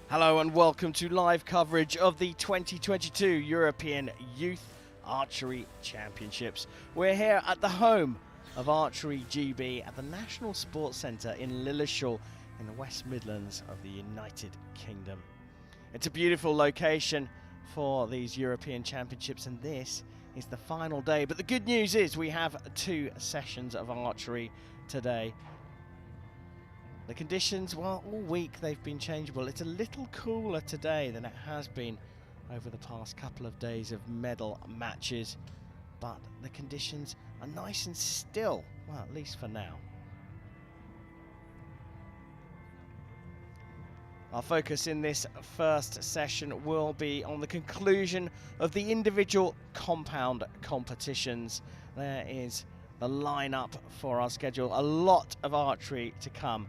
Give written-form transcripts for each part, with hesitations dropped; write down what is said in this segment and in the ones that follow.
Hello and welcome to live coverage of the 2022 European Youth Archery Championships. We're here at the home of Archery GB at the National Sports Centre in Lilleshall in the West Midlands of the United Kingdom. It's a beautiful location for these European Championships, and this is the final day. But the good news is we have 2 sessions of archery today. The conditions, well, all week they've been changeable. It's a little cooler today than it has been over the past couple of days of medal matches, but the conditions are nice and still, well, at least for now. Our focus in this first session will be on the conclusion of the individual compound competitions. There is the lineup for our schedule. A lot of archery to come.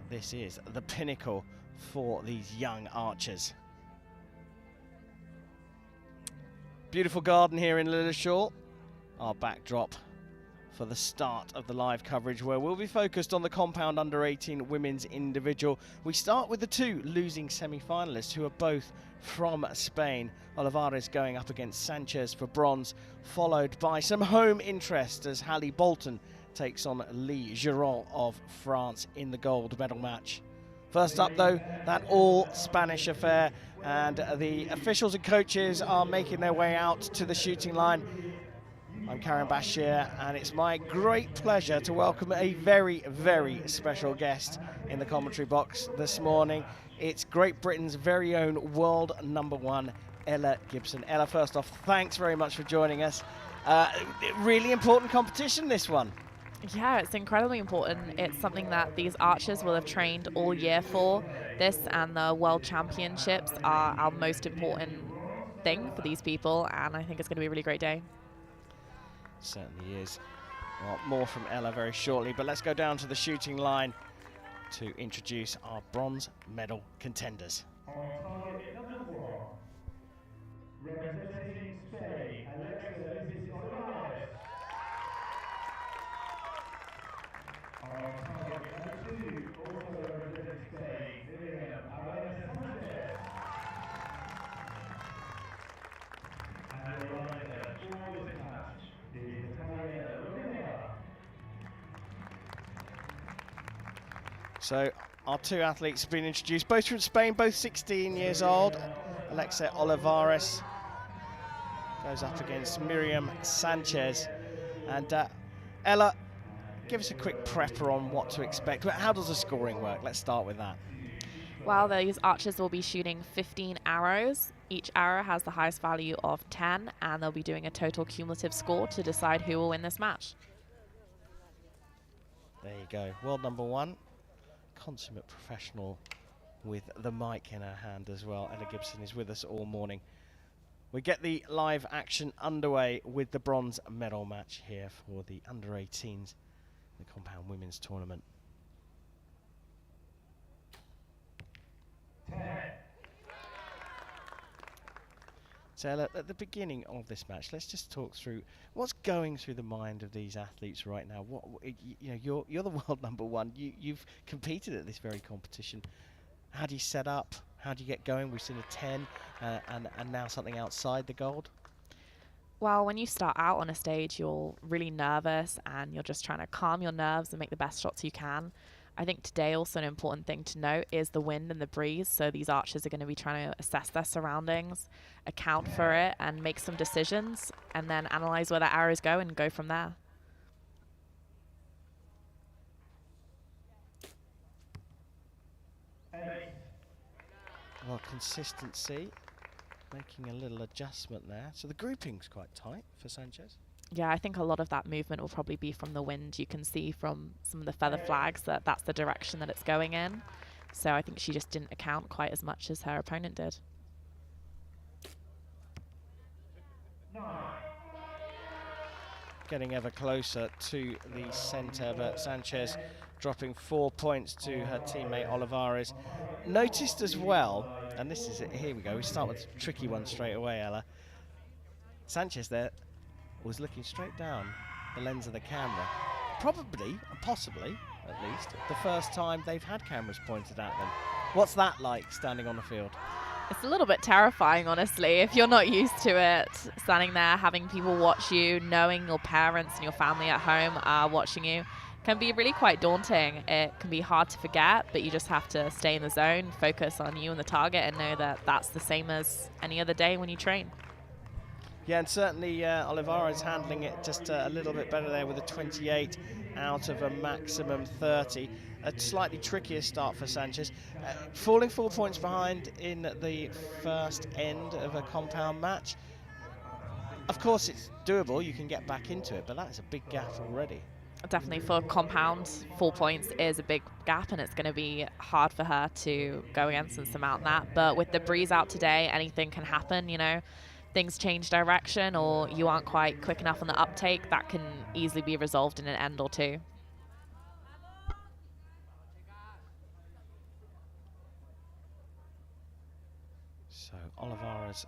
This is the pinnacle for these young archers. Beautiful garden here in Lilleshall, our backdrop for the start of the live coverage, where we'll be focused on the compound under-18 women's individual. We start with the 2 losing semi-finalists who are both from Spain. Olivares going up against Sanchez for bronze, followed by some home interest as Hallie Bolton takes on Lee Giron of France in the gold medal match. First up though, that all Spanish affair, and the officials and coaches are making their way out to the shooting line. I'm Karen Bashir, and it's my great pleasure to welcome a very, very special guest in the commentary box this morning. It's Great Britain's very own world #1, Ella Gibson. Ella, first off, thanks very much for joining us. Really important competition, this one. Yeah, it's incredibly important. It's something that these archers will have trained all year for. This and the World Championships are our most important thing for these people, and I think it's going to be a really great day. Certainly is. Well, more from Ella very shortly, but let's go down to the shooting line to introduce our bronze medal contenders. Representing Spain, on target number 2, also representing Spain, and the rider for this match is Lilleshall. So our 2 athletes have been introduced, both from Spain, both 16 years old. Alexa Olivares goes up against Miriam Sanchez. And Ella, give us a quick prepper on what to expect. How does the scoring work? Let's start with that. Well, these archers will be shooting 15 arrows. Each arrow has the highest value of 10, and they'll be doing a total cumulative score to decide who will win this match. There you go. World #1, consummate professional with the mic in her hand as well. Ella Gibson is with us all morning. We get the live action underway with the bronze medal match here for the under-18s, the compound women's tournament. 10. So at the beginning of this match, let's just talk through what's going through the mind of these athletes right now. You're the world #1. You've competed at this very competition. How do you set up? How do you get going? We've seen a 10 and now something outside the gold. Well, when you start out on a stage, you're really nervous and you're just trying to calm your nerves and make the best shots you can. I think today also an important thing to note is the wind and the breeze. So these archers are going to be trying to assess their surroundings, account for it, and make some decisions, and then analyze where their arrows go and go from there. Well, consistency, making a little adjustment there. So the grouping's quite tight for Sanchez. Yeah, I think a lot of that movement will probably be from the wind. You can see from some of the feather flags that that's the direction that it's going in. So I think she just didn't account quite as much as her opponent did. Getting ever closer to the centre, but Sanchez dropping 4 points to her teammate Olivares. Noticed as well, and this is it, here we go, we start with a tricky one straight away, Ella. Sanchez there was looking straight down the lens of the camera. Probably, possibly, at least, the first time they've had cameras pointed at them. What's that like, standing on the field? It's a little bit terrifying, honestly, if you're not used to it. Standing there, having people watch you, knowing your parents and your family at home are watching you, can be really quite daunting. It can be hard to forget, but you just have to stay in the zone, focus on you and the target, and know that that's the same as any other day when you train. Yeah, and certainly Olivares handling it just a little bit better there with a 28 out of a maximum 30. A slightly trickier start for Sanchez. Falling 4 points behind in the first end of a compound match. Of course, it's doable. You can get back into it, but that's a big gap already. Definitely for compound, 4 points is a big gap, and it's going to be hard for her to go against and surmount that. But with the breeze out today, anything can happen, you know. Things change direction, or you aren't quite quick enough on the uptake. That can easily be resolved in an end or two. So Olivares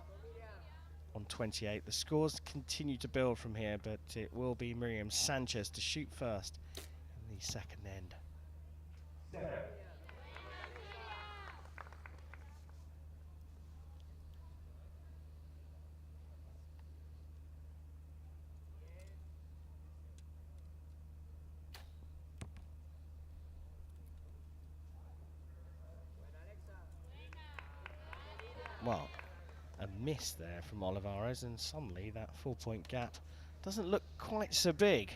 on 28. The scores continue to build from here, but it will be Miriam Sanchez to shoot first in the second end. Well, a miss there from Olivares, and suddenly that 4 point gap doesn't look quite so big.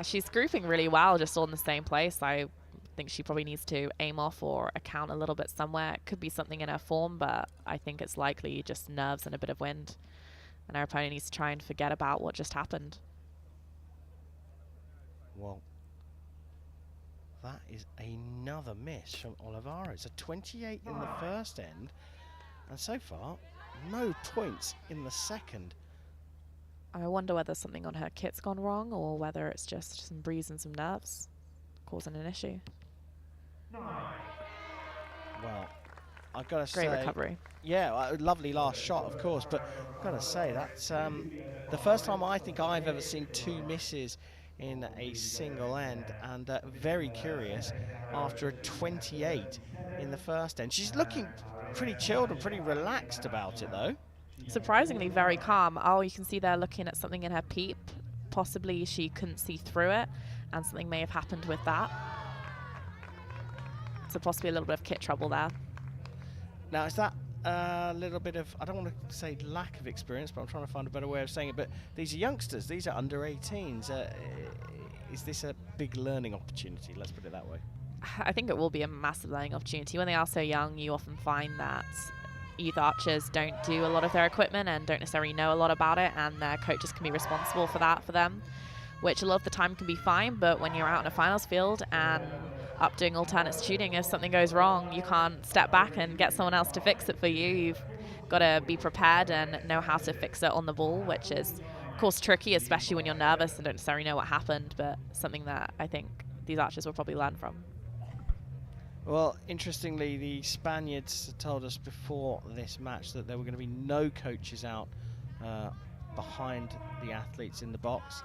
She's grouping really well, just all in the same place. I think she probably needs to aim off or account a little bit somewhere. It could be something in her form, but I think it's likely just nerves and a bit of wind. And our opponent needs to try and forget about what just happened. Well, that is another miss from Olivares. A 28 in the first end, and so far, no points in the second. I wonder whether something on her kit's gone wrong or whether it's just some breeze and some nerves causing an issue. Well, I've got to say... Great recovery. Yeah, a lovely last shot, of course, but I've got to say, that's the first time I think I've ever seen two misses in a single end, and very curious after a 28 in the first end. She's looking pretty chilled and pretty relaxed about it, though. Surprisingly very calm. Oh, you can see there looking at something in her peep. Possibly she couldn't see through it, and something may have happened with that. So possibly a little bit of kit trouble there. Now, is that a little bit of, I don't want to say lack of experience, but I'm trying to find a better way of saying it, but these are youngsters, these are under 18s. Is this a big learning opportunity? Let's put it that way. I think it will be a massive learning opportunity. When they are so young, you often find that youth archers don't do a lot of their equipment and don't necessarily know a lot about it, and their coaches can be responsible for that for them, which a lot of the time can be fine, but when you're out in a finals field and up doing alternate shooting, if something goes wrong, you can't step back and get someone else to fix it for you. You've got to be prepared and know how to fix it on the ball, which is, of course, tricky, especially when you're nervous and don't necessarily know what happened, but something that I think these archers will probably learn from. Well, interestingly, the Spaniards told us before this match that there were going to be no coaches out behind the athletes in the box,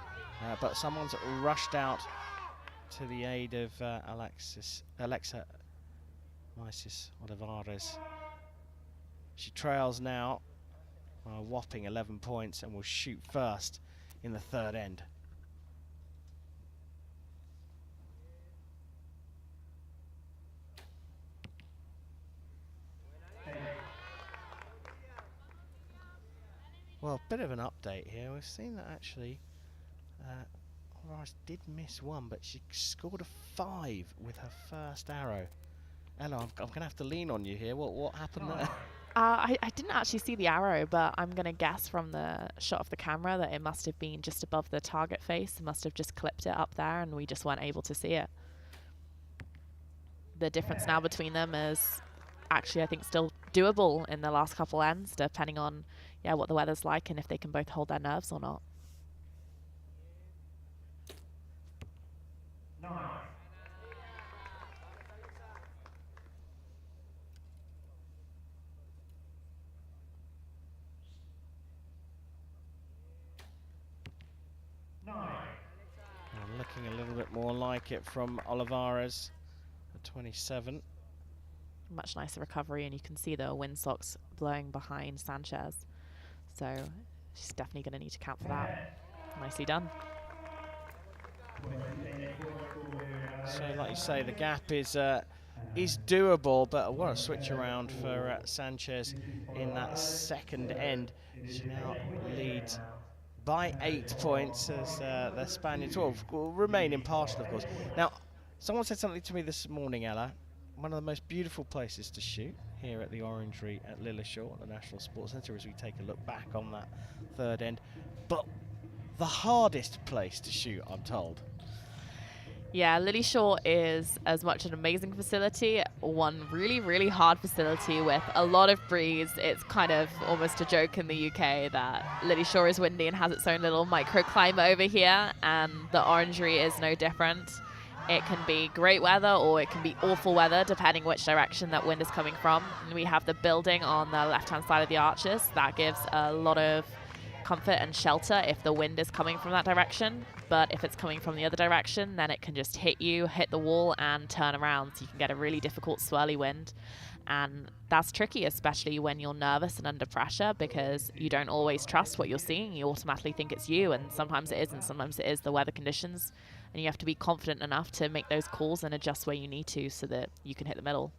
but someone's rushed out to the aid of Alexa Olivares. She trails now by a whopping 11 points and will shoot first in the third end. Well, a bit of an update here. We've seen that actually Olivares did miss one, but she scored a 5 with her first arrow. Ella, I'm going to have to lean on you here. What happened there? I didn't actually see the arrow, but I'm going to guess from the shot of the camera that it must have been just above the target face. It must have just clipped it up there, and we just weren't able to see it. The difference now between them is actually, I think, still doable in the last couple ends, depending on what the weather's like and if they can both hold their nerves or not. looking a little bit more like it from Olivares at 27. Much nicer recovery, and you can see the windsocks blowing behind Sanchez. So she's definitely going to need to count for that. Nicely done. So, like you say, the gap is doable, but what a switch around for Sanchez in that second end. She now leads by 8 points as the Spaniards will remain impartial, of course. Now, someone said something to me this morning, Ella. One of the most beautiful places to shoot here at the Orangery at Lilleshall, at the National Sports Centre, as we take a look back on that third end. But the hardest place to shoot, I'm told. Yeah, Lilleshall is as much an amazing facility, one really, really hard facility with a lot of breeze. It's kind of almost a joke in the UK that Lilleshall is windy and has its own little microclimate over here, and the Orangery is no different. It can be great weather or it can be awful weather, depending which direction that wind is coming from. And we have the building on the left-hand side of the arches. That gives a lot of comfort and shelter if the wind is coming from that direction. But if it's coming from the other direction, then it can just hit you, hit the wall, and turn around. So you can get a really difficult swirly wind. And that's tricky, especially when you're nervous and under pressure, because you don't always trust what you're seeing. You automatically think it's you, and sometimes it isn't. Sometimes it is the weather conditions. And you have to be confident enough to make those calls and adjust where you need to so that you can hit the middle.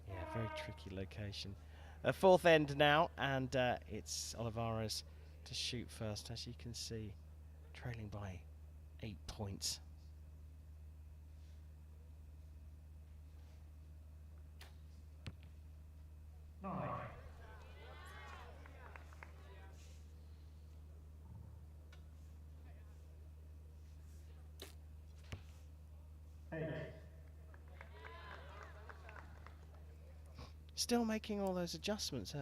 Yeah, very tricky location. Fourth end now, and it's Olivares to shoot first, as you can see, trailing by 8 points. Still making all those adjustments,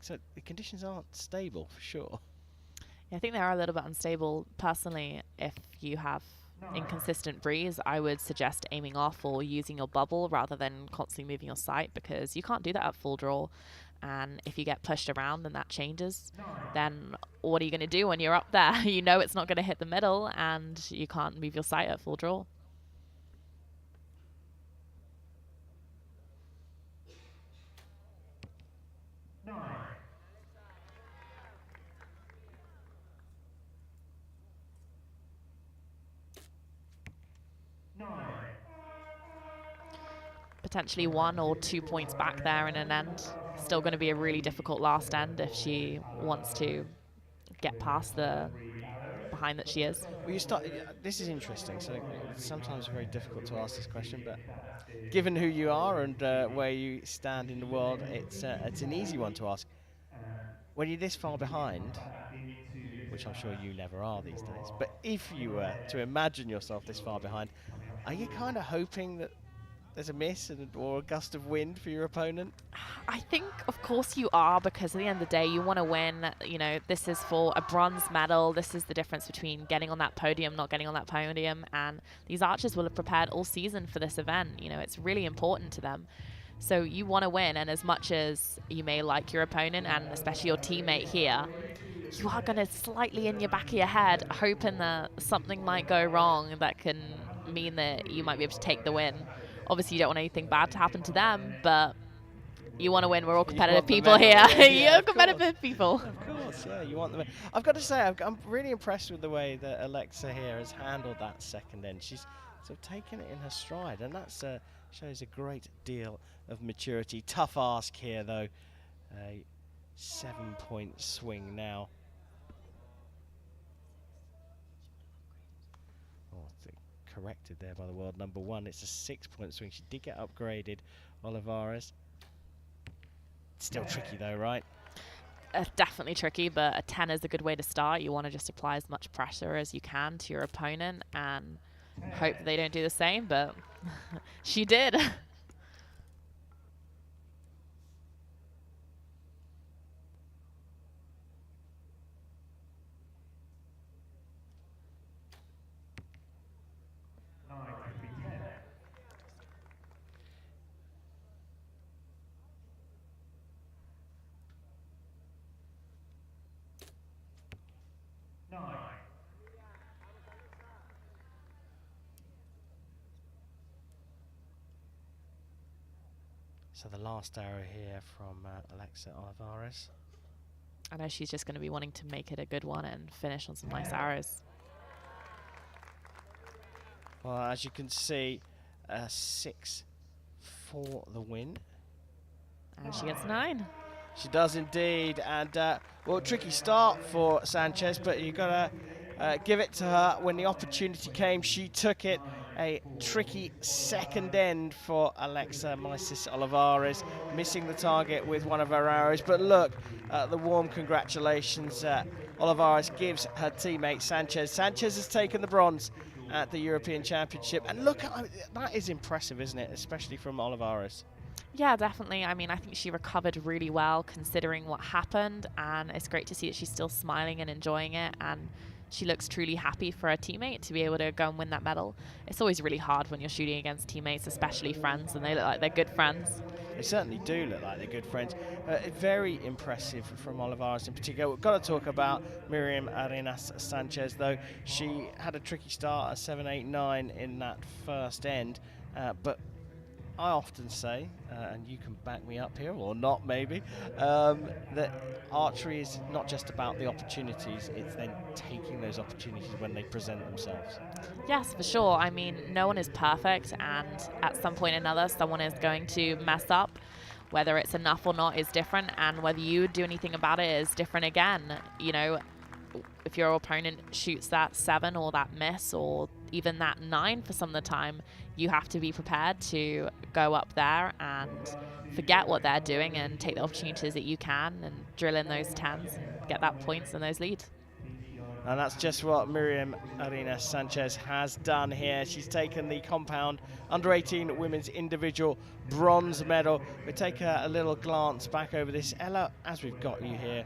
so the conditions aren't stable for sure. Yeah, I think they are a little bit unstable. Personally, if you have inconsistent breeze, I would suggest aiming off or using your bubble rather than constantly moving your sight, because you can't do that at full draw. And if you get pushed around and that changes, then what are you going to do when you're up there? You know it's not going to hit the middle and you can't move your sight at full draw. Potentially 1 or 2 points back there in an end. Still going to be a really difficult last end if she wants to get past the behind that she is. Well, you start. This is interesting. So it's sometimes very difficult to ask this question, but given who you are and where you stand in the world, it's an easy one to ask. When you're this far behind, which I'm sure you never are these days, but if you were to imagine yourself this far behind, are you kind of hoping that there's a miss or a gust of wind for your opponent? I think, of course, you are, because at the end of the day, you want to win. You know, this is for a bronze medal. This is the difference between getting on that podium, not getting on that podium. And these archers will have prepared all season for this event. You know, it's really important to them. So you want to win. And as much as you may like your opponent and especially your teammate here, you are going to slightly in your back of your head hoping that something might go wrong that can mean that you might be able to take the win. Obviously, you don't want anything bad to happen to them, but you want to win. We're all competitive people here. You're competitive people. Of course, yeah, you want them. I've got to say, I'm really impressed with the way that Alexa here has handled that second end. She's sort of taken it in her stride, and that shows a great deal of maturity. Tough ask here, though. A 7-point swing now. Corrected there by the world number 1. It's a 6-point swing. She did get upgraded, Olivares. Still tricky though, right? Definitely tricky, but a 10 is a good way to start. You want to just apply as much pressure as you can to your opponent and hope they don't do the same, but she did. So the last arrow here from Alexa Olivares. I know she's just going to be wanting to make it a good one and finish on some nice arrows. Well, as you can see, 6 for the win. And she gets 9. She does indeed, and well, tricky start for Sanchez, but you got to give it to her. When the opportunity came, she took it. A tricky second end for Alexa Olivares, missing the target with one of her arrows. But look, the warm congratulations. Olivares gives her teammate Sanchez. Sanchez has taken the bronze at the European Championship, and look, that is impressive, isn't it? Especially from Olivares. Yeah, definitely. I mean, I think she recovered really well considering what happened, and it's great to see that she's still smiling and enjoying it, and she looks truly happy for her teammate to be able to go and win that medal. It's always really hard when you're shooting against teammates, especially friends, and they look like they're good friends. They certainly do look like they're good friends. Very impressive from Olivares in particular. We've got to talk about Miriam Arenas Sanchez, though. She had a tricky start at 7-8-9 in that first end, but I often say, and you can back me up here, or not maybe, that archery is not just about the opportunities, it's then taking those opportunities when they present themselves. Yes, for sure. I mean, no one is perfect, and at some point or another, someone is going to mess up. Whether it's enough or not is different, and whether you do anything about it is different again. You know, if your opponent shoots that 7 or that miss or even that 9 for some of the time, you have to be prepared to go up there and forget what they're doing and take the opportunities that you can and drill in those 10s and get that points and those leads. And that's just what Miriam Arenas Sanchez has done here. She's taken the compound under-18 women's individual bronze medal. We take a little glance back over this. Ella, as we've got you here,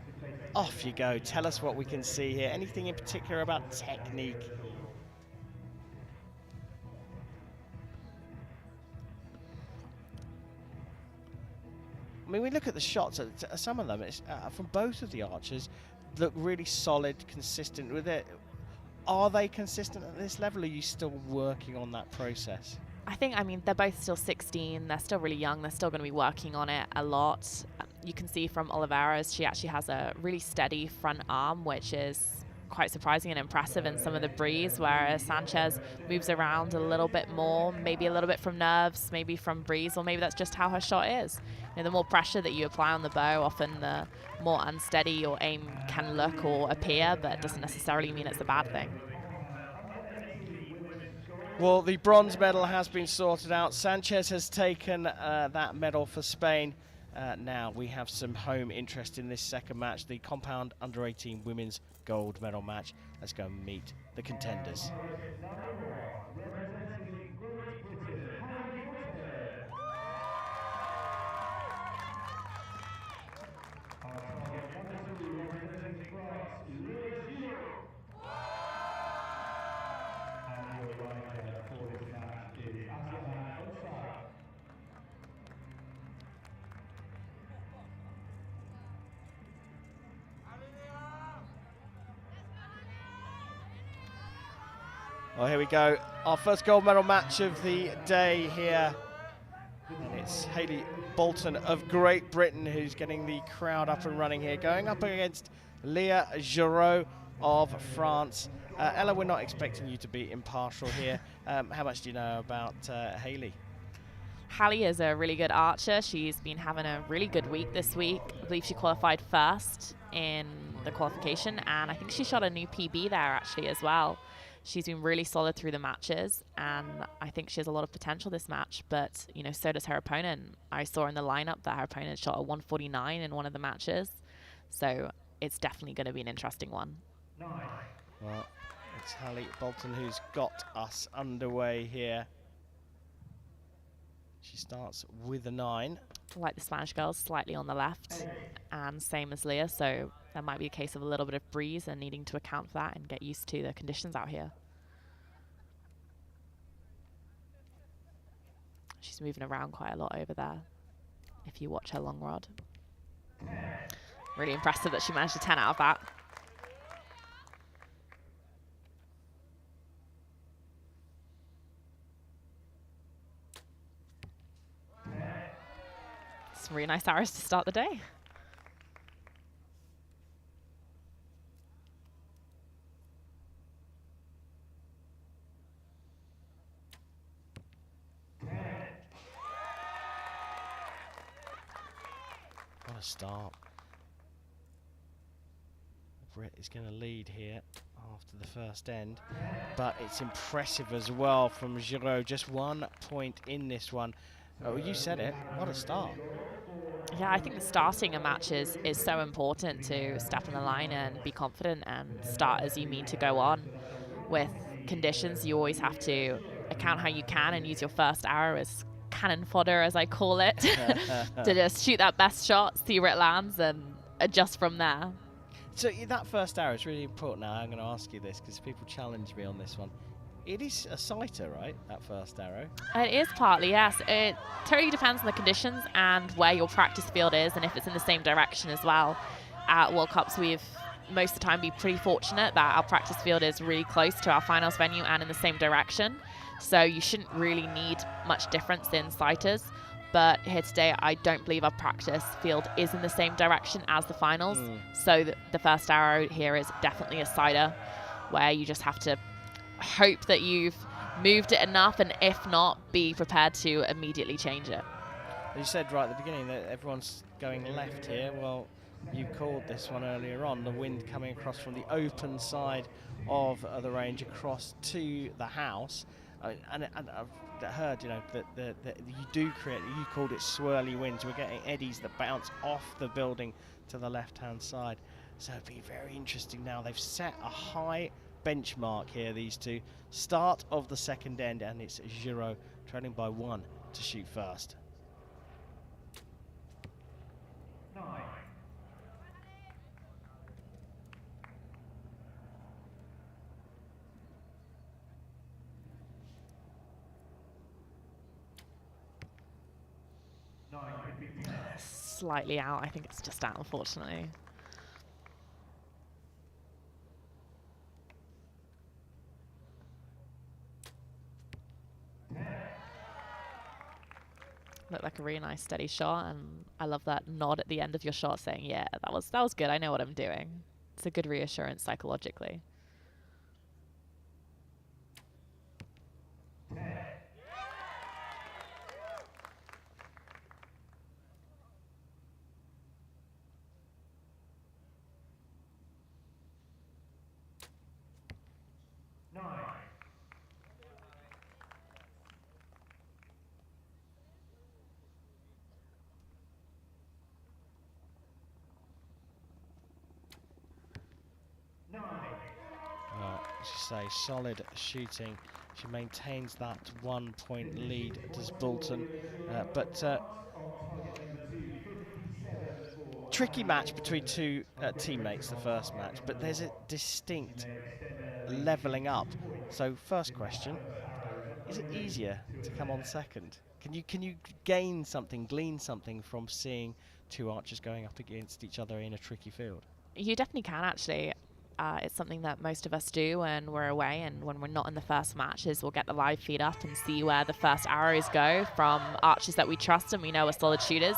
off you go. Tell us what we can see here. Anything in particular about technique? I mean, we look at the shots, some of them, it's, from both of the archers, look really solid, consistent with it. Are they consistent at this level, or are you still working on that process? I mean, they're both still 16. They're still really young. They're still going to be working on it a lot. You can see from Olivares, she actually has a really steady front arm, which is quite surprising and impressive in some of the breeze, whereas Sanchez moves around a little bit more, maybe a little bit from nerves, maybe from breeze, or maybe that's just how her shot is. You know, the more pressure that you apply on the bow, often the more unsteady your aim can look or appear, but it doesn't necessarily mean it's a bad thing. Well, the bronze medal has been sorted out. Sanchez has taken that medal for Spain. Now we have some home interest in this second match, the compound under-18 women's gold medal match. Let's go and meet the contenders. Well, here we go. Our first gold medal match of the day here. And it's Hayley Bolton of Great Britain who's getting the crowd up and running here, going up against Leah Giraud of France. Ella, we're not expecting you to be impartial here. How much do you know about Hayley? Hallie is a really good archer. She's been having a really good week this week. I believe she qualified first in the qualification, and I think she shot a new PB there actually as well. She's been really solid through the matches, and I think she has a lot of potential this match, but, you know, so does her opponent. I saw in the lineup that her opponent shot a 149 in one of the matches, so it's definitely going to be an interesting one. Well, it's Hayley Bolton who's got us underway here. She starts with a 9. Like the Spanish girls, slightly on the left, and same as Leah, so that might be a case of a little bit of breeze and needing to account for that and get used to the conditions out here. She's moving around quite a lot over there, if you watch her long rod. Really impressive that she managed a 10 out of that. Some really nice arrows to start the day. What a start. Brit is going to lead here after the first end, but it's impressive as well from Giraud. Just 1 point in this one. Oh, you said it. What a start. Yeah, I think starting a match is so important to step on the line and be confident and start as you mean to go on. With conditions, you always have to account how you can and use your first arrow as cannon fodder, as I call it, to just shoot that best shot, see where it lands, and adjust from there. So that first arrow is really important. Now I'm going to ask you this because people challenge me on this one. It is a sighter, right? That first arrow. It is partly, yes. It totally depends on the conditions and where your practice field is, and if it's in the same direction as well. At World Cups, we've most of the time been pretty fortunate that our practice field is really close to our finals venue and in the same direction. So you shouldn't really need much difference in sighters. But here today, I don't believe our practice field is in the same direction as the finals. So the first arrow here is definitely a sighter, where you just have to hope that you've moved it enough, and if not, be prepared to immediately change it. You said right at the beginning that everyone's going left here. Well, you called this one earlier on, the wind coming across from the open side of the range across to the house. And I've heard, you know, that you do create, you called it swirly winds. We're getting eddies that bounce off the building to the left-hand side. So it'd be very interesting now. They've set a high benchmark here, these two. Start of the second end, and it's Giraud trailing by 1 to shoot first. 9. Slightly out. I think it's just out, unfortunately. Looked like a really nice steady shot, and I love that nod at the end of your shot saying, yeah, that was good. I know what I'm doing. It's a good reassurance psychologically. As you say, solid shooting. She maintains that 1 point lead, does Bolton. Tricky match between two teammates, the first match, but there's a distinct levelling up. So first question, is it easier to come on second? Can you gain something, glean something from seeing two archers going up against each other in a tricky field? You definitely can, actually. It's something that most of us do when we're away, and when we're not in the first matches, we'll get the live feed up and see where the first arrows go from archers that we trust and we know are solid shooters,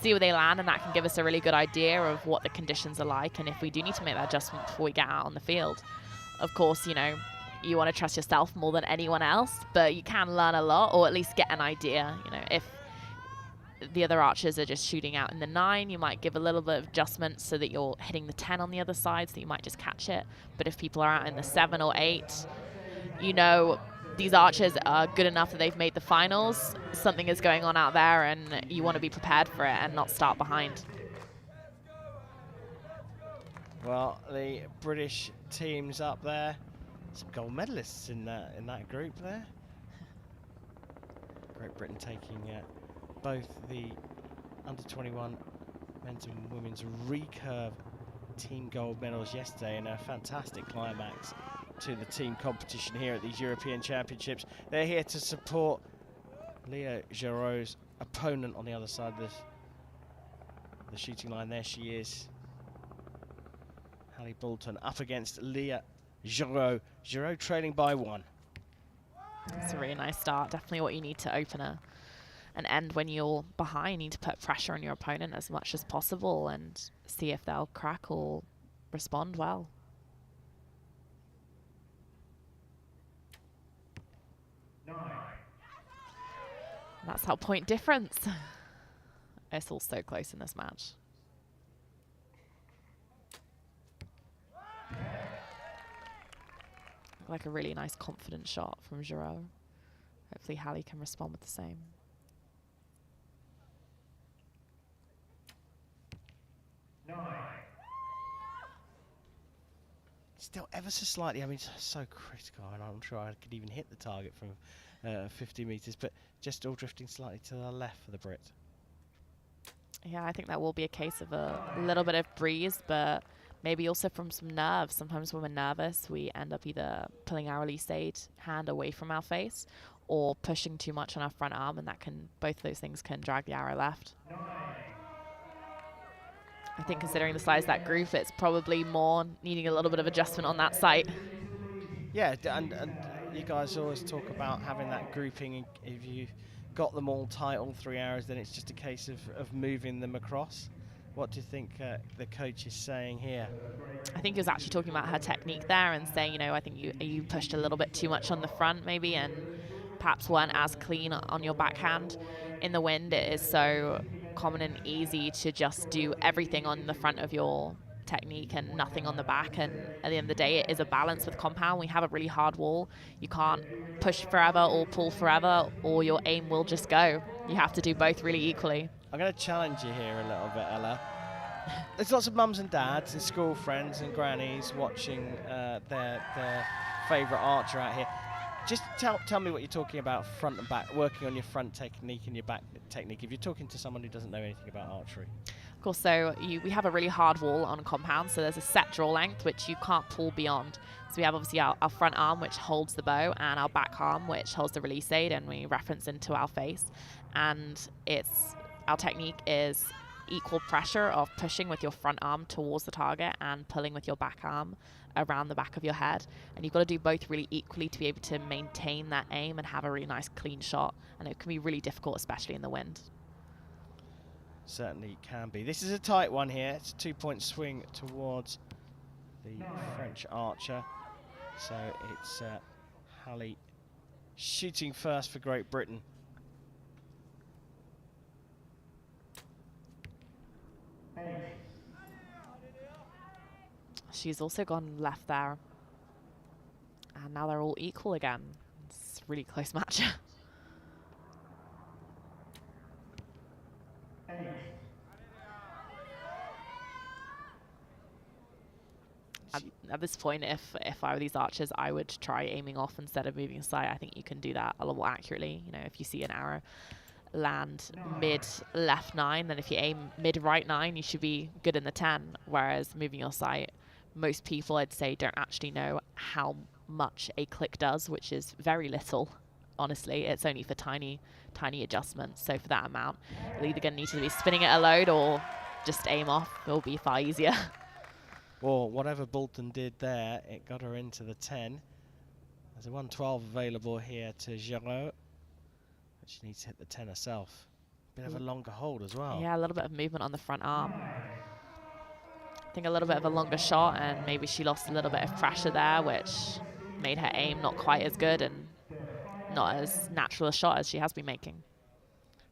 see where they land, and that can give us a really good idea of what the conditions are like and if we do need to make that adjustment before we get out on the field. Of course, you know, you want to trust yourself more than anyone else, but you can learn a lot, or at least get an idea. You know, if the other archers are just shooting out in the 9, you might give a little bit of adjustment so that you're hitting the 10 on the other side, so you might just catch it. But if people are out in the 7 or 8, you know these archers are good enough that they've made the finals. Something is going on out there, and you want to be prepared for it and not start behind. Well, the British teams up there, some gold medalists in that group there. Great Britain taking both the under-21 men's and women's recurve team gold medals yesterday, and a fantastic climax to the team competition here at these European Championships. They're here to support Lilleshall's opponent on the other side of the shooting line. There she is, Hallie Bolton, up against Lilleshall. Giraud trailing by 1. It's a really nice start, definitely what you need to open an end when you're behind. You need to put pressure on your opponent as much as possible and see if they'll crack or respond well. Nine. And that's our point difference. It's all so close in this match. Like a really nice confident shot from Giraud. Hopefully Hallie can respond with the same. Nine. Still ever so slightly, I mean, so critical, and I'm sure I could even hit the target from 50 metres, but just all drifting slightly to the left for the Brit. Yeah, I think that will be a case of a little bit of breeze, but maybe also from some nerves. Sometimes when we're nervous, we end up either pulling our release aid hand away from our face or pushing too much on our front arm, and that can, both of those things can drag the arrow left. I think considering the size of that group, it's probably more needing a little bit of adjustment on that site. Yeah, and you guys always talk about having that grouping, and if you got them all tight, all 3 arrows, then it's just a case of moving them across. What do you think the coach is saying here? I think he was actually talking about her technique there and saying, you know, I think you pushed a little bit too much on the front maybe, and perhaps weren't as clean on your backhand. In the wind, it is so common and easy to just do everything on the front of your technique and nothing on the back, and at the end of the day it is a balance with compound. We have a really hard wall. You can't push forever or pull forever, or your aim will just go. You have to do both really equally. I'm going to challenge you here a little bit, Ella. There's lots of mums and dads and school friends and grannies watching their favourite archer out here. Just tell me what you're talking about front and back, working on your front technique and your back technique, if you're talking to someone who doesn't know anything about archery. Of course, so we have a really hard wall on compound, so there's a set draw length which you can't pull beyond. So we have obviously our front arm, which holds the bow, and our back arm, which holds the release aid, and we reference into our face. And our technique is equal pressure of pushing with your front arm towards the target and pulling with your back arm around the back of your head. And you've got to do both really equally to be able to maintain that aim and have a really nice clean shot. And it can be really difficult, especially in the wind. Certainly can be. This is a tight one here. It's a 2-point swing towards the French archer. So it's Hallie shooting first for Great Britain. She's also gone left there. And now they're all equal again. It's a really close match. At this point, if I were these archers, I would try aiming off instead of moving aside. I think you can do that a lot more accurately. You know, if you see an arrow land mid left 9, then if you aim mid right 9, you should be good in the 10. Whereas moving your sight, most people, I'd say, don't actually know how much a click does, which is very little. Honestly, it's only for tiny adjustments. So for that amount, you're either going to need to be spinning at a load or just aim off. It'll be far easier. Well, whatever Bolton did there, it got her into the 10. There's a 112 available here to Giraud. But she needs to hit the 10 herself. Bit of a longer hold as well. Yeah, a little bit of movement on the front arm. I think a little bit of a longer shot, and maybe she lost a little bit of pressure there, which made her aim not quite as good and not as natural a shot as she has been making.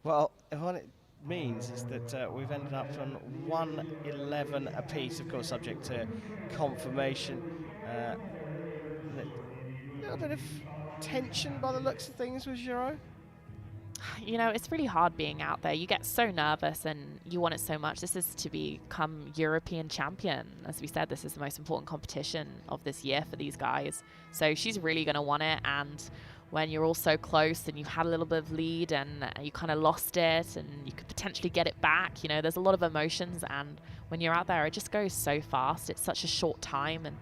Well, what it means is that we've ended up on 111 apiece, of course, subject to confirmation. A little bit of tension by the looks of things with Giraud. You know, it's really hard being out there. You get so nervous and you want it so much. This is to become European champion. As we said, this is the most important competition of this year for these guys. So she's really going to want it. And when you're all so close and you've had a little bit of lead and you kind of lost it and you could potentially get it back, you know, there's a lot of emotions. And when you're out there, it just goes so fast. It's such a short time. And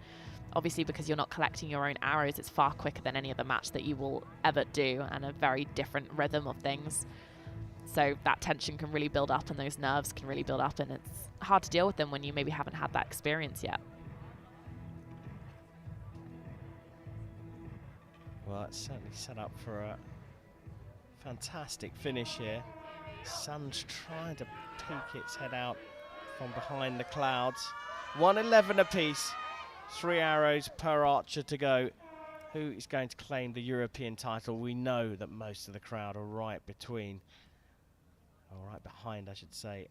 obviously, because you're not collecting your own arrows, it's far quicker than any other match that you will ever do, and a very different rhythm of things. So that tension can really build up and those nerves can really build up, and it's hard to deal with them when you maybe haven't had that experience yet. Well, it's certainly set up for Fantastic finish here. Sun's trying to peek its head out from behind the clouds. 1:11 apiece. 3 arrows per archer to go. Who is going to claim the European title? We know that most of the crowd are right between, or right behind, I should say,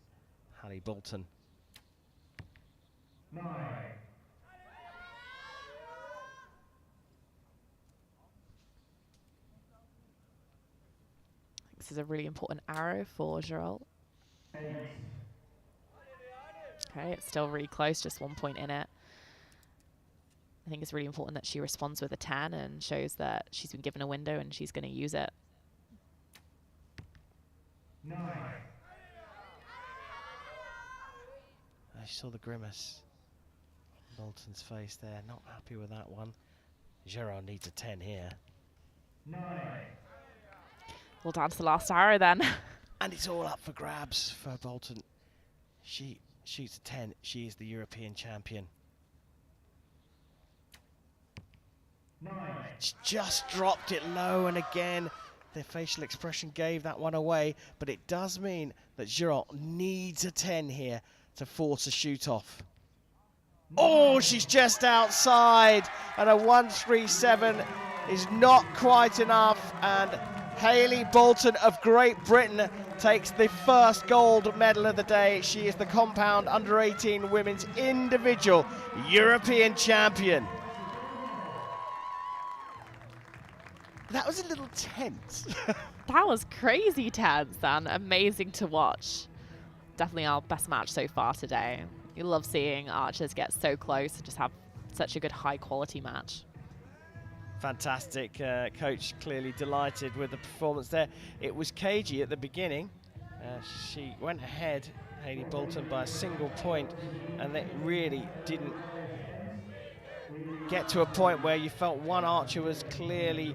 Hallie Bolton. 9. This is a really important arrow for Gerald. 8. Okay, it's still really close, just 1 point in it. I think it's really important that she responds with a 10 and shows that she's been given a window and she's going to use it. 9. I saw the grimace on Bolton's face there, not happy with that one. Gerard needs a 10 here. 9. We'll down to the last arrow then. And it's all up for grabs for Bolton. She shoots a 10, she is the European champion. 9. She just dropped it low, and again, their facial expression gave that one away, but it does mean that Giraud needs a 10 here to force a shoot off. Oh, she's just outside, and a 1:37 is not quite enough, and Hallie Bolton of Great Britain takes the first gold medal of the day. She is the compound under-18 women's individual European champion. That was a little tense. That was crazy tense and amazing to watch. Definitely our best match so far today. You love seeing archers get so close and just have such a good high quality match. Fantastic. Coach clearly delighted with the performance there. It was cagey at the beginning. She went ahead, Hallie Bolton, by a single point, and it really didn't get to a point where you felt one archer was clearly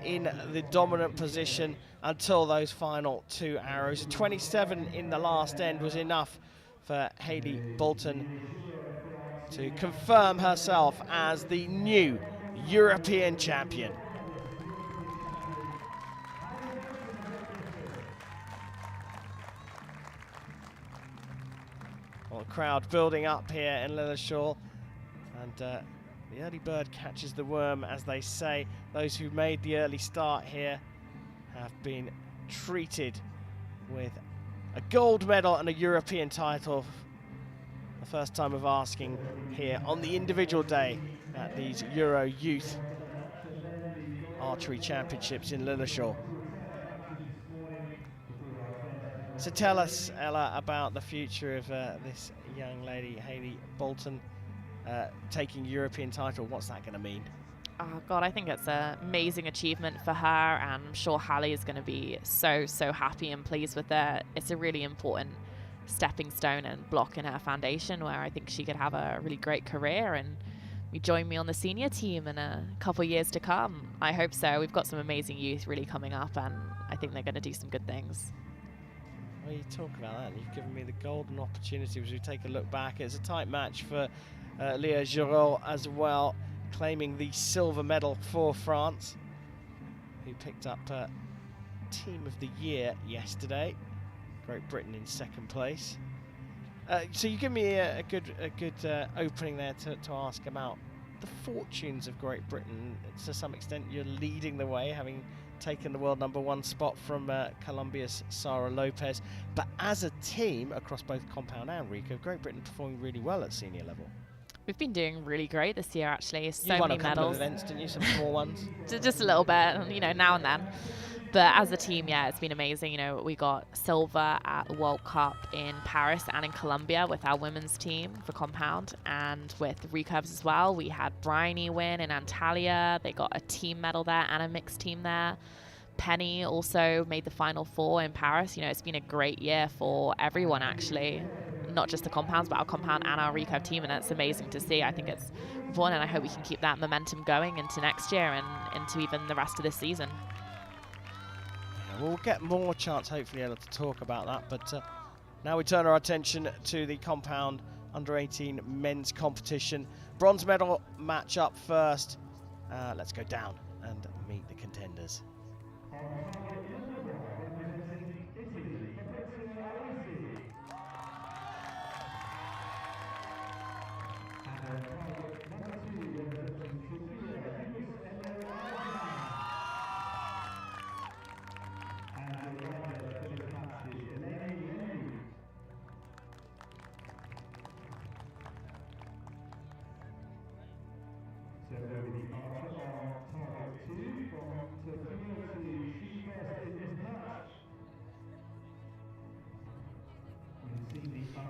in the dominant position until those final 2 arrows. 27 in the last end was enough for Hallie Bolton to confirm herself as the new European champion. Well, the crowd building up here in Lilleshall, and the early bird catches the worm, as they say. Those who made the early start here have been treated with a gold medal and a European title. The first time of asking here on the individual day at these Euro Youth Archery Championships in Lilleshall. So tell us, Ella, about the future of this young lady, Hallie Bolton, taking European title. What's that going to mean? Oh God, I think it's an amazing achievement for her, and I'm sure Hallie is going to be so happy and pleased with it. It's a really important stepping stone and block in her foundation where I think she could have a really great career and join me on the senior team in a couple of years to come. I hope so. We've got some amazing youth really coming up, and I think they're going to do some good things. Well, you talk about that, and you've given me the golden opportunity as we take a look back. It's a tight match for Lilleshall as well, claiming the silver medal for France, who picked up Team of the Year yesterday. Great Britain in second place. So you give me a good opening there to ask about the fortunes of Great Britain. To some extent, you're leading the way, having taken the world #1 spot from Colombia's Sara Lopez. But as a team, across both compound and recurve, Great Britain performing really well at senior level. We've been doing really great this year, actually. So you won many a couple medals. of events, didn't you? Some small ones. Just a little bit, you know, now and then. But as a team, yeah, it's been amazing. You know, we got silver at the World Cup in Paris and in Colombia with our women's team for compound, and with recurves as well. We had Bryony win in Antalya. They got a team medal there and a mixed team there. Penny also made the final 4 in Paris. You know, it's been a great year for everyone, actually. Not just the compounds, but our compound and our recurve team, and it's amazing to see. I think it's fun, and I hope we can keep that momentum going into next year and into even the rest of this season. We'll get more chance, hopefully, Ella, to talk about that. But now we turn our attention to the compound under-18 men's competition. Bronze medal match up first. Let's go down and meet the contenders.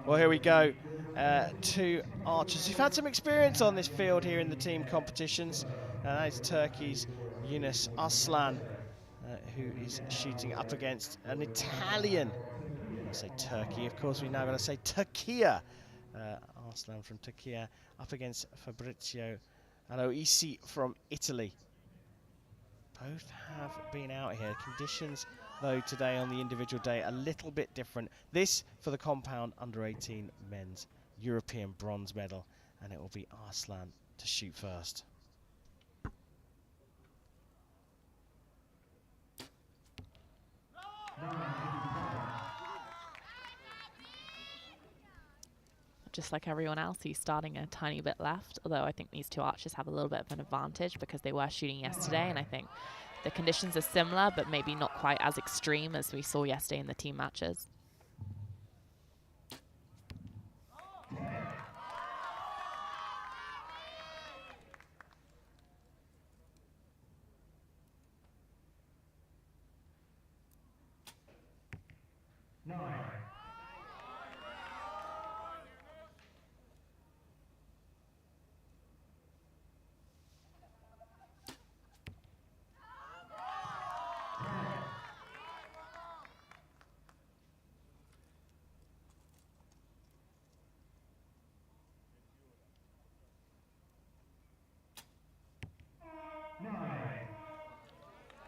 Well, here we go. Two archers who've had some experience on this field here in the team competitions. That is Turkey's Yunus Arslan, who is shooting up against an Italian. I say Turkey, of course we now got to say Turkia. Arslan from Turkey up against Fabrizio Aloisi from Italy. Both have been out here. Conditions, though, today on the individual day, a little bit different. This for the compound under-18 men's European bronze medal, and it will be Arslan to shoot first. Just like everyone else, he's starting a tiny bit left, although I think these two archers have a little bit of an advantage because they were shooting yesterday, and I think the conditions are similar, but maybe not quite as extreme as we saw yesterday in the team matches.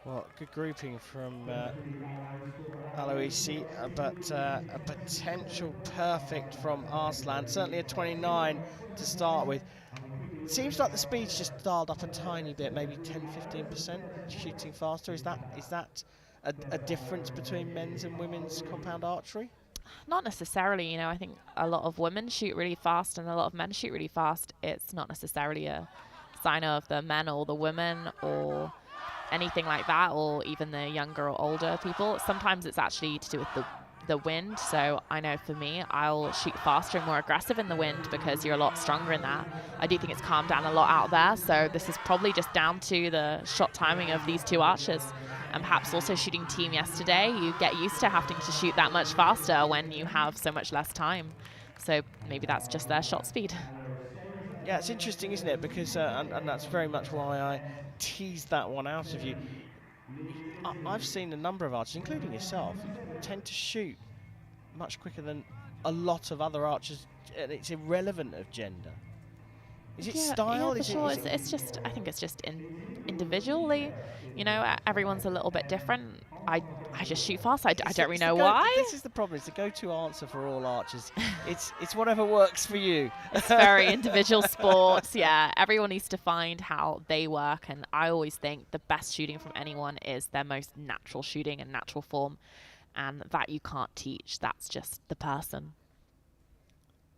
Well, good grouping from Aloisi, but a potential perfect from Arslan. Certainly a 29 to start with. It seems like the speed's just dialed up a tiny bit, maybe 10-15% shooting faster. Is that a difference between men's and women's compound archery? Not necessarily, you know, I think a lot of women shoot really fast and a lot of men shoot really fast. It's not necessarily a sign of the men or the women or anything like that, or even the younger or older people. Sometimes it's actually to do with the wind. So I know for me, I'll shoot faster and more aggressive in the wind because you're a lot stronger in that. I do think it's calmed down a lot out there. So this is probably just down to the shot timing of these two archers. And perhaps also shooting team yesterday, you get used to having to shoot that much faster when you have so much less time. So maybe that's just their shot speed. Yeah, it's interesting, isn't it? Because, and that's very much why I teased that one out of you. I've seen a number of archers, including yourself, tend to shoot much quicker than a lot of other archers, and it's irrelevant of gender. Is it style? Yeah, for sure. It's just, I think it's just individually, you know, everyone's a little bit different. I just shoot fast. I don't really know why. This is the problem. It's the go-to answer for all archers. It's whatever works for you. It's very individual sports. Yeah, everyone needs to find how they work, and I always think the best shooting from anyone is their most natural shooting and natural form, and that you can't teach. That's just the person.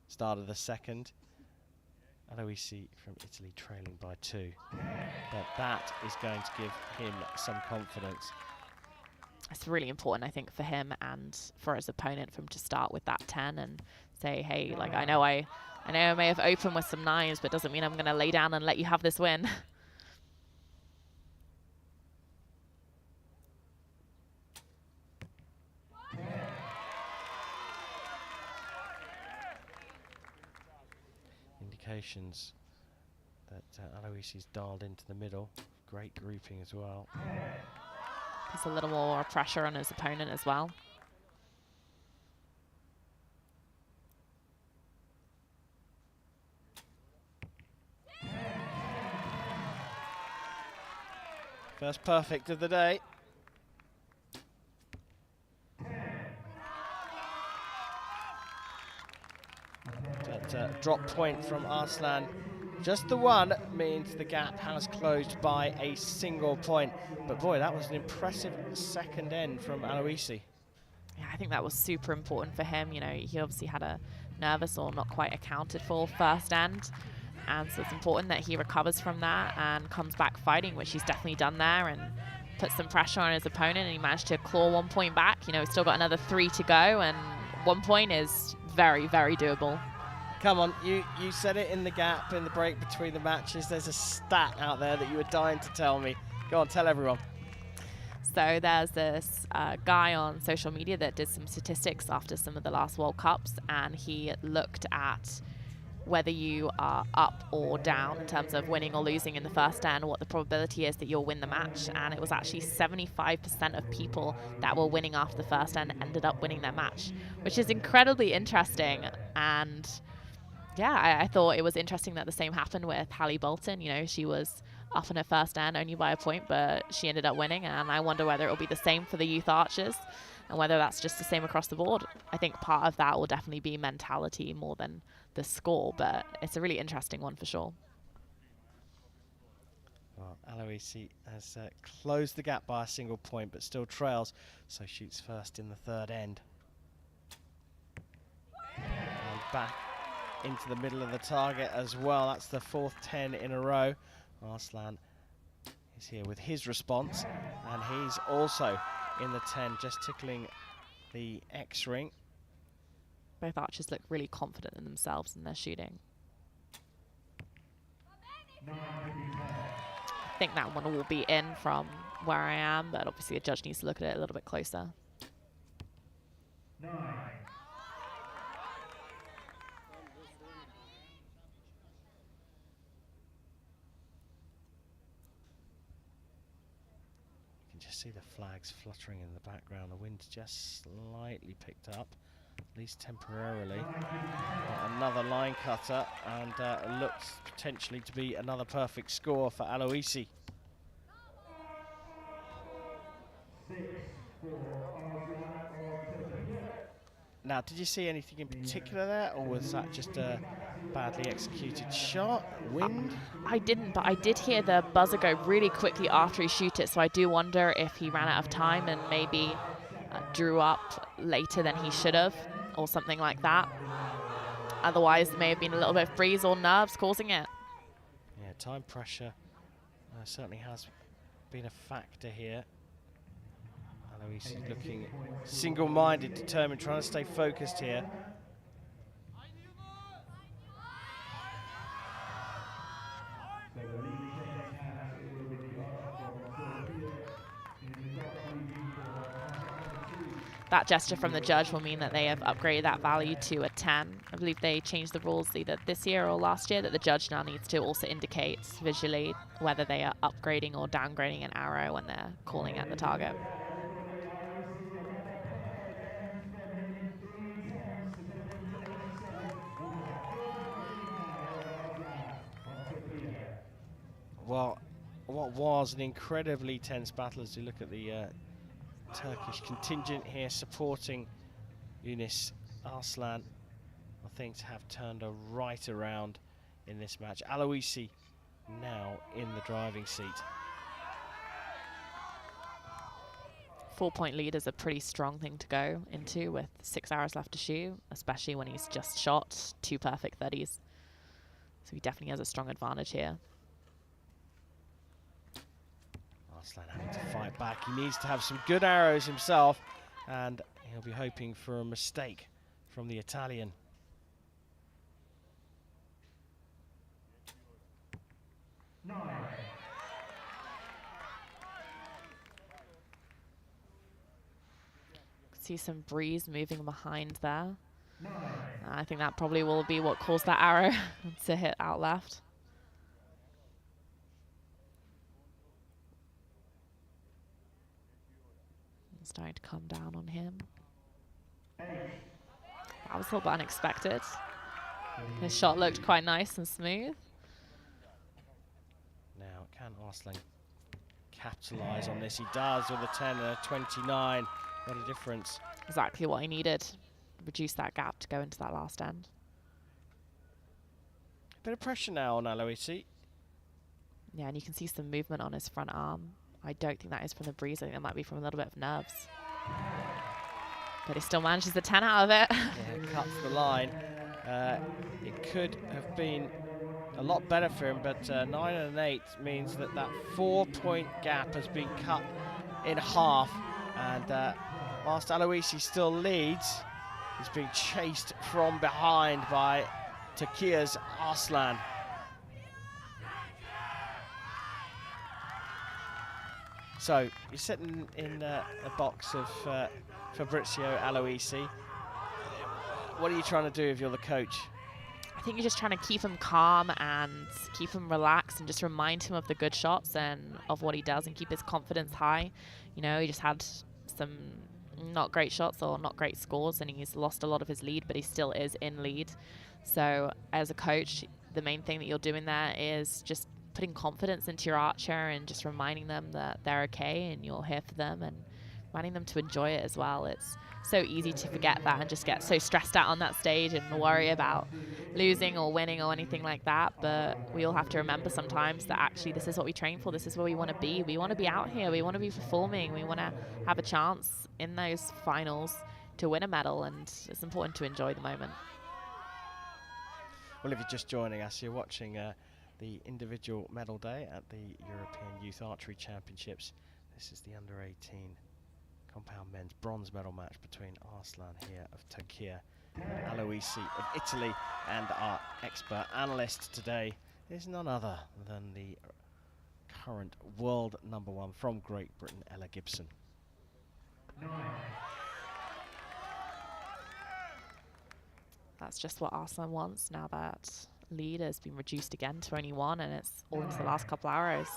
Start of the second. Aloisi from Italy trailing by 2. But that is going to give him some confidence. It's really important, I think, for him and for his opponent for him to start with that 10 and say, hey, like, I know I may have opened with some 9s, but doesn't mean I'm going to lay down and let you have this win. Indications that Aloisi's dialed into the middle. Great grouping as well. Puts a little more pressure on his opponent as well. First perfect of the day. That drop point from Arslan, just the one, means the gap has closed by a single point. But boy, that was an impressive second end from Aloisi. Yeah, I think that was super important for him. You know, he obviously had a nervous or not quite accounted for first end. And so it's important that he recovers from that and comes back fighting, which he's definitely done there, and put some pressure on his opponent, and he managed to claw 1 point back. You know, he's still got another 3 to go, and 1 point is very, very doable. Come on, you said it in the gap, in the break between the matches. There's a stat out there that you were dying to tell me. Go on, tell everyone. So there's this guy on social media that did some statistics after some of the last World Cups, and he looked at whether you are up or down in terms of winning or losing in the first end, what the probability is that you'll win the match. And it was actually 75% of people that were winning after the first end ended up winning their match, which is incredibly interesting. And yeah, I thought it was interesting that the same happened with Hallie Bolton. You know, she was up in her first end only by a point, but she ended up winning. And I wonder whether it will be the same for the youth archers and whether that's just the same across the board. I think part of that will definitely be mentality more than the score, but it's a really interesting one for sure. Well, Aloisi has closed the gap by a single point, but still trails, so shoots first in the third end. And back into the middle of the target as well. That's the fourth 10 in a row. Arslan is here with his response, and he's also in the 10, just tickling the X ring. Both archers look really confident in themselves and their shooting. I think that one will be in from where I am, but obviously the judge needs to look at it a little bit closer. See the flags fluttering in the background. The wind's just slightly picked up, at least temporarily. Another line cutter, and it looks potentially to be another perfect score for Aloisi. Now, did you see anything in particular there, or was that just a badly executed shot? Wind? I didn't, but I did hear the buzzer go really quickly after he shoot it, so I do wonder if he ran out of time and maybe drew up later than he should have, or something like that. Otherwise, there may have been a little bit of breeze or nerves causing it. Yeah, time pressure certainly has been a factor here. Aloisi looking single-minded, determined, trying to stay focused here. That gesture from the judge will mean that they have upgraded that value to a 10. I believe they changed the rules either this year or last year that the judge now needs to also indicate visually whether they are upgrading or downgrading an arrow when they're calling at the target. Well, what was an incredibly tense battle as you look at the Turkish contingent here supporting Yunus Arslan, I think, to have turned right around in this match. Aloisi now in the driving seat. 4-point lead is a pretty strong thing to go into with 6 hours left to shoot, especially when he's just shot 2 perfect 30s. So he definitely has a strong advantage here. Arslan having to fight back. He needs to have some good arrows himself, and he'll be hoping for a mistake from the Italian. See some breeze moving behind there. I think that probably will be what caused that arrow to hit out left. Starting to come down on him. That was a little bit unexpected. His shot looked quite nice and smooth. Now, can Arslan capitalise on this? He does with a 10 and a 29. What a difference. Exactly what he needed. Reduce that gap to go into that last end. Bit of pressure now on Aloisi. Yeah, and you can see some movement on his front arm. I don't think that is from the breeze. I think that might be from a little bit of nerves. But he still manages the 10 out of it. Yeah, cuts the line. It could have been a lot better for him, but 9 and an 8 means that that 4-point gap has been cut in half. And whilst Aloisi still leads, he's being chased from behind by Turkey's Arslan. So you're sitting in a box of Fabrizio Aloisi. What are you trying to do if you're the coach? I think you're just trying to keep him calm and keep him relaxed and just remind him of the good shots and of what he does and keep his confidence high. You know, he just had some not great shots or not great scores and he's lost a lot of his lead, but he still is in lead. So as a coach, the main thing that you're doing there is just putting confidence into your archer and just reminding them that they're okay and you're here for them and reminding them to enjoy it as well. It's so easy to forget that and just get so stressed out on that stage and worry about losing or winning or anything like that. But we all have to remember sometimes that actually this is what we train for. This is where we want to be. We want to be out here. We want to be performing. We want to have a chance in those finals to win a medal, and it's important to enjoy the moment. Well, if you're just joining us, you're watching the individual medal day at the European Youth Archery Championships. This is the under-18 compound men's bronze medal match between Arslan here of Turkey and Aloisi of Italy, and our expert analyst today is none other than the current world #1 from Great Britain, Ella Gibson. That's just what Arslan wants now that lead has been reduced again to only 1 and it's all into the last couple arrows.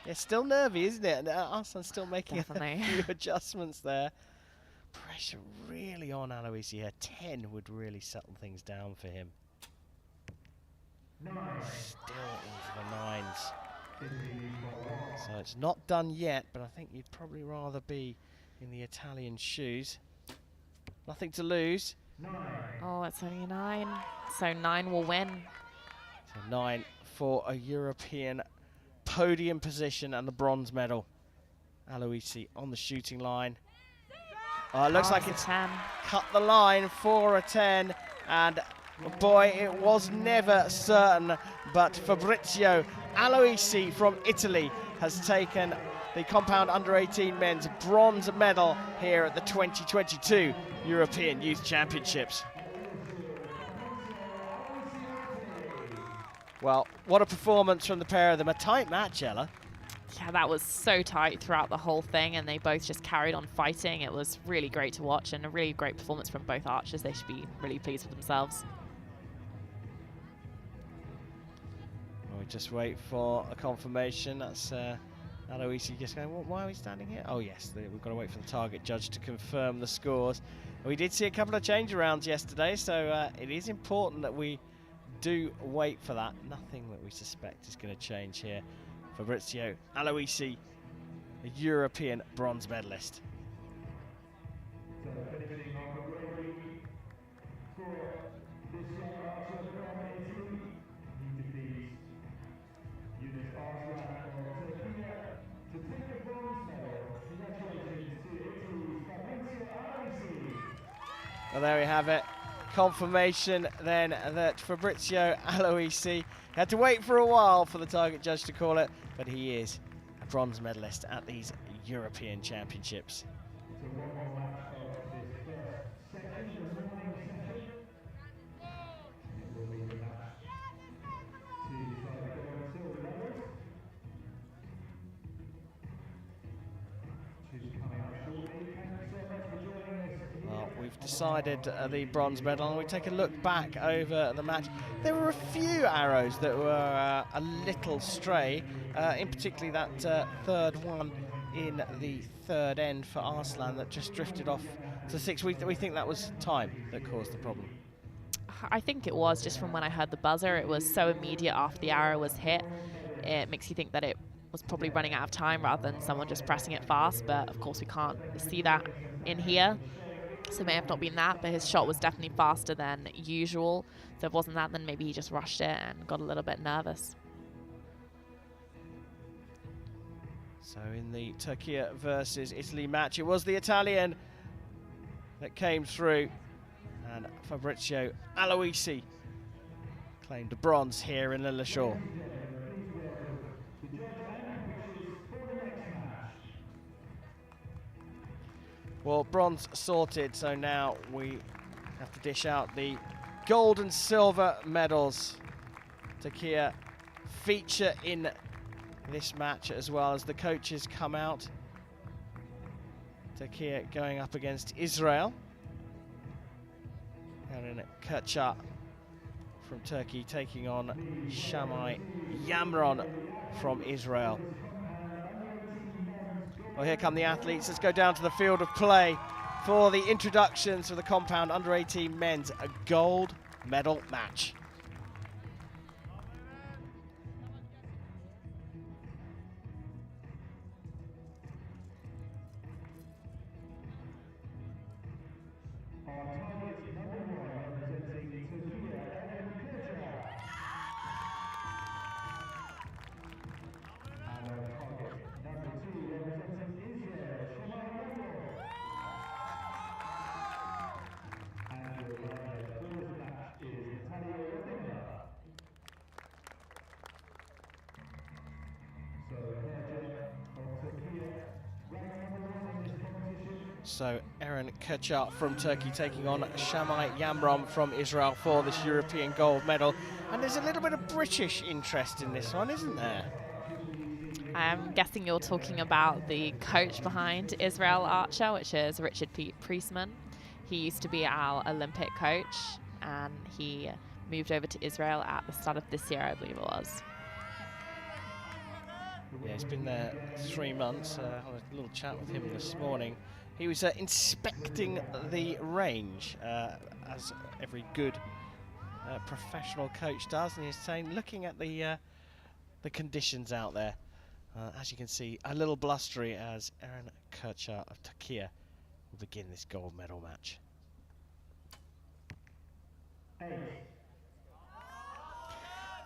It's still nervy, isn't it? And Arslan's still making a Definitely. few adjustments there. Pressure really on Aloisi here. 10 would really settle things down for him. Still into the 9s. So it's not done yet, but I think you'd probably rather be in the Italian shoes. Nothing to lose. Oh, it's only a 9. So 9 will win. So 9 for a European podium position and the bronze medal. Aloisi on the shooting line. It looks like it's 10. cut the line for a 10, and boy, it was never certain, but Fabrizio Aloisi from Italy has taken the compound under-18 men's bronze medal here at the 2022 European Youth Championships. Well, what a performance from the pair of them. A tight match, Ella. Yeah, that was so tight throughout the whole thing, and they both just carried on fighting. It was really great to watch and a really great performance from both archers. They should be really pleased with themselves. Well, we just wait for a confirmation. That's Aloisi just going, why are we standing here? Oh yes, we've got to wait for the target judge to confirm the scores. We did see a couple of change arounds yesterday, so it is important that we do wait for that. Nothing that we suspect is going to change here. Fabrizio Aloisi, a European bronze medalist. Well, there we have it. Confirmation then that Fabrizio Aloisi had to wait for a while for the target judge to call it, but he is a bronze medalist at these European Championships. We've decided the bronze medal, and we take a look back over the match. There were a few arrows that were a little stray, in particularly that third one in the third end for Arslan that just drifted off to 6. We think that was time that caused the problem. I think it was just from when I heard the buzzer. It was so immediate after the arrow was hit. It makes you think that it was probably running out of time rather than someone just pressing it fast, but of course we can't see that in here. So it may have not been that, but his shot was definitely faster than usual. So if it wasn't that, then maybe he just rushed it and got a little bit nervous. So in the Turkey versus Italy match, it was the Italian that came through, and Fabrizio Aloisi claimed a bronze here in Lilleshall. Well, bronze sorted, so now we have to dish out the gold and silver medals. Turkey feature in this match as well as the coaches come out. Turkey going up against Israel. Eren Kırçar from Turkey taking on Shamai Yamron from Israel. Well, here come the athletes. Let's go down to the field of play for the introductions of the compound under-18 men's gold medal match. So Eren Kırçar from Turkey taking on Shamai Yamron from Israel for this European gold medal. And there's a little bit of British interest in this one, isn't there? I'm guessing you're talking about the coach behind Israel Archer, which is Richard Priestman. He used to be our Olympic coach, and he moved over to Israel at the start of this year, I believe it was. Yeah, he's been there 3 months. I had a little chat with him this morning. He was inspecting the range, as every good professional coach does, and he's saying, looking at the conditions out there. As you can see, a little blustery as Eren Kırçar of Turkey will begin this gold medal match.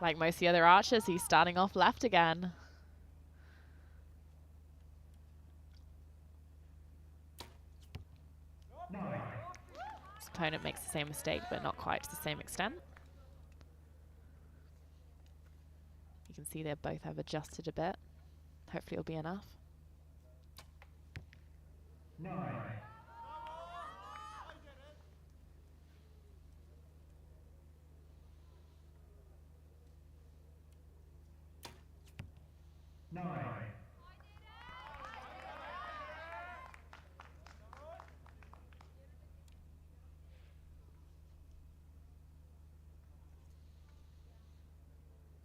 Like most of the other archers, he's starting off left again. His opponent makes the same mistake, but not quite to the same extent. You can see they both have adjusted a bit. Hopefully it'll be enough. 9. 9.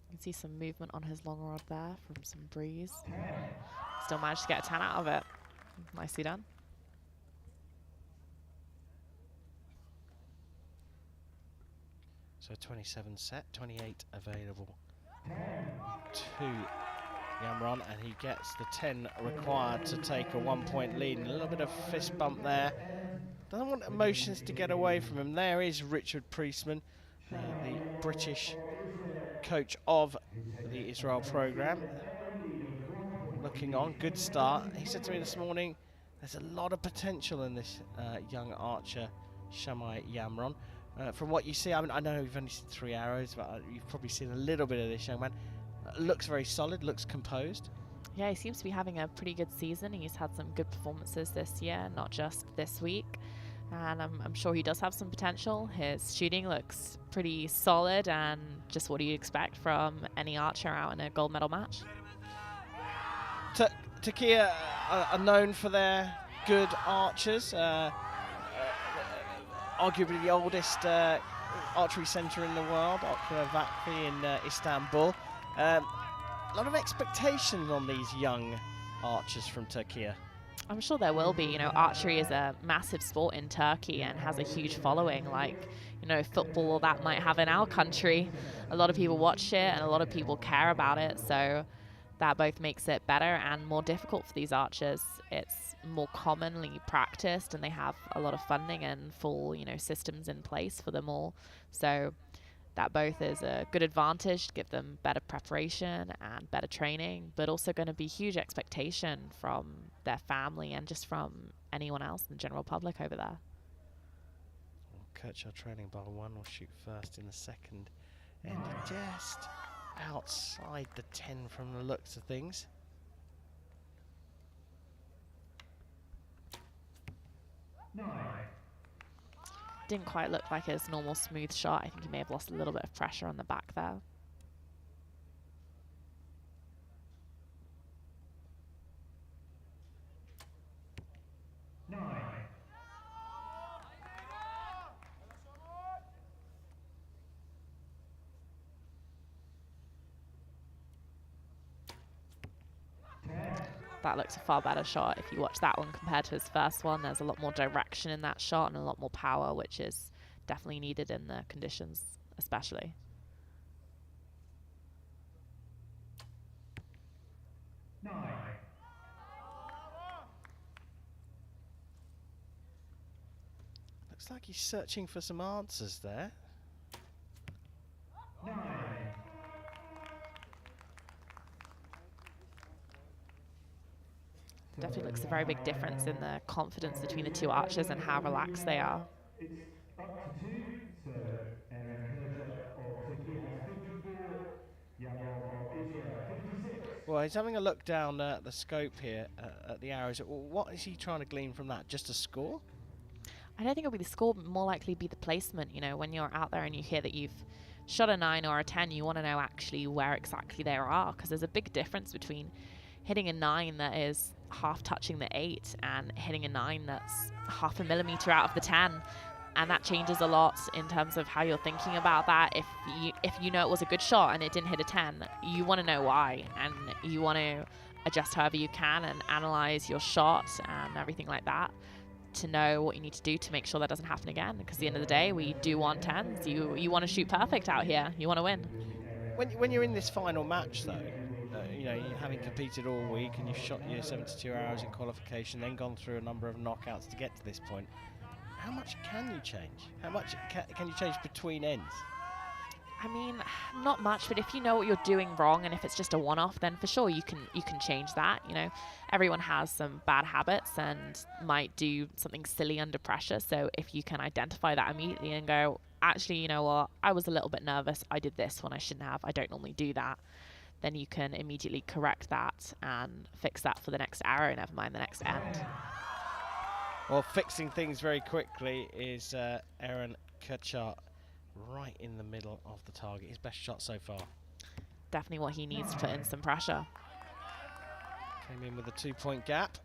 You can see some movement on his long rod there from some breeze. Still managed to get a 10 out of it. Nicely done. So 27 set, 28 available to Yamron, and he gets the 10 required to take a 1-point lead. And a little bit of fist bump there. Doesn't want emotions to get away from him. There is Richard Priestman, the British coach of the Israel program. Looking on, good start. He said to me this morning, there's a lot of potential in this young archer, Shamai Yamron. From what you see, I mean, I know you've only seen 3 arrows, but you've probably seen a little bit of this young man. Looks very solid, looks composed. Yeah, he seems to be having a pretty good season. He's had some good performances this year, not just this week. And I'm sure he does have some potential. His shooting looks pretty solid and just what you'd expect from any archer out in a gold medal match. Turkey are known for their good archers. Arguably the oldest archery centre in the world, Archery in Istanbul. A lot of expectations on these young archers from Turkey. I'm sure there will be. You know, archery is a massive sport in Turkey and has a huge following, like, you know, football or that might have in our country. A lot of people watch it and a lot of people care about it, so that both makes it better and more difficult for these archers. It's more commonly practiced and they have a lot of funding and full, you know, systems in place for them all. So that both is a good advantage to give them better preparation and better training, but also going to be huge expectation from their family and just from anyone else in the general public over there. Kırçar trailing by 1 will shoot first in the second, and just outside the 10 from the looks of things. Didn't quite look like his normal smooth shot. I think he may have lost a little bit of pressure on the back there. that looks a far better shot. If you watch that one compared to his first one, there's a lot more direction in that shot and a lot more power, which is definitely needed in the conditions, especially. Looks like he's searching for some answers there. Definitely looks a very big difference in the confidence between the two archers and how relaxed they are. Well, he's having a look down at the scope here at the arrows. What is he trying to glean from that? Just a score? I don't think it'll be the score, but more likely be the placement. You know, when you're out there and you hear that you've shot a 9 or a 10, you want to know actually where exactly they are, because there's a big difference between hitting a 9 that is half touching the 8 and hitting a 9 that's half a millimeter out of the 10. And that changes a lot in terms of how you're thinking about that. If you know it was a good shot and it didn't hit a 10, you want to know why, and you want to adjust however you can and analyze your shot and everything like that to know what you need to do to make sure that doesn't happen again. Because at the end of the day, we do want 10s. You want to shoot perfect out here. You want to win. When you're in this final match, though, you know, you having competed all week and you've shot your 72 hours in qualification, then gone through a number of knockouts to get to this point. How much can you change? How much can you change between ends? I mean, not much, but if you know what you're doing wrong and if it's just a one-off, then for sure you can change that. You know, everyone has some bad habits and might do something silly under pressure. So if you can identify that immediately and go, actually, you know what, I was a little bit nervous. I did this when I shouldn't have. I don't normally do that. Then you can immediately correct that and fix that for the next arrow, never mind the next end. Well, fixing things very quickly is Aaron Kutchar, right in the middle of the target. His best shot so far. Definitely what he needs to put in some pressure. Came in with a 2-point gap.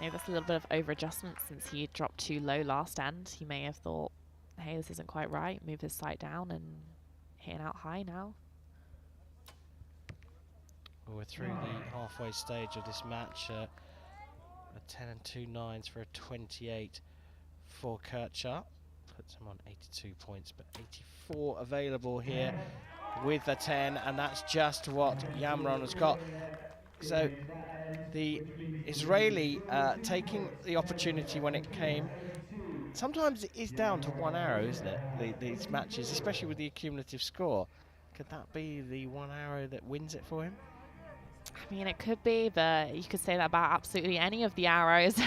Maybe that's a little bit of over-adjustment since he dropped too low last end. He may have thought, hey, this isn't quite right. Move his sight down and hitting out high now. Well, we're through the halfway stage of this match. A 10 and 2 9s for a 28 for Kutchar. Puts him on 82 points, but 84 available here with a 10, and that's just what Yamron has got. So the Israeli taking the opportunity when it came. Sometimes it is down to one arrow, isn't it? These matches, especially with the accumulative score. Could that be the one arrow that wins it for him? I mean, it could be, but you could say that about absolutely any of the arrows. There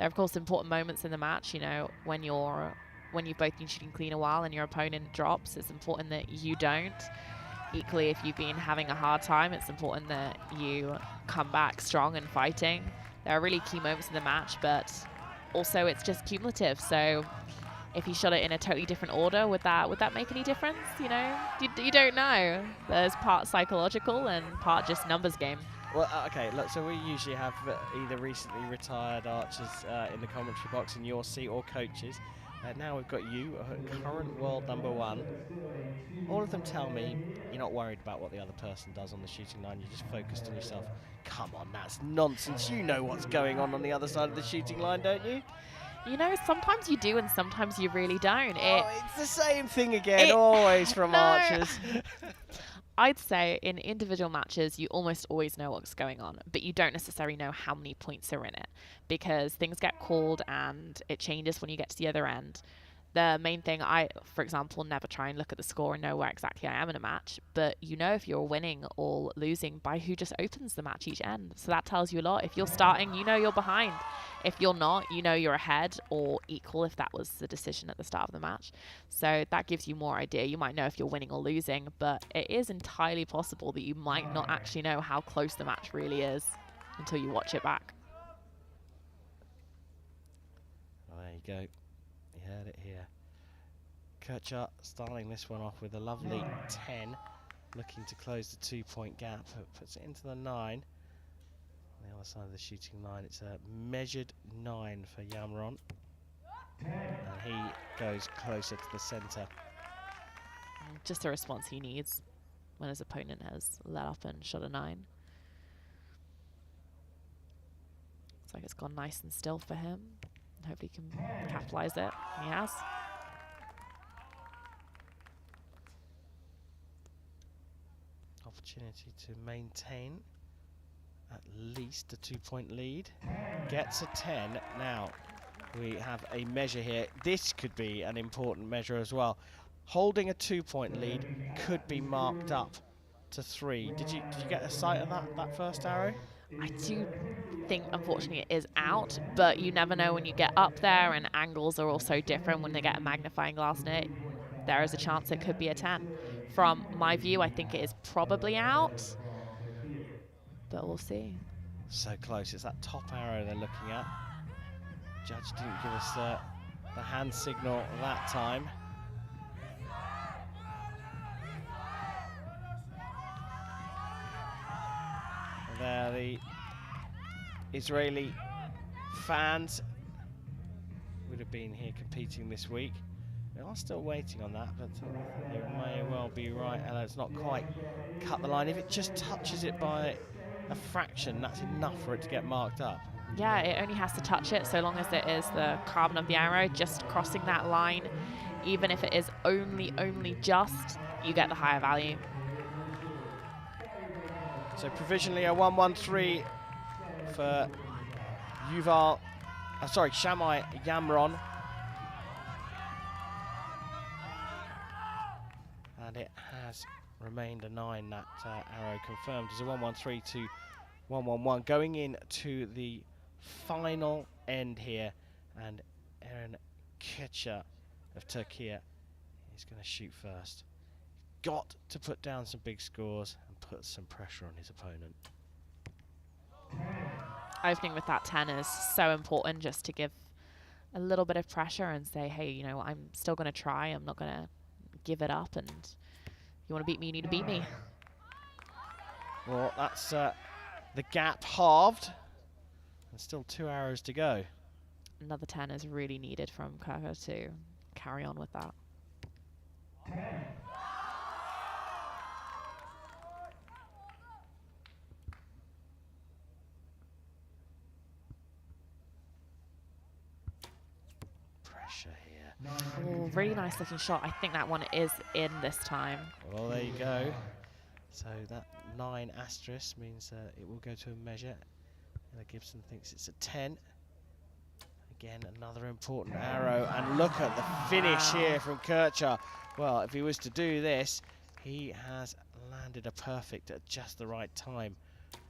are, of course, important moments in the match. You know, when you've both been shooting clean a while and your opponent drops, it's important that you don't. Equally, if you've been having a hard time, it's important that you come back strong and fighting. There are really key moments in the match, but also it's just cumulative. So if you shot it in a totally different order, would that make any difference? You know, you don't know. There's part psychological and part just numbers game. Well, okay, look, so we usually have either recently retired archers in the commentary box in your seat or coaches. Now we've got you, current world #1. All of them tell me you're not worried about what the other person does on the shooting line, you're just focused on yourself. Come on, that's nonsense. You know what's going on the other side of the shooting line, don't you? You know, sometimes you do and sometimes you really don't. It's the same thing again, always from archers. I'd say in individual matches, you almost always know what's going on, but you don't necessarily know how many points are in it because things get called and it changes when you get to the other end. The main thing, I, for example, never try and look at the score and know where exactly I am in a match, but you know if you're winning or losing by who just opens the match each end. So that tells you a lot. If you're starting, you know you're behind. If you're not, you know you're ahead or equal if that was the decision at the start of the match. So that gives you more idea. You might know if you're winning or losing, but it is entirely possible that you might not actually know how close the match really is until you watch it back. Well, there you go. You heard it here. Kircher starting this one off with a lovely 10, looking to close the 2-point gap. Puts it into the 9. On the other side of the shooting line, it's a measured 9 for Yamron. And he goes closer to the centre. Just the response he needs when his opponent has let up and shot a 9. Looks like it's gone nice and still for him. Hopefully he can capitalize it. He has. Opportunity to maintain at least a 2-point lead. Gets a 10. Now we have a measure here. This could be an important measure as well. Holding a 2-point lead could be marked up to 3. Did you get a sight of that first arrow? I do think, unfortunately, it is out, but you never know when you get up there, and angles are also different when they get a magnifying glass in it. There is a chance it could be a 10. From my view, I think it is probably out, but we'll see. So close. It's that top arrow they're looking at. Judge didn't give us the hand signal that time. There, the Israeli fans would have been here competing this week. We are still waiting on that, but you may well be right. And it's not quite cut the line. If it just touches it by a fraction, that's enough for it to get marked up. Yeah, it only has to touch it so long as it is the carbon of the arrow just crossing that line. Even if it is only just, you get the higher value. So provisionally a 1-1-3 for Shammai Yamron. And it has remained a 9, that arrow confirmed as a 1-1-3 to 1-1-1. Going into the final end here, and Eren Kircher of Turkey is going to shoot first. Got to put down some big scores and put some pressure on his opponent. Opening with that 10 is so important, just to give a little bit of pressure and say, hey, you know, I'm still going to try. I'm not going to give it up, and you want to beat me, you need to beat me. Well, that's the gap halved. And still 2 arrows to go. Another 10 is really needed from Kircher to carry on with that. Pressure here. Oh, really nice looking shot. I think that one is in this time. Well, there you go. So that 9 asterisk means it will go to a measure. Ella Gibson thinks it's a 10. Again, another important arrow. And look at the finish here from Kircher. Well, if he was to do this, he has landed a perfect at just the right time.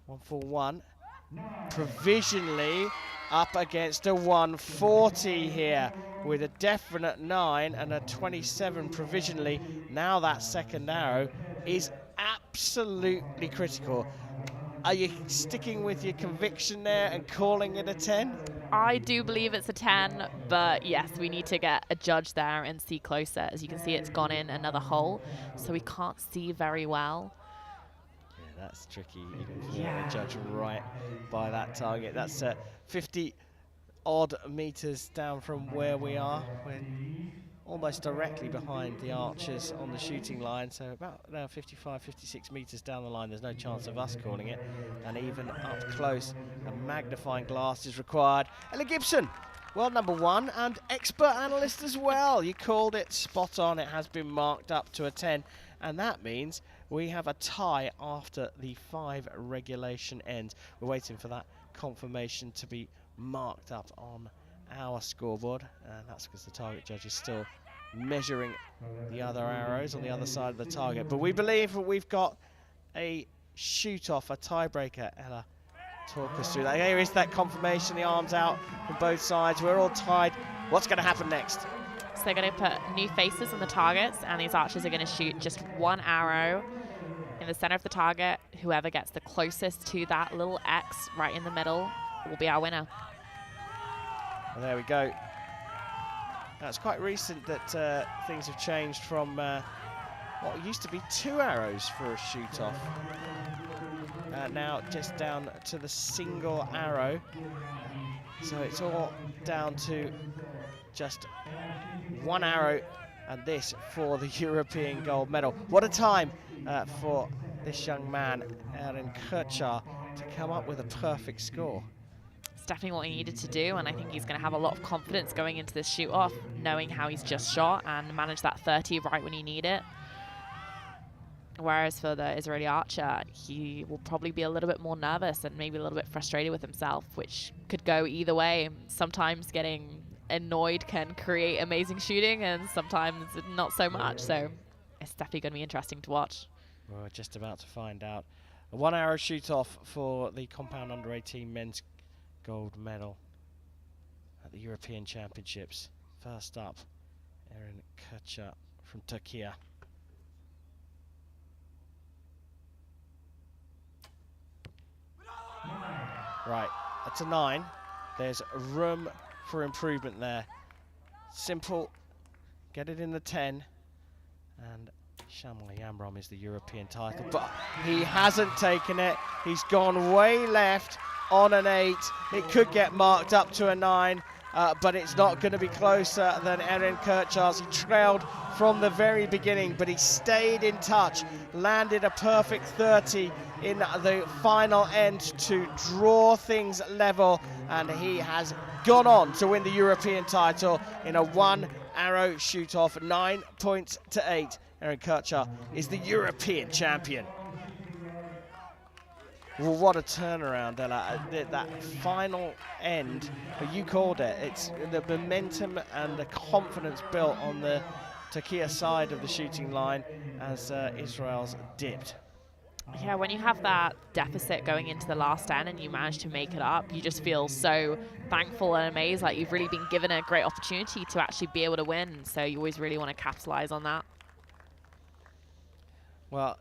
1-4-1. Provisionally up against a 140 here, with a definite 9 and a 27 provisionally. Now that second arrow is absolutely critical. Are you sticking with your conviction there and calling it a 10? I do believe it's a 10, but yes, we need to get a judge there and see closer. As you can see, it's gone in another hole, so we can't see very well. Yeah, that's tricky. You can judge right by that target. That's 50 odd meters down from where we are. We're almost directly behind the archers on the shooting line, so about 55, 56 meters down the line. There's no chance of us calling it, and even up close, a magnifying glass is required. Ella Gibson, world #1 and expert analyst as well. You called it spot on. It has been marked up to a 10, and that means we have a tie after the 5 regulation ends. We're waiting for that confirmation to be marked up on our scoreboard, and that's because the target judge is still measuring the other arrows on the other side of the target. But we believe that we've got a shoot-off, a tiebreaker. Ella, talk us through that. Here is that confirmation, the arms out from both sides. We're all tied. What's going to happen next? So they're going to put new faces on the targets, and these archers are going to shoot just 1 arrow in the center of the target. Whoever gets the closest to that little X right in the middle will be our winner. Well, there we go. Now, it's quite recent that things have changed from what used to be 2 arrows for a shoot-off. Now just down to the single arrow. So it's all down to just 1 arrow, and this for the European gold medal. What a time for this young man, Aaron Kirchar, to come up with a perfect score. It's definitely what he needed to do, and I think he's going to have a lot of confidence going into this shoot-off, knowing how he's just shot and managed that 30 right when you need it. Whereas for the Israeli archer, he will probably be a little bit more nervous and maybe a little bit frustrated with himself, which could go either way. Sometimes getting annoyed can create amazing shooting, and sometimes not so much. So it's definitely going to be interesting to watch. We're just about to find out. A 1 arrow shoot-off for the compound under 18 men's gold medal at the European Championships. First up, Aaron Kirchar from Turkey. Right, that's a 9. There's room for improvement there. Simple, get it in the 10. And Shamwai Yamrom is the European title, but he hasn't taken it. He's gone way left on an 8. It could get marked up to a 9, but it's not going to be closer than Aaron Kirchar's. He trailed from the very beginning, but he stayed in touch, landed a perfect 30 in the final end to draw things level, and he has gone on to win the European title in a 1 arrow shoot-off, 9 points to 8. Aaron Kirchar is the European champion. Well, what a turnaround, Ella. That final end, you called it, it's the momentum and the confidence built on the Turkey side of the shooting line as Israel's dipped. Yeah, when you have that deficit going into the last end and you manage to make it up, you just feel so thankful and amazed, like you've really been given a great opportunity to actually be able to win. So you always really want to capitalize on that. Well,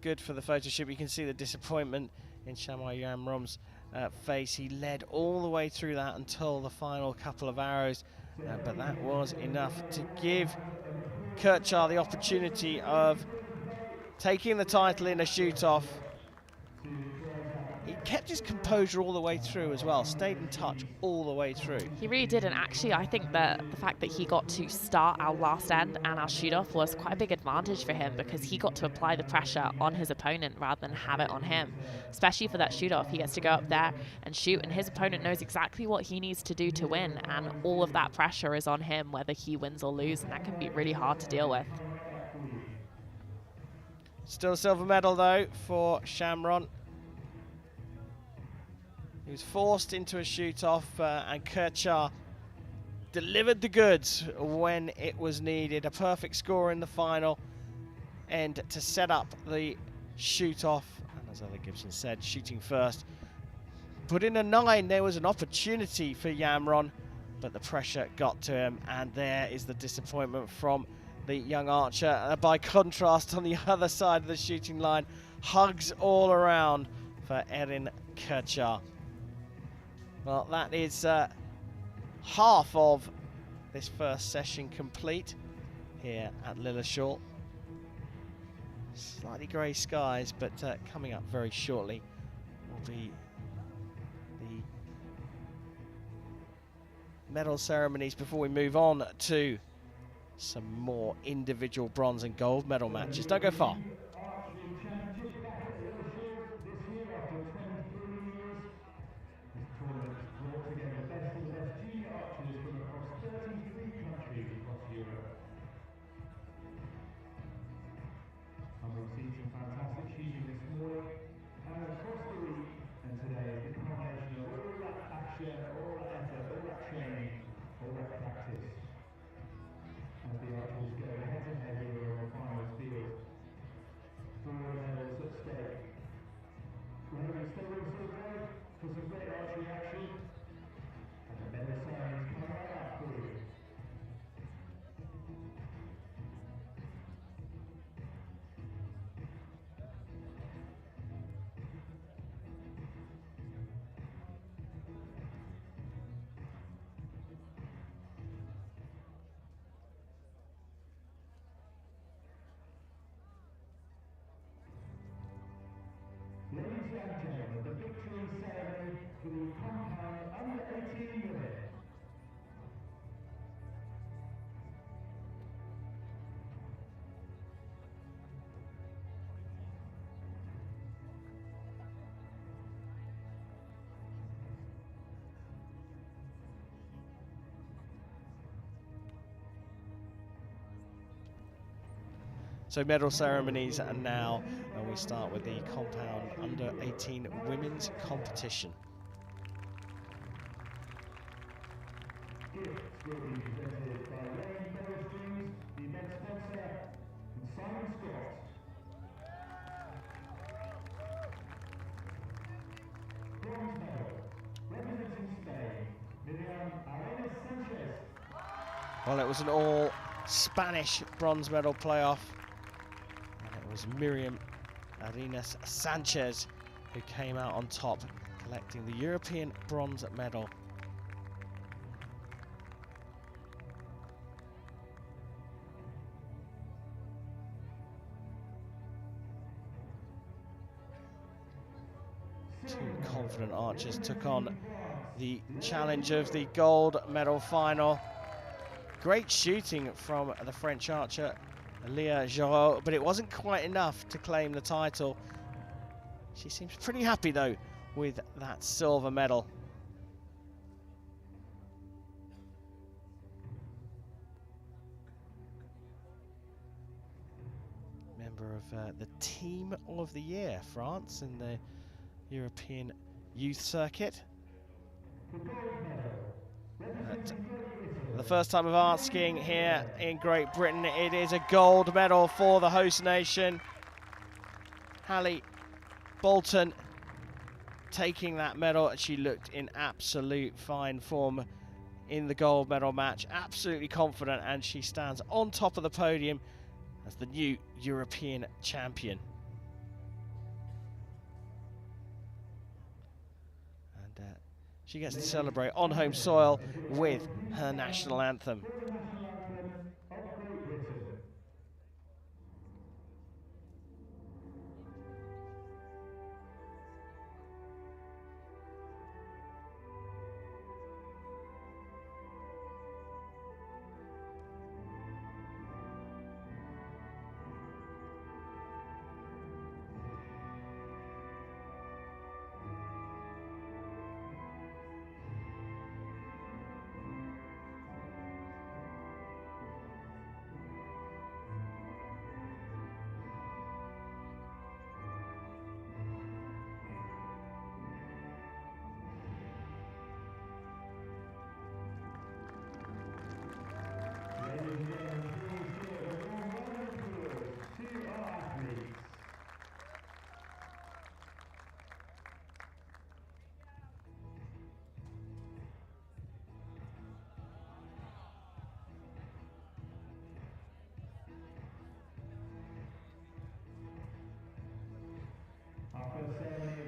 good for the photo shoot. You can see the disappointment in Shamwai Yamrom's face. He led all the way through that until the final couple of arrows, but that was enough to give Kirchar the opportunity of taking the title in a shoot-off. He kept his composure all the way through as well, stayed in touch all the way through. He really did, and actually I think that the fact that he got to start our last end and our shoot-off was quite a big advantage for him, because he got to apply the pressure on his opponent rather than have it on him. Especially for that shoot-off, he gets to go up there and shoot, and his opponent knows exactly what he needs to do to win, and all of that pressure is on him whether he wins or loses, and that can be really hard to deal with. Still a silver medal though for Shamron. He was forced into a shoot-off, and Kirchar delivered the goods when it was needed. A perfect score in the final end to set up the shoot-off. And as Ella Gibson said, shooting first. Put in a 9, there was an opportunity for Yamron, but the pressure got to him, and there is the disappointment from the young archer. By contrast, on the other side of the shooting line, hugs all around for Aaron Kirchar. Well, that is half of this first session complete here at Lilleshall. Slightly grey skies, but coming up very shortly will be the medal ceremonies before we move on to some more individual bronze and gold medal matches. Don't go far. victory ceremony for the compound under 18 women. So medal ceremonies are now, and we start with the compound under 18 women's competition. Gifts will be presented by Lane Forestries, the event sponsor, and Simon Scott. Bronze medal, representing Spain, Miriam Sanchez. Well, it was an all Spanish bronze medal playoff, and it was Miriam Arenas Sanchez who came out on top, collecting the European bronze medal. Two confident archers took on the challenge of the gold medal final. Great shooting from the French archer Lilleshall, but it wasn't quite enough to claim the title. She seems pretty happy though with that silver medal. Member of the Team of the Year, France, in the European Youth Circuit. For the first time of art skiing here in Great Britain, it is a gold medal for the host nation. Hallie Bolton taking that medal. She looked in absolute fine form in the gold medal match, absolutely confident, and she stands on top of the podium as the new European champion. She gets to celebrate on home soil with her national anthem.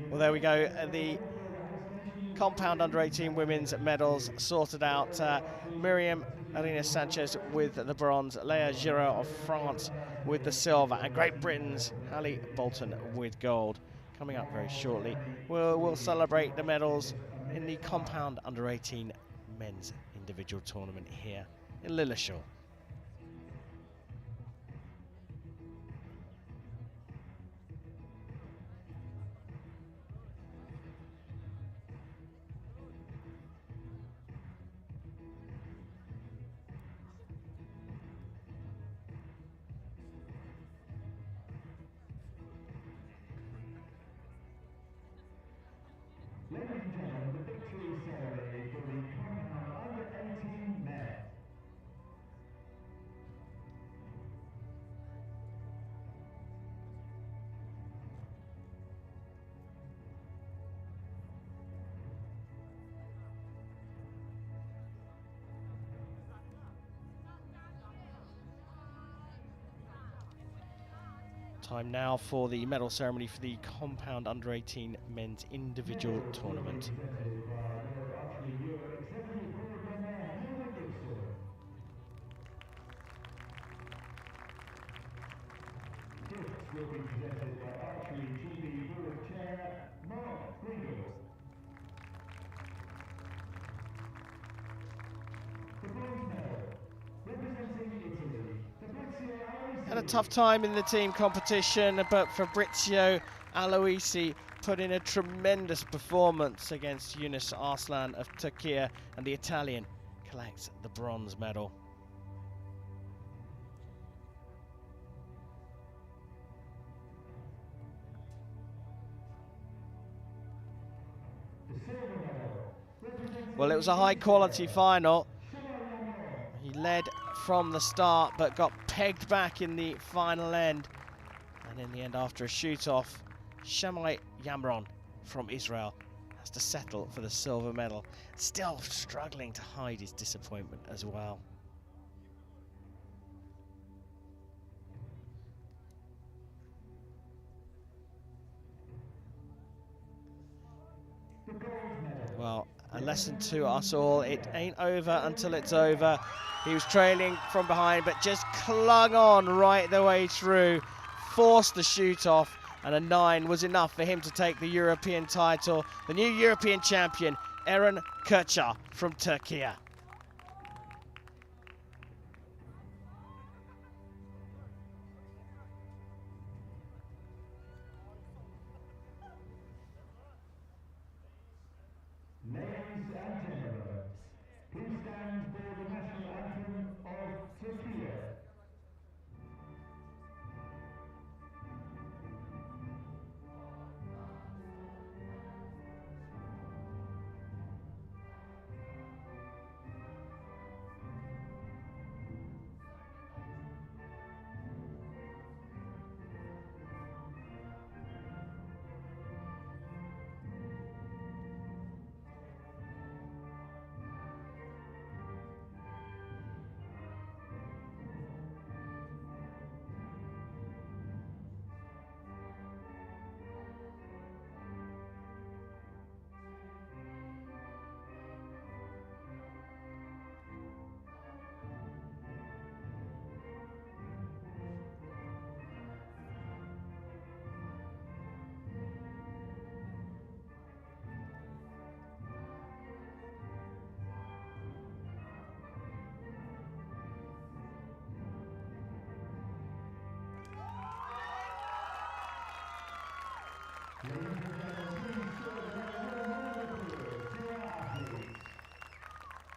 Well, there we go. The compound under 18 women's medals sorted out. Miriam Arenas Sanchez with the bronze, Léa Giraud of France with the silver, and Great Britain's Hallie Bolton with gold. Coming up very shortly, we'll celebrate the medals in the compound under 18 men's individual tournament here in Lilleshall. Ladies and gentlemen, the victory ceremony for the compound under 18 men. Time now for the medal ceremony for the compound under 18 men's individual tournament. Gifts will be presented by Archery GB World Chair Mark Had a tough time in the team competition, but Fabrizio Aloisi put in a tremendous performance against Yunus Arslan of Turkey, and the Italian collects the bronze medal. Well, it was a high-quality final. He led from the start, but got pegged back in the final end. And in the end, after a shoot-off, Shamai Yamron from Israel has to settle for the silver medal. Still struggling to hide his disappointment as well. Well, a lesson to us all. It ain't over until it's over. He was trailing from behind, but just clung on right the way through, forced the shoot off, and a 9 was enough for him to take the European title. The new European champion, Eren Kırca from Turkey. Ladies and gentlemen, please stand for the national anthem of Turkey.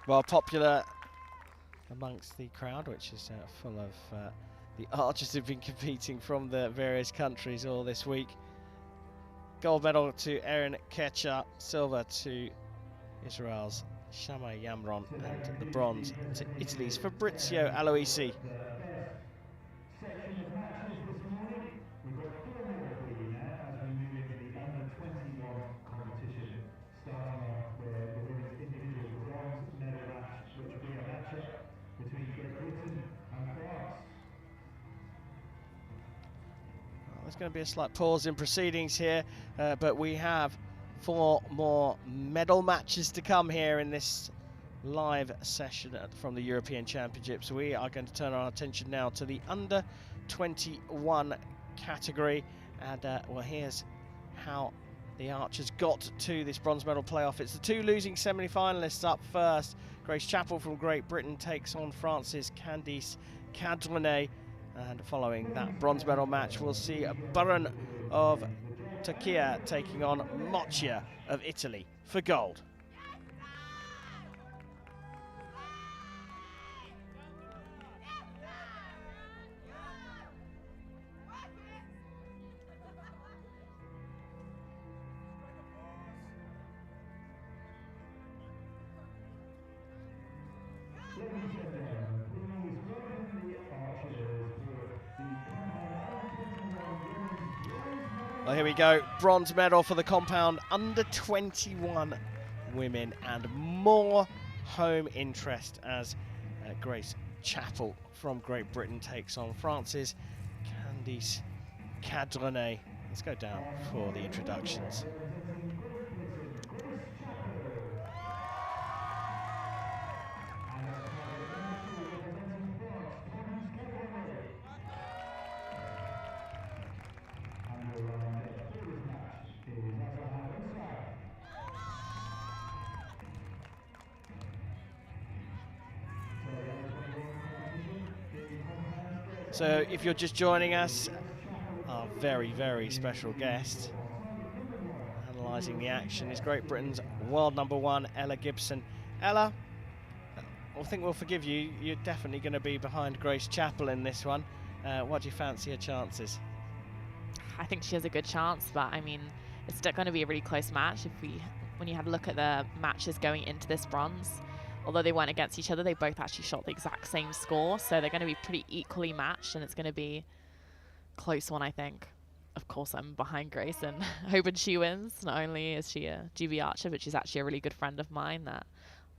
Well, popular amongst the crowd, which is full of the archers who've been competing from the various countries all this week. Gold medal to Eren Kırca, silver to Israel's Shamai Yamron, and the bronze to Italy's Fabrizio Aloisi. There's going to be a slight pause in proceedings here, but we have 4 more medal matches to come here in this live session from the European Championships. We are going to turn our attention now to the under 21 category, and well, here's how the archers got to this bronze medal playoff. It's the 2 losing semi-finalists up first. Grace Chappell from Great Britain takes on France's Candice Cadrenet. And following that bronze medal match, we'll see Baron of Turkey taking on Moccia of Italy for gold. Well, here we go, bronze medal for the compound under 21 women, and more home interest as Grace Chappell from Great Britain takes on France's Candice Cadrenet. Let's go down for the introductions. So if you're just joining us, our very, very special guest analysing the action is Great Britain's world #1, Ella Gibson. Ella, I think we'll forgive you. You're definitely going to be behind Grace Chappell in this one. What do you fancy her chances? I think she has a good chance, but I mean, it's still going to be a really close match. When you have a look at the matches going into this bronze, although they weren't against each other, they both actually shot the exact same score, so they're going to be pretty equally matched, and it's going to be a close one, I think. Of course, I'm behind Grace and hoping she wins. Not only is she a GB archer, but she's actually a really good friend of mine that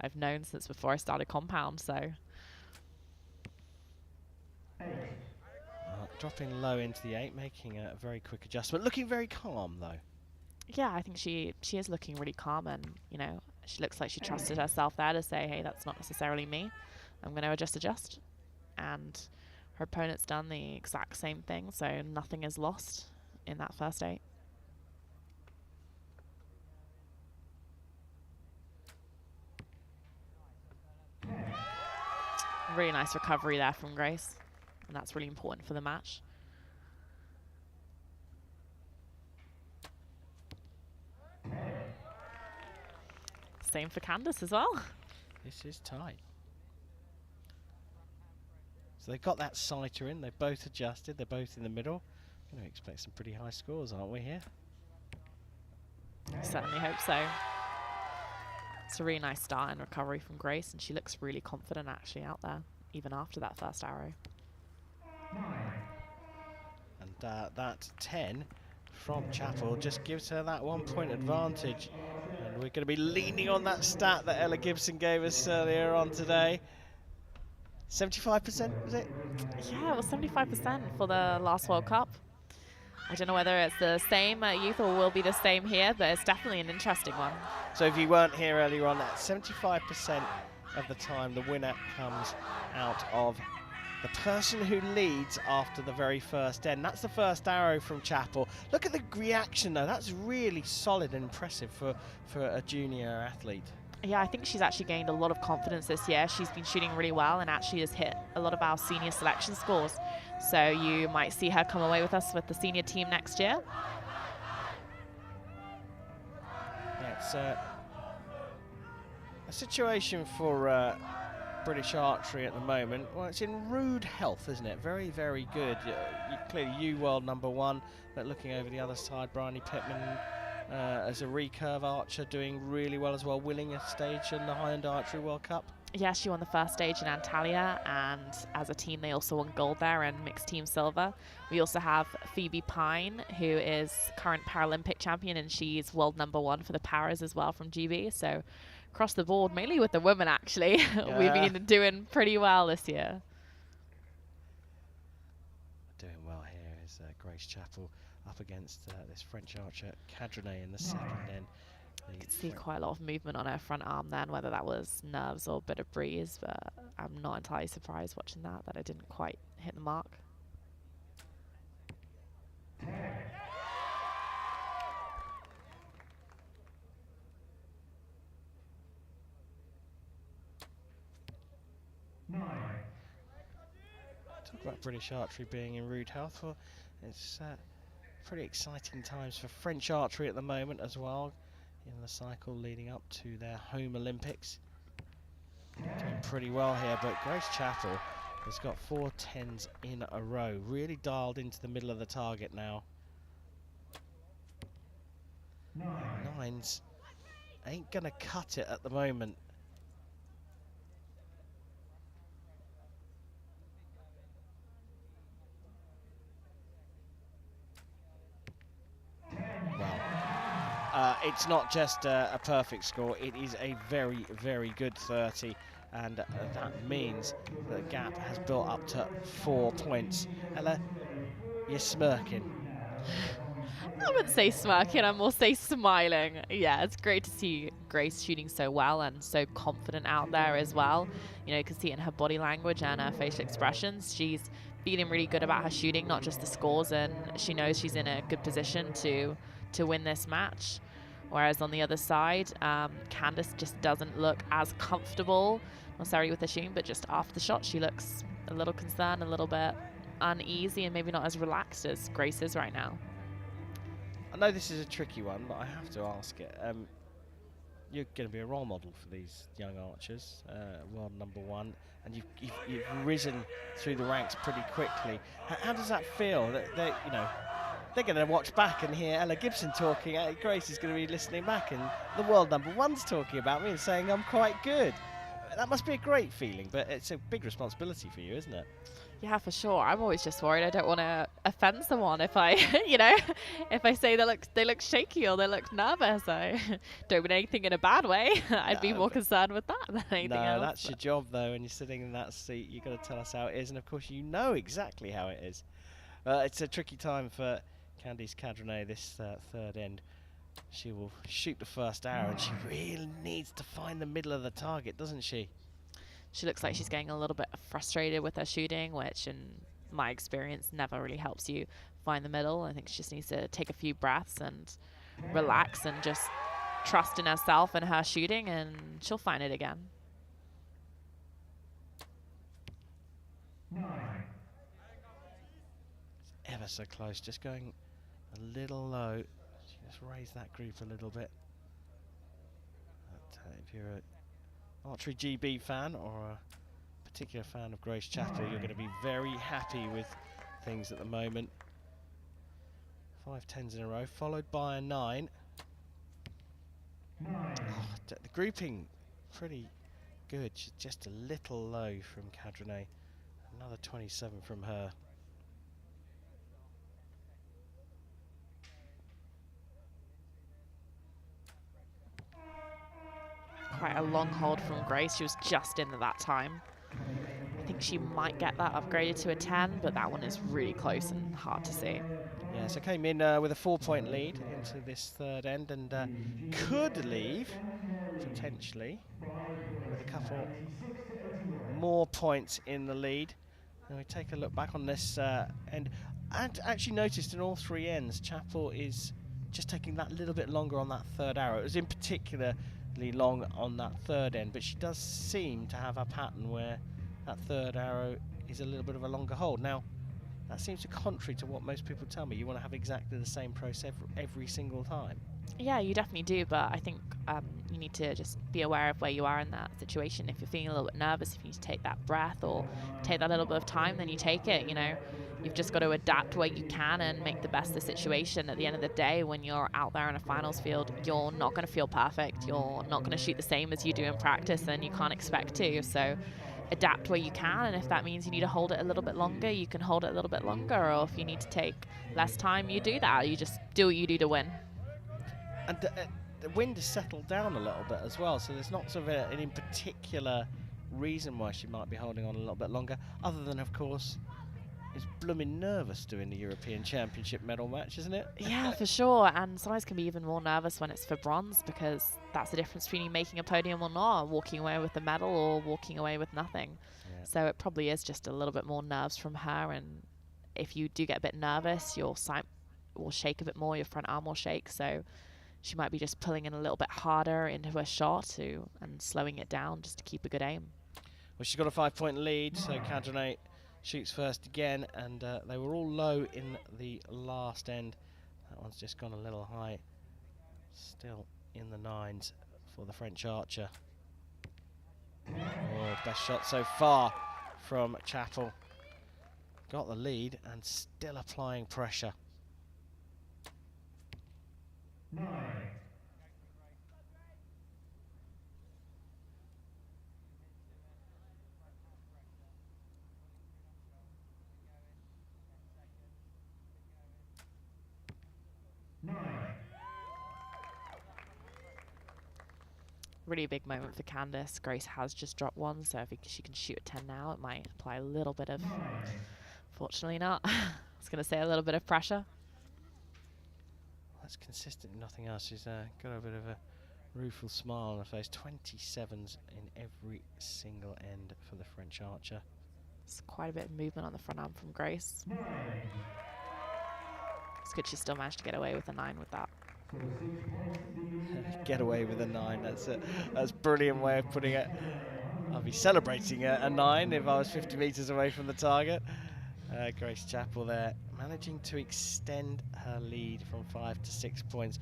I've known since before I started Compound, so. Dropping low into the 8, making a very quick adjustment. Looking very calm, though. Yeah, I think she is looking really calm, and, you know, she looks like she trusted herself there to say, hey, that's not necessarily me. I'm going to adjust. And her opponent's done the exact same thing, so nothing is lost in that first 8. Really nice recovery there from Grace, and that's really important for the match. Same for Candice as well. This is tight. So they've got that sighter in, they've both adjusted, they're both in the middle. Going to expect some pretty high scores, aren't we, here? Certainly hope so. It's a really nice start and recovery from Grace, and she looks really confident actually out there, even after that first arrow. And that 10 from Chappell just gives her that 1 point advantage. And we're going to be leaning on that stat that Ella Gibson gave us earlier on today. 75%, was it? Yeah, it was 75% for the last World Cup. I don't know whether it's the same at youth or will be the same here, but it's definitely an interesting one. So if you weren't here earlier on, that 75% of the time the winner comes out of the person who leads after the very first end. That's the first arrow from Chappell. Look at the reaction though, that's really solid and impressive for a junior athlete. Yeah, I think she's actually gained a lot of confidence this year. She's been shooting really well and actually has hit a lot of our senior selection scores. So you might see her come away with us with the senior team next year. Yeah, it's a situation for British archery at the moment. Well, it's in rude health, isn't it? Very, very good. Clearly you world #1, but looking over the other side, Bryony Pittman as a recurve archer doing really well as well, winning a stage in the High-End Archery World Cup. Yeah, she won the first stage in Antalya, and as a team they also won gold there and mixed team silver. We also have Phoebe Pine, who is current Paralympic champion, and she's world #1 for the paras as well from GB. So across the board, mainly with the women actually, Yeah. we've been doing pretty well this year. Doing well here is Grace Chappell up against this French archer Cadrenet in the second end. You could see quite a lot of movement on her front arm then, whether that was nerves or a bit of breeze, but I'm not entirely surprised watching that I didn't quite hit the mark. Talk about British archery being in rude health. Well, it's pretty exciting times for French archery at the moment as well, in the cycle leading up to their home Olympics. Doing pretty well here, but Grace Chappell has got 4 10s in a row, really dialed into the middle of the target now. 9s ain't gonna cut it at the moment. It's not just a perfect score, it is a very, very good 30, and that means that the gap has built up to 4 points. Ella, you're smirking. I wouldn't say smirking, I more say smiling. Yeah, it's great to see Grace shooting so well and so confident out there as well. You know, you can see it in her body language and her facial expressions. She's feeling really good about her shooting, not just the scores, and she knows she's in a good position to win this match. Whereas on the other side, Candice just doesn't look as comfortable, not necessarily with the shooting, but just after the shot, she looks a little concerned, a little bit uneasy and maybe not as relaxed as Grace is right now. I know this is a tricky one, but I have to ask it. You're going to be a role model for these young archers, world #1, and you've risen through the ranks pretty quickly. How does that feel? That they're going to watch back and hear Ella Gibson talking. Grace is going to be listening back, and the world #1's talking about me and saying I'm quite good. That must be a great feeling, but it's a big responsibility for you, isn't it? Yeah, for sure. I'm always just worried I don't want to offend someone if I, if I say they look shaky or they look nervous. I don't mean anything in a bad way. I'd be more concerned with that than anything else. No, that's your job, though, and you're sitting in that seat. You've got to tell us how it is, and of course you know exactly how it is. It's a tricky time for Candice Cadrenet this third end. She will shoot the first arrow, and she really needs to find the middle of the target, doesn't she? She looks like she's getting a little bit frustrated with her shooting, which in my experience never really helps you find the middle. I think she just needs to take a few breaths and relax and just trust in herself and her shooting, and she'll find it again. Ever so close, just going a little low. She just raised that group a little bit. But, if you're a Archery GB fan or a particular fan of Grace Chatto, you're going to be very happy with things at the moment. 5 10s in a row, followed by a 9. The grouping pretty good, she's just a little low from Cadrenet. Another 27 from her. Quite a long hold from Grace. She was just in at that time. I think she might get that upgraded to a 10, but that one is really close and hard to see. Yeah, so came in with a 4-point lead into this third end, and could leave, potentially, with a couple more points in the lead. And we take a look back on this end. And actually noticed in all 3 ends, Chapel is just taking that little bit longer on that third arrow. It was in particularly long on that third end, but she does seem to have a pattern where that third arrow is a little bit of a longer hold. Now, that seems to contrary to what most people tell me. You want to have exactly the same process every single time. Yeah, you definitely do, but I think you need to just be aware of where you are in that situation. If you're feeling a little bit nervous, if you need to take that breath or take that little bit of time, then you take it. You've just got to adapt where you can and make the best of the situation. At the end of the day, when you're out there in a finals field, you're not going to feel perfect. You're not going to shoot the same as you do in practice, and you can't expect to. So adapt where you can, and if that means you need to hold it a little bit longer, you can hold it a little bit longer, or if you need to take less time, you do that. You just do what you do to win. And the wind has settled down a little bit as well, so there's not sort of an in particular reason why she might be holding on a little bit longer, other than, of course, is blooming nervous doing the European Championship medal match, isn't it? Yeah, for sure. And sometimes can be even more nervous when it's for bronze, because that's the difference between you making a podium or not, walking away with the medal or walking away with nothing. Yeah. So it probably is just a little bit more nerves from her. And if you do get a bit nervous, your sight will shake a bit more, your front arm will shake. So she might be just pulling in a little bit harder into her shot and slowing it down just to keep a good aim. Well, she's got a 5-point lead, so Cadrenet shoots first again, and they were all low in the last end. That one's just gone a little high. Still in the 9s for the French archer. Oh, best shot so far from Chapel. Got the lead and still applying pressure. 9. Really big moment for Candice. Grace has just dropped one, so if she can shoot a 10 now, it might apply a little bit of, fortunately not. I was going to say a little bit of pressure. That's consistent, nothing else. She's got a bit of a rueful smile on her face. 27s in every single end for the French archer. It's quite a bit of movement on the front arm from Grace. It's good she still managed to get away with a 9 with that. Get away with a 9. That's a brilliant way of putting it. I'll be celebrating a 9 if I was 50 meters away from the target. Grace Chappell there, managing to extend her lead from 5 to 6 points.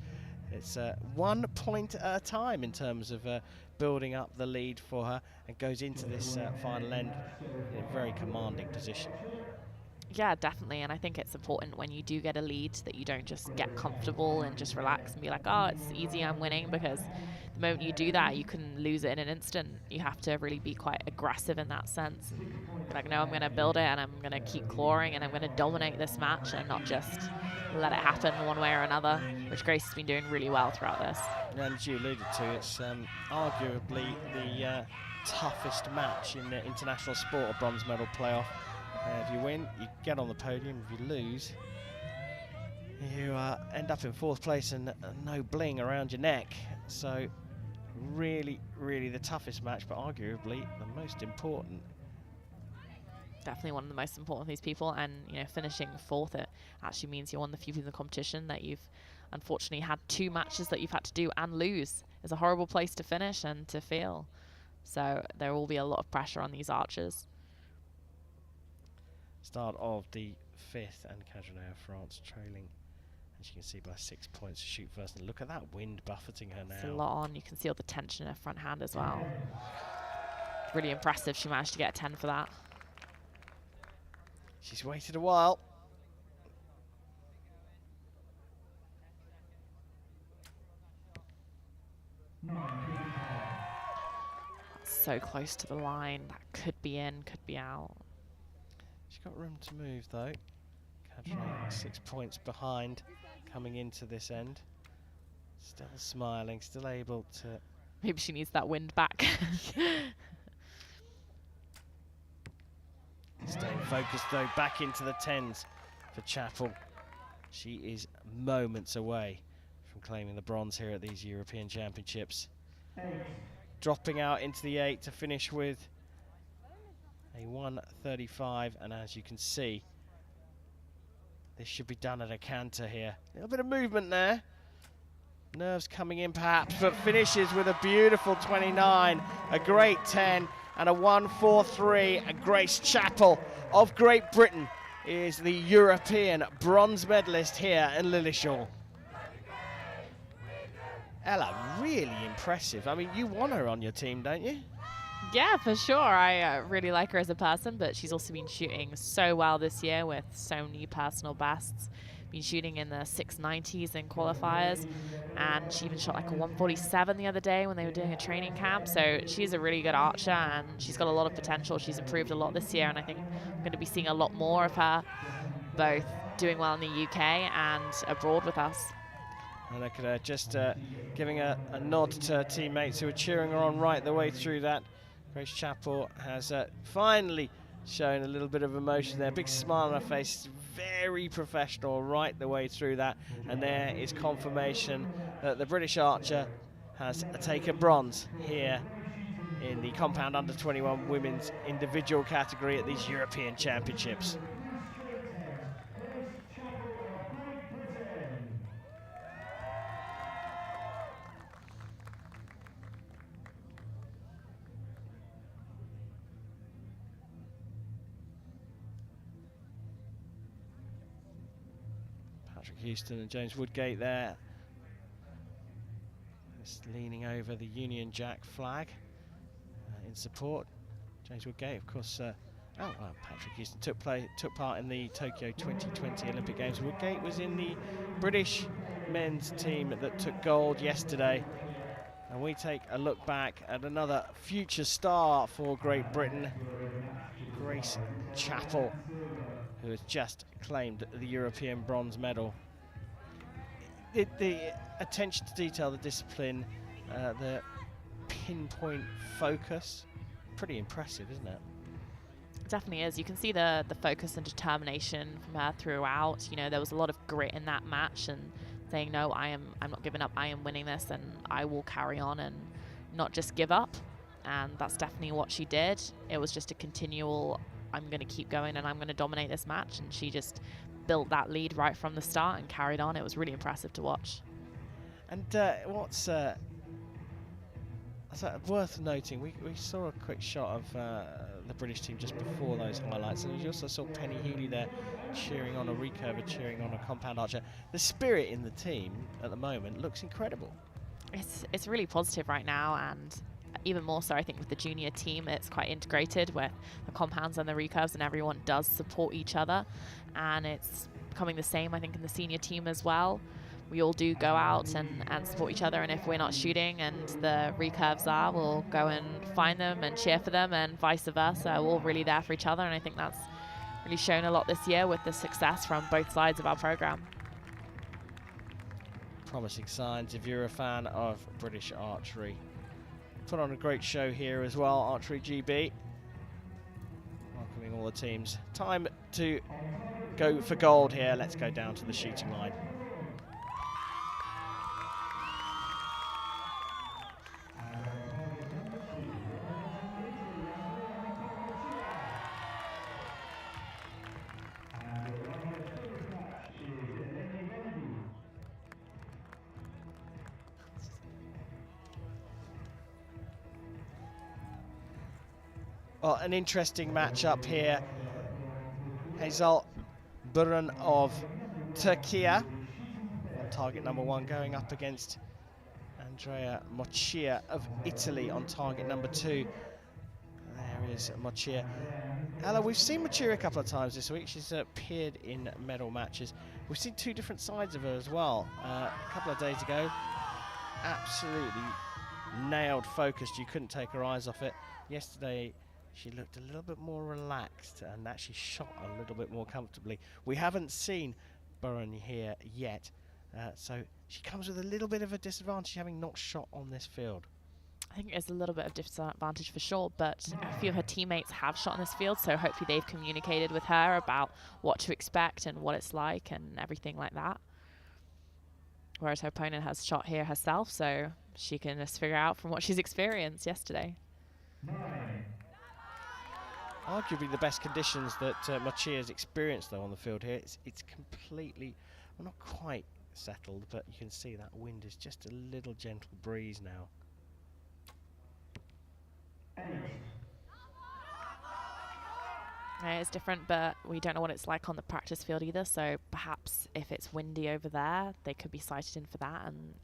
It's 1 point at a time in terms of building up the lead for her, and goes into this final end in a very commanding position. Yeah, definitely. And I think it's important when you do get a lead that you don't just get comfortable and just relax and be like, oh, it's easy, I'm winning, because the moment you do that, you can lose it in an instant. You have to really be quite aggressive in that sense. And be like, no, I'm going to build it and I'm going to keep clawing and I'm going to dominate this match and not just let it happen one way or another, which Grace has been doing really well throughout this. And as you alluded to, it's arguably the toughest match in the international sport, a bronze medal playoff. If you win, you get on the podium. If you lose, you end up in 4th place and no bling around your neck. So really, really the toughest match, but arguably the most important. Definitely one of the most important of these people, and finishing 4th, it actually means you're one of the few people in the competition that you've unfortunately had 2 matches that you've had to do and lose. It's a horrible place to finish and to feel. So there will be a lot of pressure on these archers. Start of the 5th, and Cajanair France trailing, as you can see, by 6 points to shoot first. And look at that wind buffeting her now. It's a lot on. You can see all the tension in her front hand as well. Really impressive. She managed to get a 10 for that. She's waited a while. So close to the line. That could be in, could be out. She's got room to move though. Cajanair 6 points behind coming into this end. Still smiling, still able to... Maybe she needs that wind back. Staying focused though, back into the 10s for Chappell. She is moments away from claiming the bronze here at these European Championships. Dropping out into the 8 to finish with a 1:35, and as you can see, this should be done at a canter here. A little bit of movement there. Nerves coming in perhaps, but finishes with a beautiful 29, a great 10, and a 1:43. And Grace Chappell of Great Britain is the European bronze medalist here in Lilleshall. Ella, really impressive. I mean, you want her on your team, don't you? Yeah, for sure. I really like her as a person, but she's also been shooting so well this year with so many personal bests. Been shooting in the 690s in qualifiers, and she even shot like a 147 the other day when they were doing a training camp. So she's a really good archer, and she's got a lot of potential. She's improved a lot this year, and I think I'm going to be seeing a lot more of her, both doing well in the UK and abroad with us. And I could just giving a nod to her teammates who are cheering her on right the way through that. Grace Chappell has finally shown a little bit of emotion there. Big smile on her face, very professional right the way through that. And there is confirmation that the British archer has taken bronze here in the compound under 21 women's individual category at these European Championships. Houston and James Woodgate there, just leaning over the Union Jack flag in support. James Woodgate, of course. Patrick Houston took part in the Tokyo 2020 Olympic Games. Woodgate was in the British men's team that took gold yesterday. And we take a look back at another future star for Great Britain, Grace Chappell, who has just claimed the European bronze medal. The attention to detail, the discipline, the pinpoint focus, pretty impressive, isn't it? It definitely is. You can see the focus and determination from her throughout. There was a lot of grit in that match, and saying, no, I'm not giving up, I am winning this, and I will carry on and not just give up. And that's definitely what she did. It was just a continual, I'm going to keep going and I'm going to dominate this match, and she just built that lead right from the start and carried on. It was really impressive to watch. And what's worth noting, we saw a quick shot of the British team just before those highlights. And you also saw Penny Healy there cheering on a recurver, cheering on a compound archer. The spirit in the team at the moment looks incredible. It's really positive right now, and even more so I think with the junior team, it's quite integrated with the compounds and the recurves, and everyone does support each other, and it's becoming the same I think in the senior team as well. We all do go out and support each other, and if we're not shooting and the recurves are, we'll go and find them and cheer for them, and vice versa. We're all really there for each other, and I think that's really shown a lot this year with the success from both sides of our program. Promising signs if you're a fan of British archery. Put on a great show here as well, Archery GB. Welcoming all the teams. Time to go for gold here. Let's go down to the shooting line. Well, an interesting matchup here. Hazel Burun of Turkey on target number 1, going up against Andrea Moccia of Italy on target number 2. There is Moccia. Ella, we've seen Moccia a couple of times this week. She's appeared in medal matches. We've seen 2 different sides of her as well. A couple of days ago, absolutely nailed, focused. You couldn't take her eyes off it. Yesterday, she looked a little bit more relaxed and actually shot a little bit more comfortably. We haven't seen Burun here yet, so she comes with a little bit of a disadvantage having not shot on this field. I think there's a little bit of disadvantage for sure, but a few of her teammates have shot on this field, so hopefully they've communicated with her about what to expect and what it's like and everything like that. Whereas her opponent has shot here herself, so she can just figure out from what she's experienced yesterday. Arguably the best conditions that Moccia has experienced though on the field here. It's completely, well, not quite settled, but you can see that wind is just a little gentle breeze now. Yeah, it's different, but we don't know what it's like on the practice field either, so perhaps if it's windy over there, they could be sighted in for that, and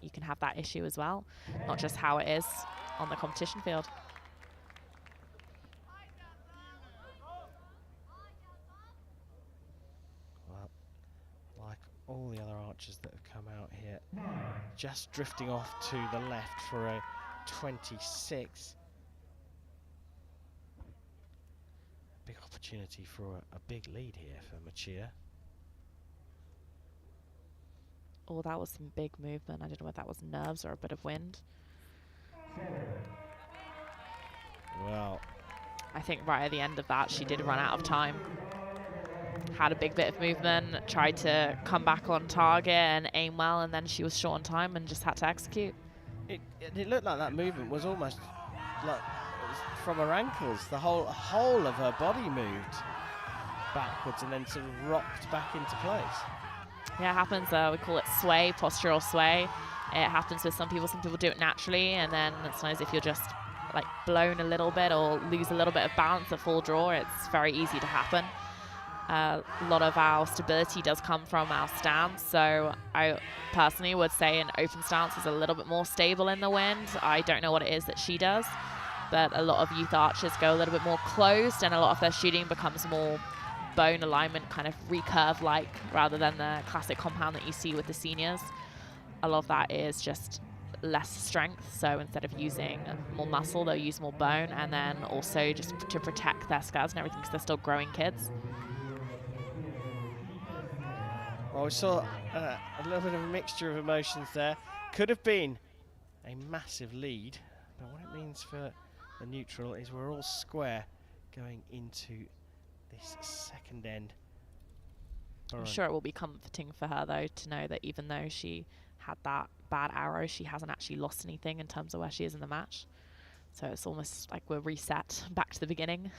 you can have that issue as well, not just how it is on the competition field. All the other archers that have come out here just drifting off to the left for a 26. Big opportunity for a big lead here for Moccia. Oh, that was some big movement. I don't know whether that was nerves or a bit of wind. Well, I think right at the end of that, she did run out of time. Had a big bit of movement, tried to come back on target and aim well, and then she was short on time and just had to execute. It looked like that movement was almost like it was from her ankles. The whole of her body moved backwards and then sort of rocked back into place. Yeah, it happens. We call it sway, postural sway. It happens with some people do it naturally, and then sometimes if you're just like blown a little bit or lose a little bit of balance at full draw, it's very easy to happen. A lot of our stability does come from our stance, so I personally would say an open stance is a little bit more stable in the wind. I don't know what it is that she does, but a lot of youth archers go a little bit more closed, and a lot of their shooting becomes more bone alignment, kind of recurve-like, rather than the classic compound that you see with the seniors. A lot of that is just less strength, so instead of using more muscle, they'll use more bone, and then also just to protect their scars and everything, because they're still growing kids. Well, we saw a little bit of a mixture of emotions there. Could have been a massive lead, but what it means for the neutral is we're all square going into this second end. I'm sure it will be comforting for her, though, to know that even though she had that bad arrow, she hasn't actually lost anything in terms of where she is in the match. So it's almost like we're reset back to the beginning.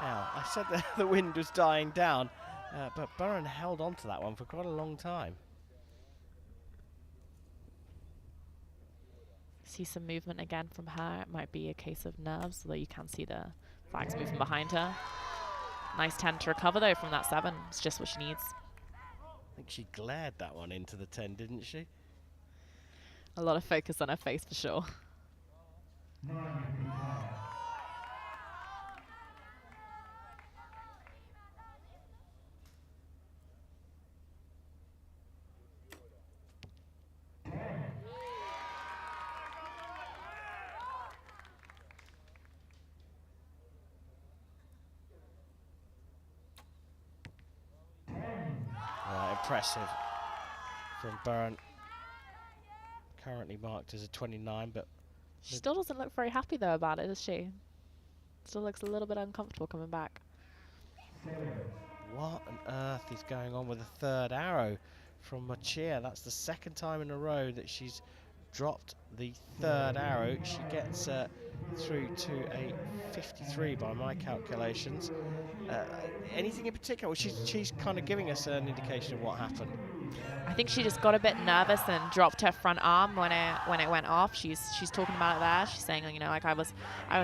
Now, I said that the wind was dying down, but Burun held on to that one for quite a long time. see some movement again from her. It might be a case of nerves, although you can see the flags moving behind her. Nice 10 to recover, though, from that 7. It's just what she needs. I think she glared that one into the 10, didn't she? A lot of focus on her face, for sure. 9. Impressive from Byrne. Currently marked as a 29, but She still doesn't look very happy, though, about it, does she? Still looks a little bit uncomfortable coming back. what on earth is going on with the 3rd arrow from Machia? That's the 2nd time in a row that she's dropped the 3rd arrow. She gets through to a 53 by my calculations. Anything in particular? Well, she's kind of giving us an indication of what happened. I think she just got a bit nervous and dropped her front arm when it went off. She's talking about it there. She's saying, you know, like I was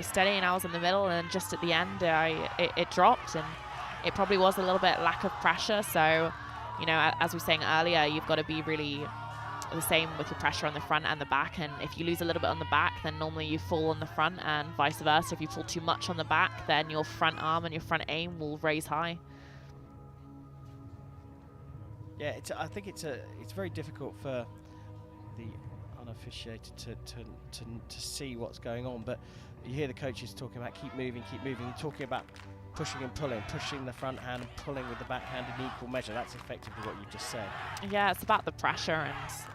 steady and I was in the middle, and just at the end it dropped, and it probably was a little bit lack of pressure. So, you know, as we were saying earlier, you've got to be really the same with your pressure on the front and the back, and if you lose a little bit on the back, then normally you fall on the front, and vice versa. If you fall too much on the back, then your front arm and your front aim will raise high. Yeah, I think it's very difficult for the unofficiated to see what's going on, but you hear the coaches talking about keep moving, talking about pushing and pulling, pushing the front hand and pulling with the back hand in equal measure. That's effectively what you just said. Yeah, it's about the pressure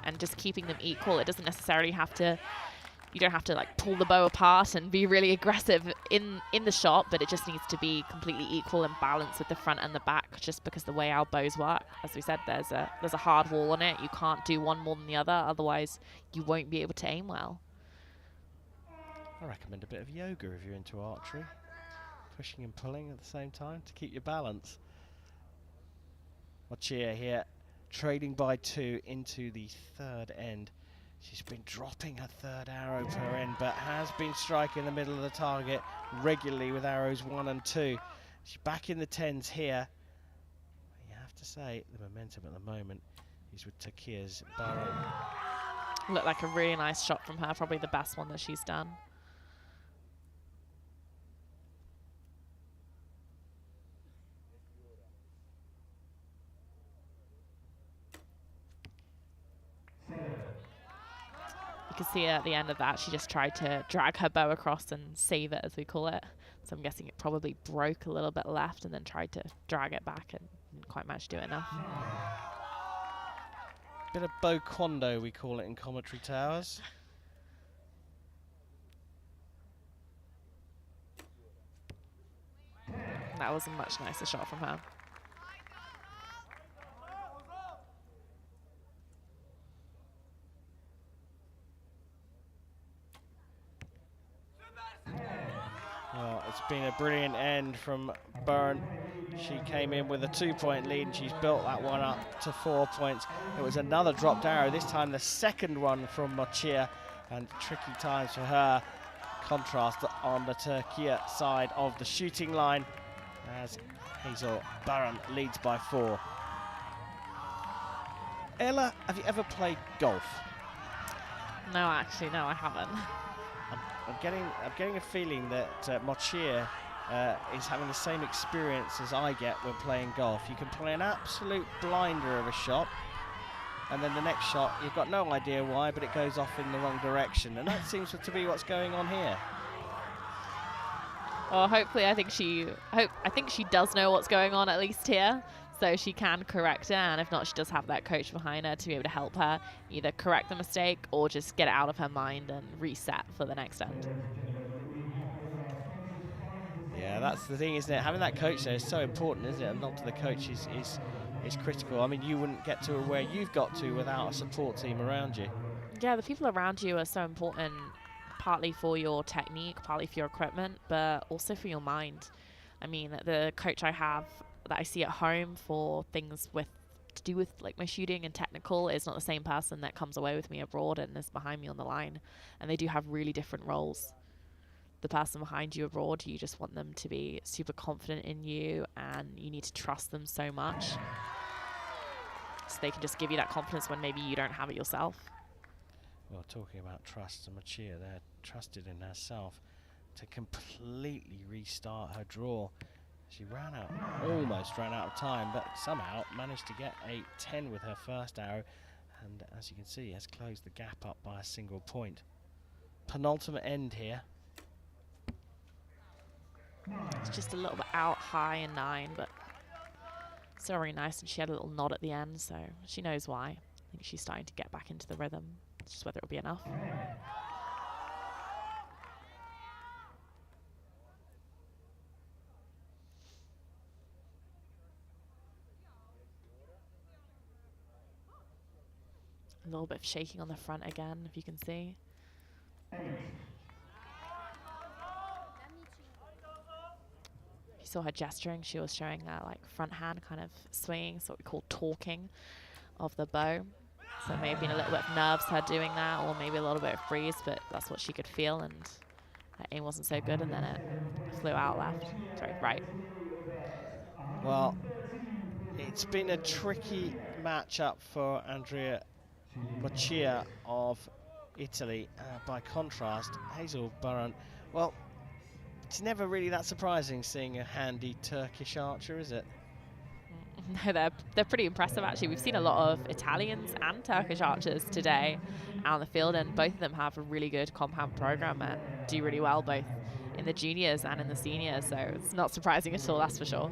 and just keeping them equal. It doesn't necessarily have to, you don't have to like pull the bow apart and be really aggressive in the shot, but it just needs to be completely equal and balanced with the front and the back, just because the way our bows work, as we said, there's a hard wall on it. You can't do one more than the other, otherwise you won't be able to aim well. I recommend a bit of yoga if you're into archery. Pushing and pulling at the same time to keep your balance. Machia here, trading by 2 into the 3rd end. She's been dropping her 3rd arrow per end, but has been striking the middle of the target regularly with arrows 1 and 2. She's back in the 10s here. You have to say, the momentum at the moment is with Takia's Barrow. Looked like a really nice shot from her, probably the best one that she's done. You can see at the end of that, she just tried to drag her bow across and save it, as we call it. So I'm guessing it probably broke a little bit left and then tried to drag it back and didn't quite manage to do it enough. Bit of bow quando, we call it in commentary towers. That was a much nicer shot from her. Well, it's been a brilliant end from Byrne. She came in with a 2-point lead and she's built that one up to 4 points. It was another dropped arrow, this time the 2nd one from Machia, and tricky times for her. Contrast on the Turkey side of the shooting line as Hazel Byrne leads by 4. Ella, have you ever played golf? No, actually, no, I haven't. I'm getting a feeling that Machia is having the same experience as I get when playing golf. You can play an absolute blinder of a shot, and then the next shot, you've got no idea why, but it goes off in the wrong direction, and that seems to be what's going on here. Well, hopefully, I think she does know what's going on at least here, so she can correct it, and if not, she does have that coach behind her to be able to help her either correct the mistake or just get it out of her mind and reset for the next end. Yeah, that's the thing, isn't it? Having that coach there is so important, isn't it? And not to the coach is critical. I mean, you wouldn't get to where you've got to without a support team around you. Yeah, the people around you are so important, partly for your technique, partly for your equipment, but also for your mind. I mean, the coach I have that I see at home for things with to do with like my shooting and technical is not the same person that comes away with me abroad and is behind me on the line. And they do have really different roles. The person behind you abroad, you just want them to be super confident in you, and you need to trust them so much. So they can just give you that confidence when maybe you don't have it yourself. Well, talking about trust, and Machia there trusted in herself to completely restart her draw. She almost ran out of time, but somehow managed to get a 10 with her first arrow, and as you can see, has closed the gap up by a single point. Penultimate end here. It's just a little bit out high in 9, but still very nice, and she had a little nod at the end, so she knows why. I think she's starting to get back into the rhythm. It's just whether it'll be enough. A little bit of shaking on the front again, if you can see. If you saw her gesturing, she was showing like front hand kind of swinging, so what we call talking of the bow. So it may have been a little bit of nerves her doing that, or maybe a little bit of breeze, but that's what she could feel, and her aim wasn't so good, and then it flew out left. Sorry, right. Well, it's been a tricky matchup for Andrea Machia of Italy. By contrast, Hazel Burren, well, it's never really that surprising seeing a handy Turkish archer, is it? No, they're pretty impressive, actually. We've seen a lot of Italians and Turkish archers today out on the field, and both of them have a really good compound program and do really well both in the juniors and in the seniors, so it's not surprising at all, that's for sure.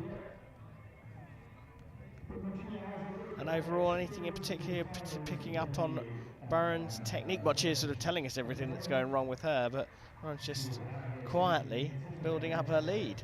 And overall, anything in particular picking up on Burren's technique? Well, she's sort of telling us everything that's going wrong with her, but Burren's just quietly building up her lead.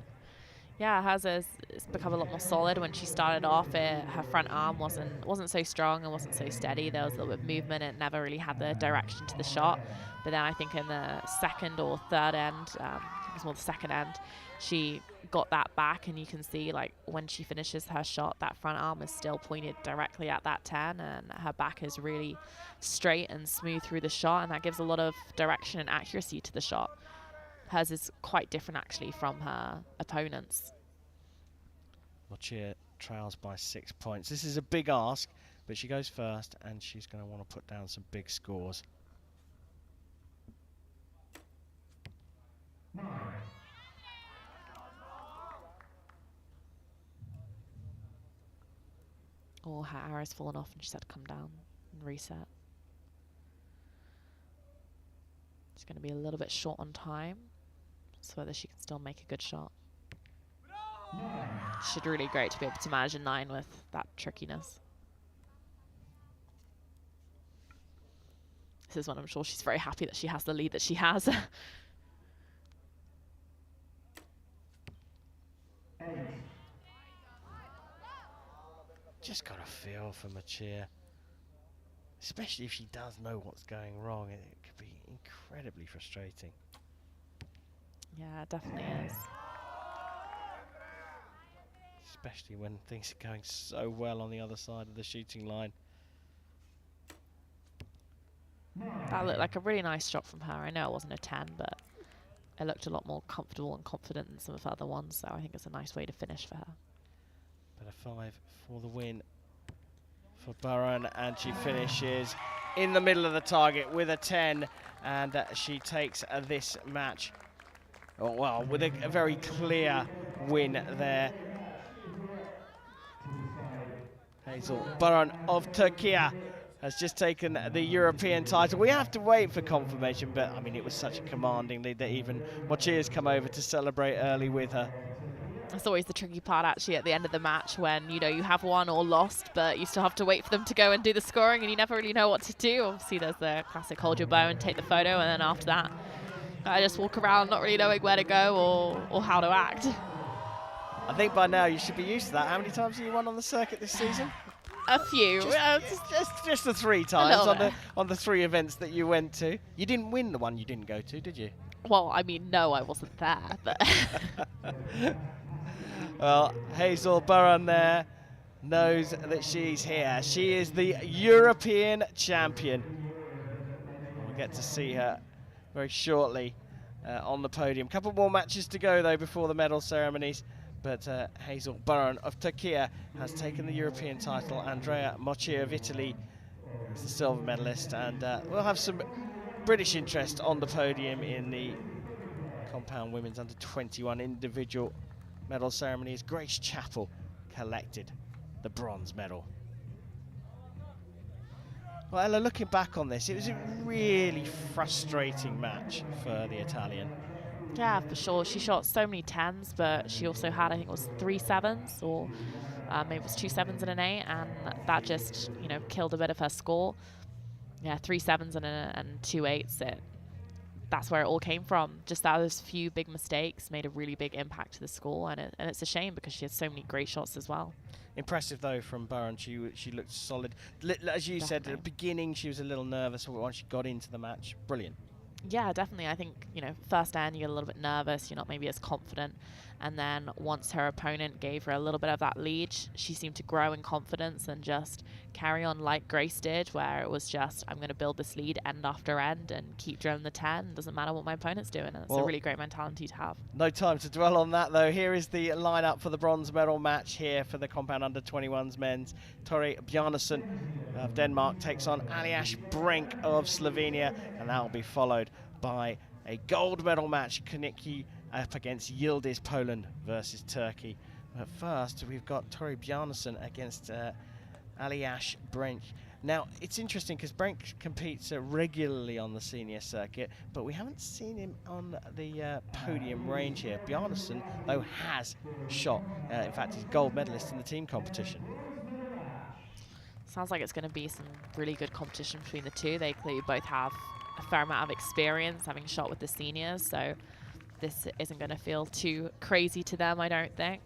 Yeah, hers has become a lot more solid. When she started off, her front arm wasn't so strong and wasn't so steady. There was a little bit of movement. It never really had the direction to the shot. But then I think in the second or third end, it was more the second end, she got that back, and you can see like when she finishes her shot, that front arm is still pointed directly at that 10, and her back is really straight and smooth through the shot, and that gives a lot of direction and accuracy to the shot. Hers is quite different, actually, from her opponents. Machia trails by 6 points. This is a big ask, but she goes first, and she's going to want to put down some big scores. Oh, her arrow's fallen off, and she's had to come down and reset. She's going to be a little bit short on time, so whether she can still make a good shot. Should really great to be able to manage a 9 with that trickiness. This is one I'm sure she's very happy that she has the lead that she has. Just got a feel for Machia, especially if she does know what's going wrong. It could be incredibly frustrating. Yeah, it definitely is. Especially when things are going so well on the other side of the shooting line. That looked like a really nice shot from her. I know it wasn't a 10, but it looked a lot more comfortable and confident than some of her other ones, so I think it's a nice way to finish for her. But a 5 for the win for Burren, and she finishes in the middle of the target with a 10, and she takes this match, well, with a very clear win there. Hazel Burren of Turkey has just taken the European title. We have to wait for confirmation, but I mean, it was such a commanding lead that even Mochia's come over to celebrate early with her. That's always the tricky part, actually, at the end of the match, when you know you have won or lost, but you still have to wait for them to go and do the scoring, and you never really know what to do. Obviously, there's the classic hold your bow and take the photo, and then after that, I just walk around not really knowing where to go or how to act. I think by now you should be used to that. How many times have you won on the circuit this season? A few. Just the 3 times on the 3 events that you went to. You didn't win the one you didn't go to, did you? Well, I mean, no, I wasn't there, but... Well, Hazel Burren there knows that she's here. She is the European champion. We'll get to see her very shortly on the podium. Couple more matches to go though before the medal ceremonies. But Hazel Burren of Turkey has taken the European title. Andrea Mocci of Italy is the silver medalist, and we'll have some British interest on the podium in the compound women's under 21 individual medal ceremonies. Grace Chappell collected the bronze medal. Well, Ella, looking back on this, it was a really frustrating match for the Italian. Yeah, for sure. She shot so many 10s, but she also had, I think it was 3 7s, or maybe it was 2 7s and an 8, and that just, you know, killed a bit of her score. Yeah, 3 7s and 2 8s. That's where it all came from. Just those few big mistakes made a really big impact to the score, and it's a shame because she had so many great shots as well. Impressive though from Burren. She looked solid. As you said at the beginning, she was a little nervous, but once she got into the match, brilliant. Yeah, definitely. I think, you know, first end, you get a little bit nervous. You're not maybe as confident. And then once her opponent gave her a little bit of that lead, she seemed to grow in confidence and just carry on like Grace did, where it was just, I'm going to build this lead end after end and keep drilling the 10. Doesn't matter what my opponent's doing. And it's a really great mentality to have. No time to dwell on that, though. Here is the lineup for the bronze medal match here for the compound under 21s men's. Tore Bjarnason of Denmark takes on Aljaž Brink of Slovenia, and that will be followed by a gold medal match, Kanicki up against Yildiz, Poland versus Turkey. But first, we've got Tore Bjarnason against Aljaž Brink. Now, it's interesting because Brink competes regularly on the senior circuit, but we haven't seen him on the podium range here. Bjarnason, though, has shot. In fact, he's gold medalist in the team competition. Sounds like it's going to be some really good competition between the two. They clearly both have a fair amount of experience having shot with the seniors, so this isn't going to feel too crazy to them, I don't think.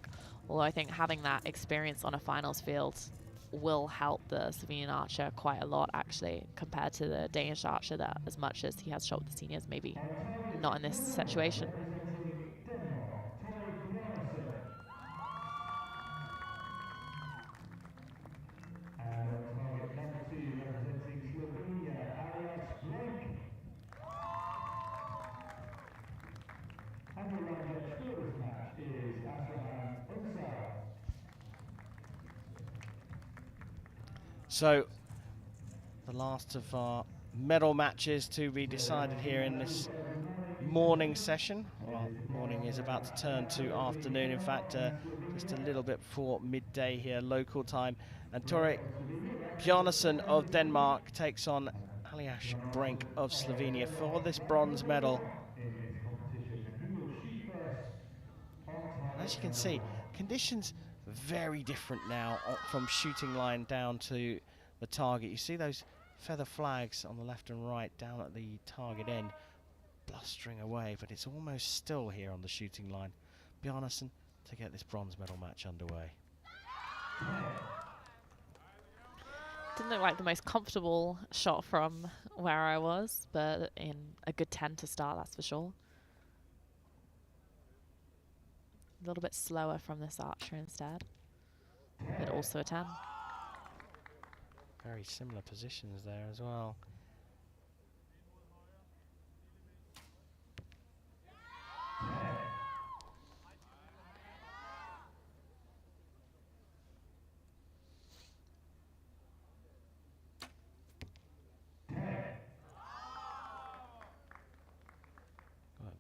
Although I think having that experience on a finals field will help the Slovenian archer quite a lot, actually, compared to the Danish archer that, as much as he has shot with the seniors, maybe not in this situation. So, the last of our medal matches to be decided here in this morning session. Well, morning is about to turn to afternoon, in fact, just a little bit before midday here, local time. And Tore Bjarnason of Denmark takes on Aljaž Brink of Slovenia for this bronze medal. As you can see, conditions very different now from shooting line down to the target. You see those feather flags on the left and right down at the target end blustering away, but it's almost still here on the shooting line. Bjarnason to get this bronze medal match underway. Didn't look like the most comfortable shot from where I was, but in a good 10 to start, that's for sure. A little bit slower from this archer instead, but also a 10. Very similar positions there as well.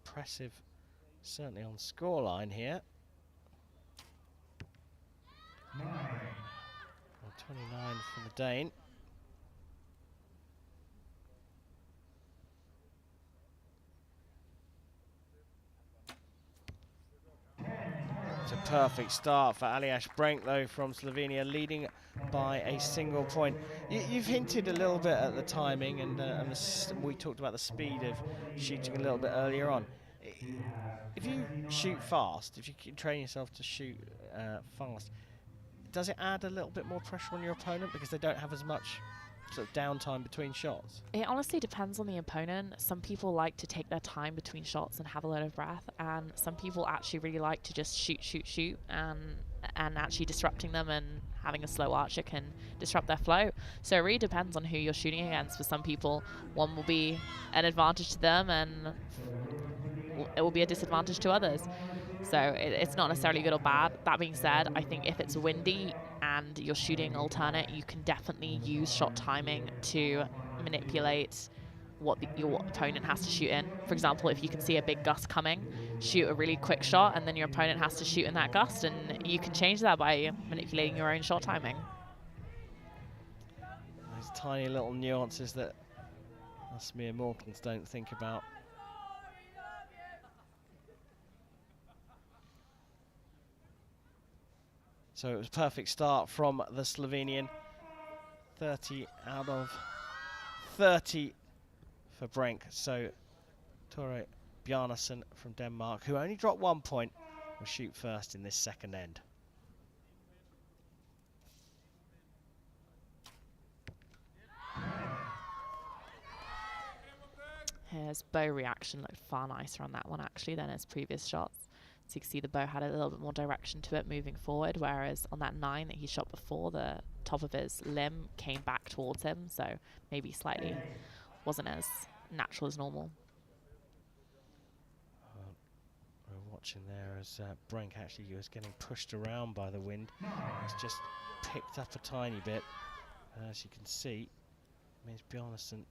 Impressive, certainly on scoreline here. 29 for the Dane. It's a perfect start for Aljaž Brink, though, from Slovenia, leading by a single point. You've hinted a little bit at the timing, and we talked about the speed of shooting a little bit earlier on. If you shoot fast, if you can train yourself to shoot fast, does it add a little bit more pressure on your opponent because they don't have as much sort of downtime between shots? It honestly depends on the opponent. Some people like to take their time between shots and have a lot of breath, and some people actually really like to just shoot, shoot, shoot, and actually disrupting them, and having a slow archer can disrupt their flow. So it really depends on who you're shooting against. For some people, one will be an advantage to them, and it will be a disadvantage to others. So it's not necessarily good or bad. That being said, I think if it's windy and you're shooting alternate, you can definitely use shot timing to manipulate what your opponent has to shoot in. For example, if you can see a big gust coming, shoot a really quick shot, and then your opponent has to shoot in that gust, and you can change that by manipulating your own shot timing. Those tiny little nuances that us mere mortals don't think about. So it was a perfect start from the Slovenian. 30 out of 30 for Brenk. So Tore Bjarnason from Denmark, who only dropped 1 point, will shoot first in this second end. His bow reaction looked far nicer on that one actually than his previous shots. So you can see the bow had a little bit more direction to it moving forward, whereas on that 9 that he shot before, the top of his limb came back towards him, so maybe slightly wasn't as natural as normal. We're watching there as Brenk actually was getting pushed around by the wind. It's just picked up a tiny bit. And as you can see, means Bjarnason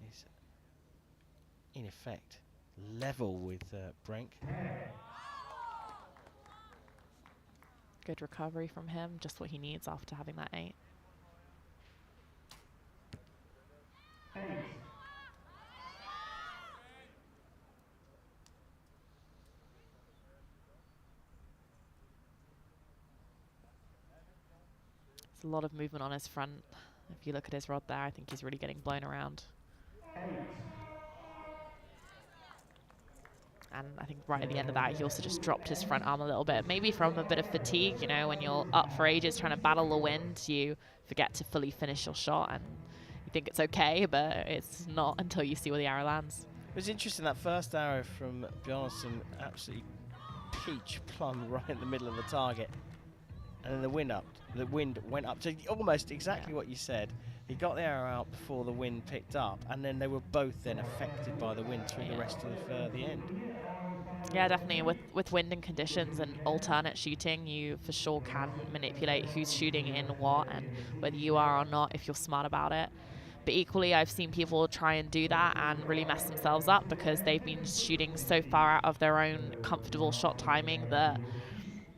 is in effect level with Brenk. Good recovery from him, just what he needs after having that 8. There's a lot of movement on his front. If you look at his rod there, I think he's really getting blown around. And I think right at the end of that, he also just dropped his front arm a little bit. Maybe from a bit of fatigue, you know, when you're up for ages trying to battle the wind, you forget to fully finish your shot and you think it's okay, but it's not until you see where the arrow lands. It was interesting, that first arrow from Bjarnason, absolutely peach plum right in the middle of the target. And then the wind went up to almost exactly what you said. He got the arrow out before the wind picked up, and then they were both then affected by the wind through the rest of the end. Yeah, definitely. With wind and conditions and alternate shooting, you for sure can manipulate who's shooting in what and whether you are or not if you're smart about it. But equally, I've seen people try and do that and really mess themselves up because they've been shooting so far out of their own comfortable shot timing that,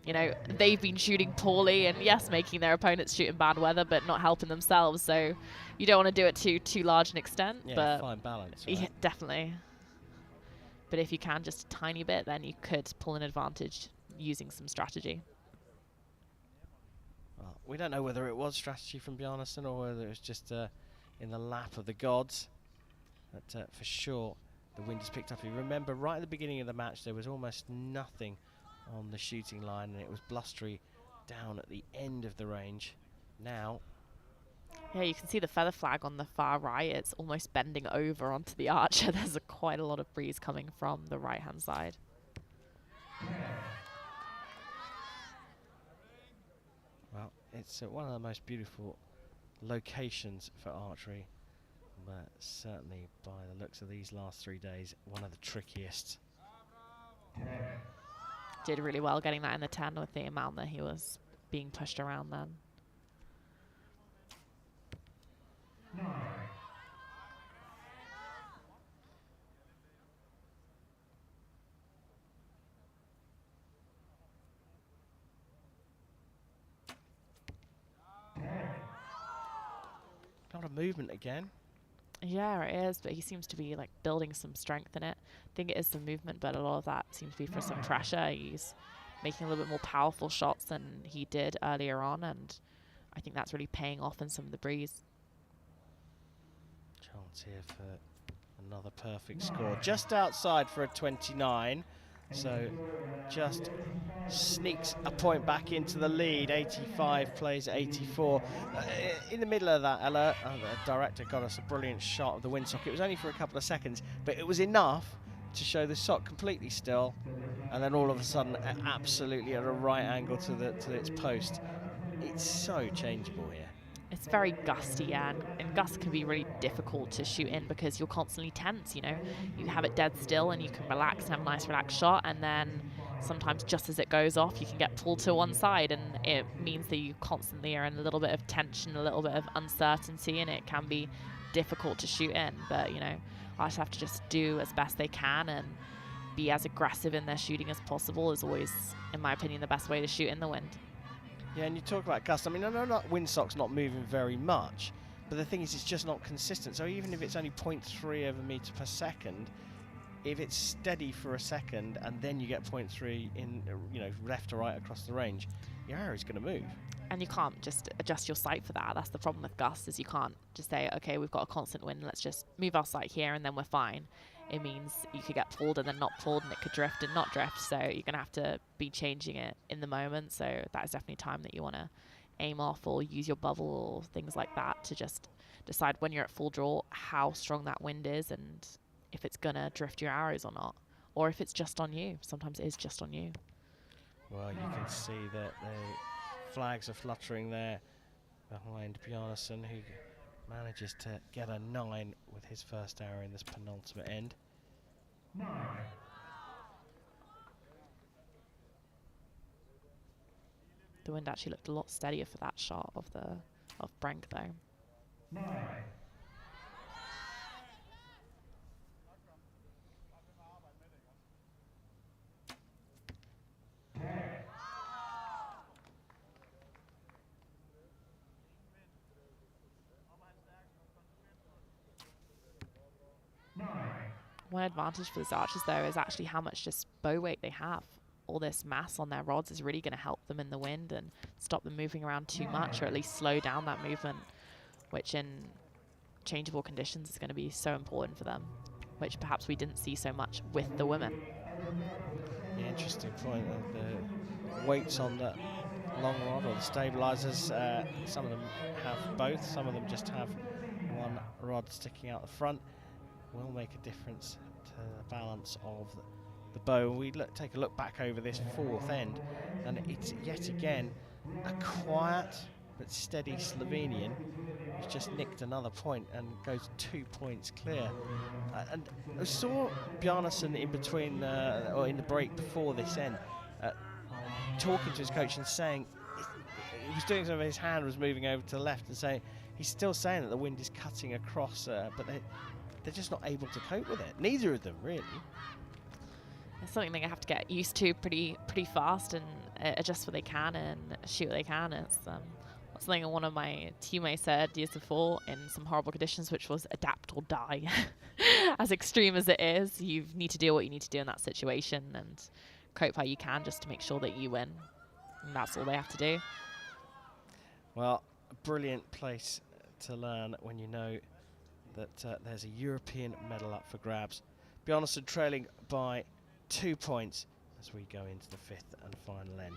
you know, they've been shooting poorly and yes, making their opponents shoot in bad weather, but not helping themselves. So you don't want to do it to too large an extent. Yeah, but fine balance, right? yeah, definitely. But if you can just a tiny bit, then you could pull an advantage using some strategy. Well, we don't know whether it was strategy from Bjarnason or whether it was just in the lap of the gods. But for sure, the wind has picked up. You remember, right at the beginning of the match, there was almost nothing on the shooting line, and it was blustery down at the end of the range. Now, yeah, you can see the feather flag on the far right. It's almost bending over onto the archer. There's quite a lot of breeze coming from the right-hand side. well, it's one of the most beautiful locations for archery, but certainly by the looks of these last 3 days, one of the trickiest. Did really well getting that in the 10 with the amount that he was being pushed around then. A lot of movement again. Yeah, it is, but he seems to be like building some strength in it. I think it is some movement, but a lot of that seems to be for some pressure. He's making a little bit more powerful shots than he did earlier on, and I think that's really paying off in some of the breeze. Chance here for another perfect score. Just outside for a 29. So just sneaks a point back into the lead. 85 plays 84. In the middle of that, Ella, the director got us a brilliant shot of the windsock. It was only for a couple of seconds, but it was enough to show the sock completely still, and then all of a sudden, absolutely at a right angle to its post. It's so changeable here. It's very gusty, yeah, and gusts can be really difficult to shoot in because you're constantly tense, you know. You have it dead still and you can relax and have a nice relaxed shot, and then sometimes just as it goes off, you can get pulled to one side, and it means that you constantly are in a little bit of tension, a little bit of uncertainty, and it can be difficult to shoot in. But, you know, artists have to just do as best they can and be as aggressive in their shooting as possible is always, in my opinion, the best way to shoot in the wind. Yeah, and you talk about gust. I mean, I know windsock's not moving very much, but the thing is, it's just not consistent. So even if it's only 0.3 over meter per second, if it's steady for a second and then you get 0.3 in, you know, left to right across the range, your arrow's going to move. And you can't just adjust your sight for that. That's the problem with gusts, is you can't just say, okay, we've got a constant wind, let's just move our sight here and then we're fine. It means you could get pulled and then not pulled, and it could drift and not drift. So you're going to have to be changing it in the moment. So that is definitely time that you want to aim off or use your bubble or things like that to just decide when you're at full draw how strong that wind is and if it's going to drift your arrows or not, or if it's just on you. Sometimes it is just on you. Well, you can see that the flags are fluttering there behind Bjarnason, who manages to get a 9 with his first arrow in this penultimate end. 9. The wind actually looked a lot steadier for that shot of Brink though. 9. One advantage for these archers though is actually how much just bow weight they have. All this mass on their rods is really going to help them in the wind and stop them moving around too much, or at least slow down that movement, which in changeable conditions is going to be so important for them, which perhaps we didn't see so much with the women. The interesting point of the weights on the long rod or the stabilizers. Some of them have both, some of them just have one rod sticking out the front. Will make a difference to the balance of the bow. We take a look back over this fourth end, and it's yet again a quiet but steady Slovenian who's just nicked another point and goes 2 points clear. And I saw Bjarnason in between, or in the break before this end, talking to his coach and saying he was doing something. His hand was moving over to the left, and saying he's still saying that the wind is cutting across, but they're just not able to cope with it. Neither of them, really. It's something they have to get used to pretty fast and adjust what they can and shoot what they can. It's something one of my teammates said years before in some horrible conditions, which was adapt or die. As extreme as it is, you need to do what you need to do in that situation and cope how you can just to make sure that you win. And that's all they have to do. Well, a brilliant place to learn when you know that there's a European medal up for grabs. Bjarnason trailing by 2 points as we go into the fifth and final end.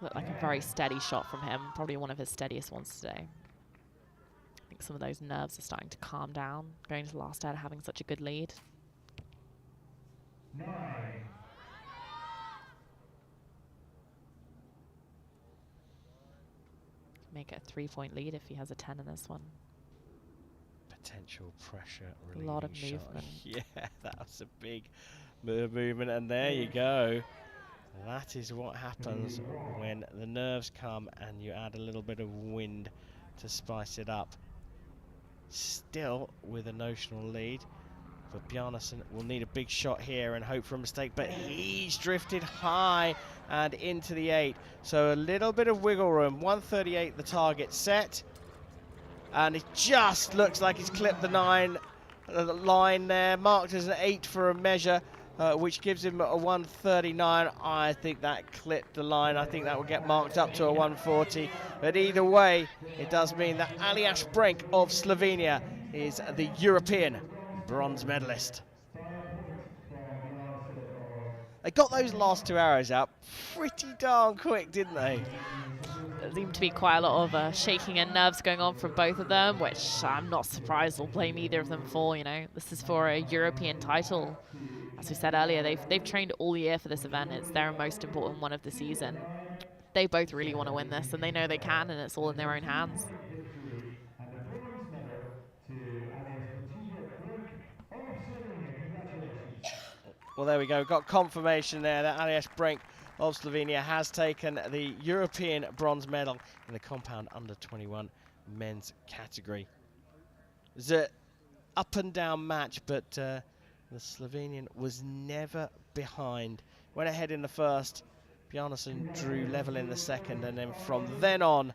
Looked like a very steady shot from him, probably one of his steadiest ones today. I think some of those nerves are starting to calm down, going to the last end having such a good lead. 9. Make it a 3-point lead if he has a 10 in this one. Potential pressure A relieving lot of shot. movement. Yeah, that was a big movement, and there you go. That is what happens when the nerves come and you add a little bit of wind to spice it up. Still with a notional lead, but Bjarnason will need a big shot here and hope for a mistake, but he's drifted high and into the 8. So a little bit of wiggle room. 138 the target set. And it just looks like he's clipped the 9 line there, marked as an 8 for a measure. which gives him a 139. I think that clipped the line. I think that will get marked up to a 140. But either way, it does mean that Aljaž Brink of Slovenia is the European bronze medalist. They got those last 2 arrows out pretty darn quick, didn't they? There seemed to be quite a lot of shaking and nerves going on from both of them, which I'm not surprised or blame either of them for. You know, this is for a European title. As we said earlier, they've trained all year for this event. It's their most important one of the season. They both really want to win this, and they know they can, and it's all in their own hands. Well, there we go. Got confirmation there that Aljaž Brink of Slovenia has taken the European bronze medal in the compound under 21 men's category. It was an up and down match, but the Slovenian was never behind. Went ahead in the first. Bjarnason drew level in the second, and then from then on,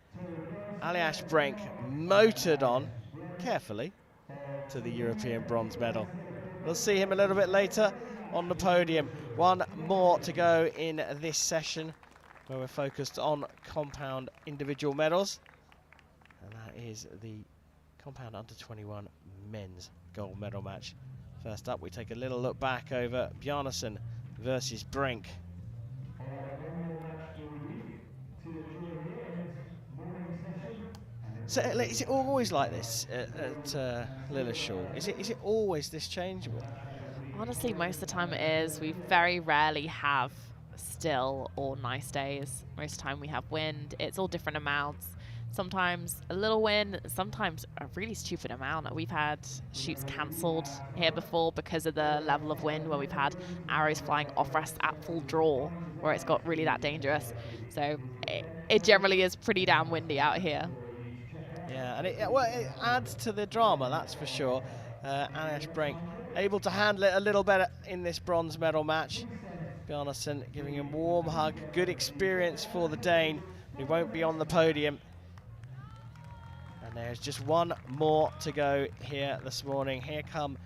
Aljaž Brink motored on carefully to the European bronze medal. We'll see him a little bit later on the podium. One more to go in this session where we're focused on compound individual medals, and that is the compound under 21 men's gold medal match. First up, we take a little look back over Bjarnason versus Brink. So is it always like this at Lilleshall? Is it always this changeable? Honestly, most of the time it is. We very rarely have still or nice days. Most of the time we have wind. It's all different amounts. Sometimes a little wind, sometimes a really stupid amount. We've had shoots cancelled here before because of the level of wind, where we've had arrows flying off rest at full draw, where it's got really that dangerous. So it generally is pretty damn windy out here. Yeah, and it adds to the drama, that's for sure. Aljaž Brink able to handle it a little better in this bronze medal match. Bjarnason giving him a warm hug. Good experience for the Dane. He won't be on the podium. And there's just one more to go here this morning. Here come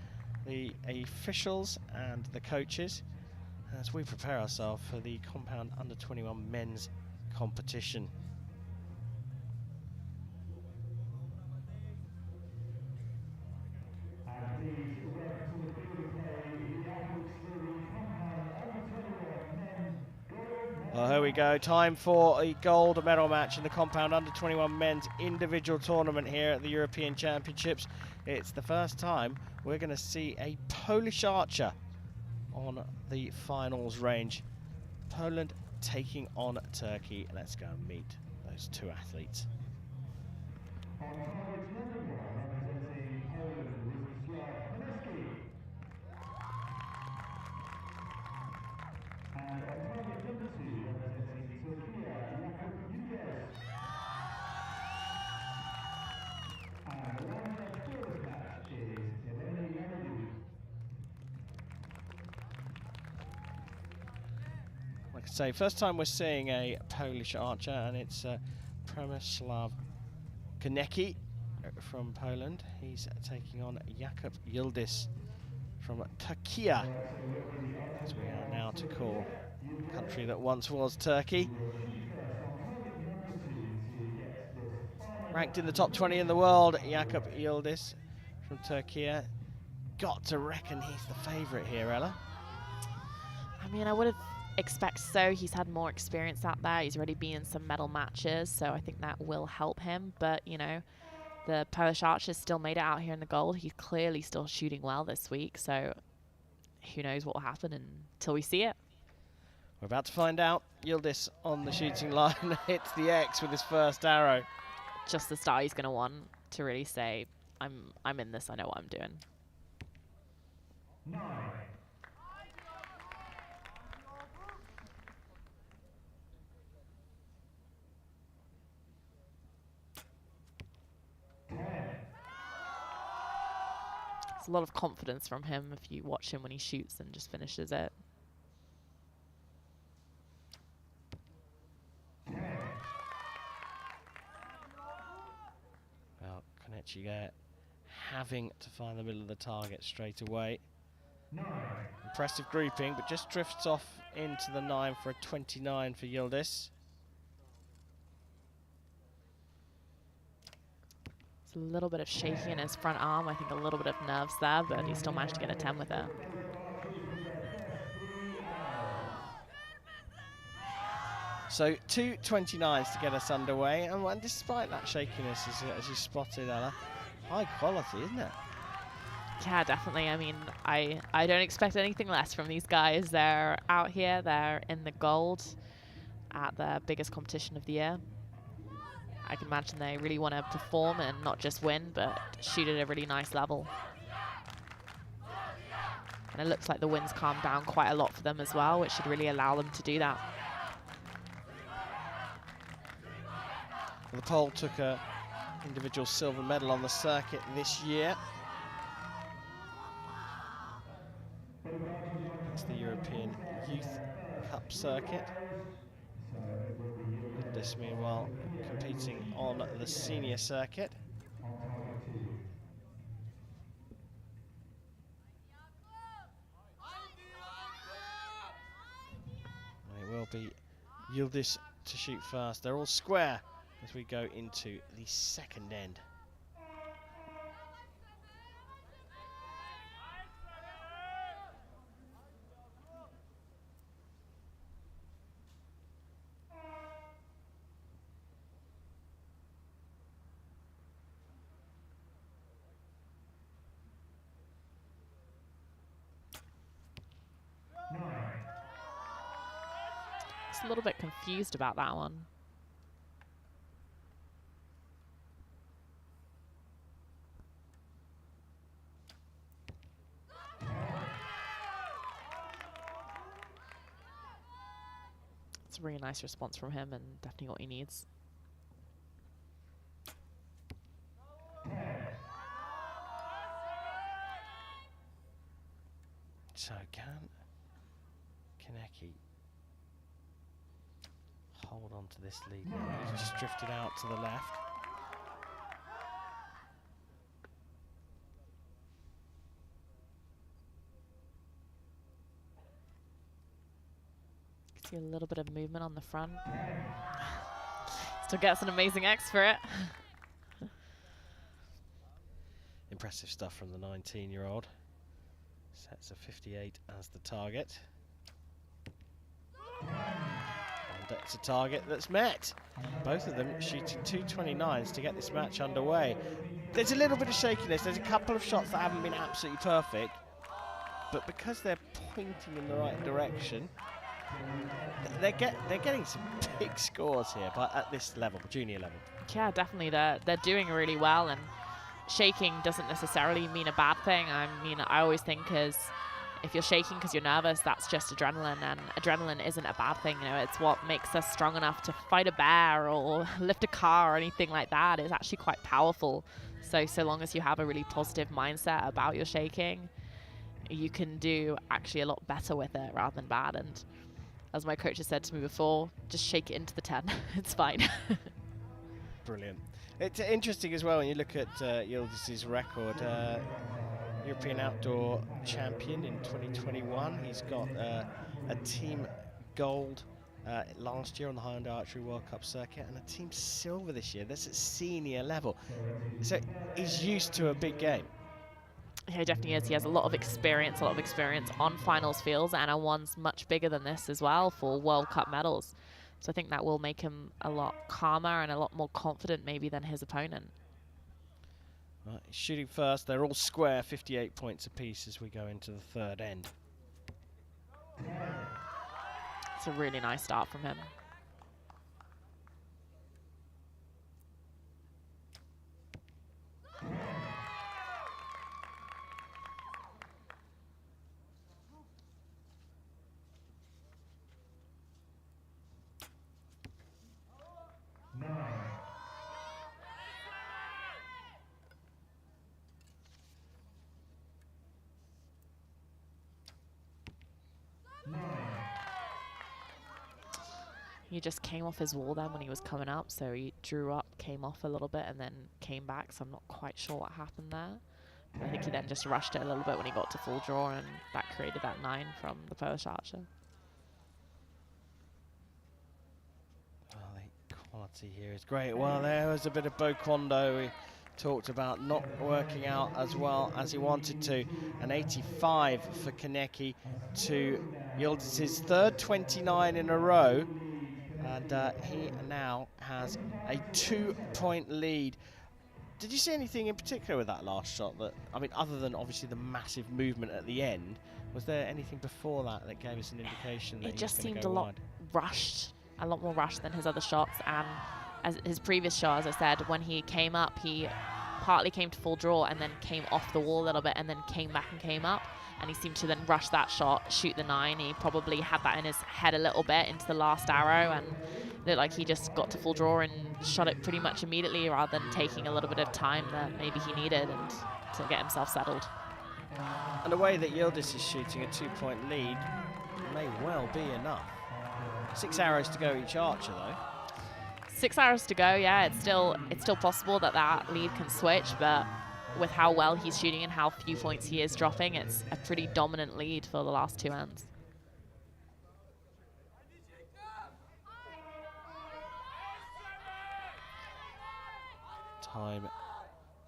the officials and the coaches as we prepare ourselves for the compound under 21 men's competition. Well, here we go. Time for a gold medal match in the compound under 21 men's individual tournament here at the European Championships. It's the first time we're going to see a Polish archer on the finals range. Poland taking on Turkey. Let's go and meet those two athletes. Like I say, first time we're seeing a Polish archer, and it's Przemysław Konecki from Poland. He's taking on Jakub Yildiz from Turkey, as we are now to call the country that once was Turkey. Ranked in the top 20 in the world, Jakub Yildiz from Turkey. Got to reckon he's the favourite here, Ella. I mean, I would have expect so. He's had more experience out there. He's already been in some medal matches, so I think that will help him. But, you know, the Polish archer still made it out here in the gold. He's clearly still shooting well this week, so who knows what will happen until we see it. We're about to find out. Yildiz on the shooting line hits the X with his first arrow. Just the start he's going to want to really say, I'm in this, I know what I'm doing. 9. It's a lot of confidence from him if you watch him when he shoots and just finishes it. Well, Konecki having to find the middle of the target straight away. Impressive grouping, but just drifts off into the 9 for a 29 for Yildiz. It's a little bit of shaking in his front arm. I think a little bit of nerves there, but he still managed to get a 10 with it. So 2 29s to get us underway, and despite that shakiness, as you spotted, Ella, high quality, isn't it? Yeah, definitely. I mean, I don't expect anything less from these guys. They're out here, they're in the gold at the biggest competition of the year. I can imagine they really want to perform and not just win, but shoot at a really nice level. And it looks like the wind's calmed down quite a lot for them as well, which should really allow them to do that. The pole took a individual silver medal on the circuit this year. It's the European Youth Cup circuit. This, meanwhile, competing on the senior circuit. And it will be Yildiz to shoot first. They're all square as we go into the second end. Just a little bit confused about that one. It's a really nice response from him and definitely what he needs. So can Kaneki hold on to this lead now? He's just drifted out to the left. See a little bit of movement on the front. Still gets an amazing X for it. Impressive stuff from the 19-year-old. Sets a 58 as the target. And that's a target that's met. Both of them shooting 229s to get this match underway. There's a little bit of shakiness. There's a couple of shots that haven't been absolutely perfect. But because they're pointing in the right direction, they're getting some big scores here, but at this level, junior level. Yeah, definitely. They're doing really well, and shaking doesn't necessarily mean a bad thing. I mean, I always think if you're shaking because you're nervous, that's just adrenaline, and adrenaline isn't a bad thing. You know, it's what makes us strong enough to fight a bear or lift a car or anything like that. It's actually quite powerful. So long as you have a really positive mindset about your shaking, you can do actually a lot better with it rather than bad. And as my coach has said to me before, just shake it into the 10. It's fine. Brilliant. It's interesting as well when you look at Yildiz's record. European Outdoor Champion in 2021. He's got a team gold last year on the High-End Archery World Cup circuit and a team silver this year. That's at senior level. So he's used to a big game. Yeah, he definitely is. He has a lot of experience on finals fields, and one's much bigger than this as well for World Cup medals. So I think that will make him a lot calmer and a lot more confident maybe than his opponent. Right, he's shooting first. They're all square, 58 points apiece as we go into the third end. It's a really nice start from him. He just came off his wall then when he was coming up, so he drew up, came off a little bit, and then came back, so I'm not quite sure what happened there. But I think he then just rushed it a little bit when he got to full draw and back created that 9 from the Polish archer. Well, the quality here is great. Well, there was a bit of Bo Kondo. We talked about not working out as well as he wanted to. An 85 for Konecki to Yıldız's third 29 in a row. And he now has a 2-point lead. Did you see anything in particular with that last shot? That, I mean, other than obviously the massive movement at the end, was there anything before that that gave us an indication that It just seemed go a lot wide? rushed, a lot more rushed than his other shots. And as his previous shot, as I said, when he came up, he partly came to full draw and then came off the wall a little bit and then came back and came up. And he seemed to then rush that shot, shoot the 9. He probably had that in his head a little bit into the last arrow, and looked like he just got to full draw and shot it pretty much immediately, rather than taking a little bit of time that maybe he needed and to get himself settled. And the way that Yıldız is shooting a 2-point lead may well be enough. 6 arrows to go each archer, though. 6 arrows to go. Yeah, it's still possible that that lead can switch, but with how well he's shooting and how few points he is dropping, it's a pretty dominant lead for the last 2 ends. Time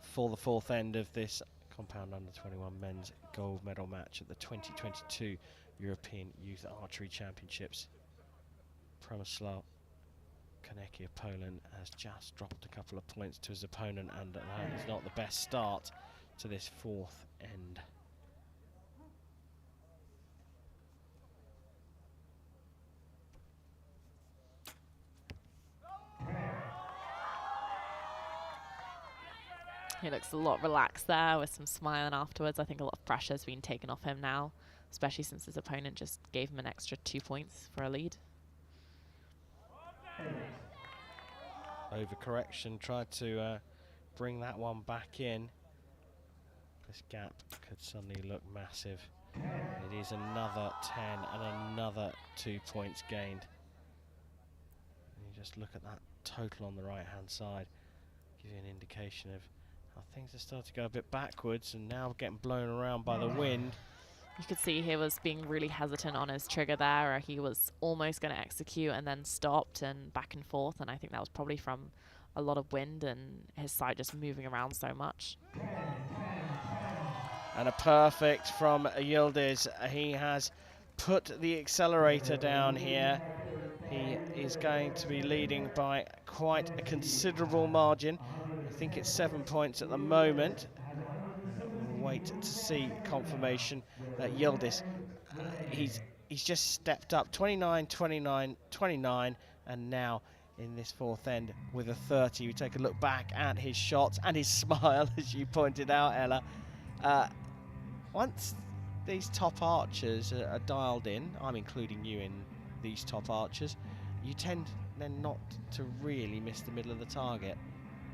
for the 4th end of this compound under 21 men's gold medal match at the 2022 European Youth Archery Championships. Przemysław Konecki of Poland has just dropped a couple of points to his opponent, and that is not the best start to this 4th end. He looks a lot relaxed there with some smiling afterwards. I think a lot of pressure has been taken off him now, especially since his opponent just gave him an extra 2 points for a lead. Overcorrection, tried to bring that one back in. This gap could suddenly look massive. It is another 10 and another 2 points gained. And you just look at that total on the right hand side, give you an indication of how things are starting to go a bit backwards, and now getting blown around by the wind. You could see he was being really hesitant on his trigger there, or he was almost going to execute and then stopped and back and forth, and I think that was probably from a lot of wind and his sight just moving around so much. And a perfect from Yıldız. He has put the accelerator down here. He is going to be leading by quite a considerable margin. I think it's 7 points at the moment. We'll wait to see confirmation that Yıldız, he's just stepped up 29, 29, 29, and now in this 4th end with a 30. We take a look back at his shots and his smile, as you pointed out, Ella. Once these top archers are dialed in, I'm including you in these top archers, you tend then not to really miss the middle of the target.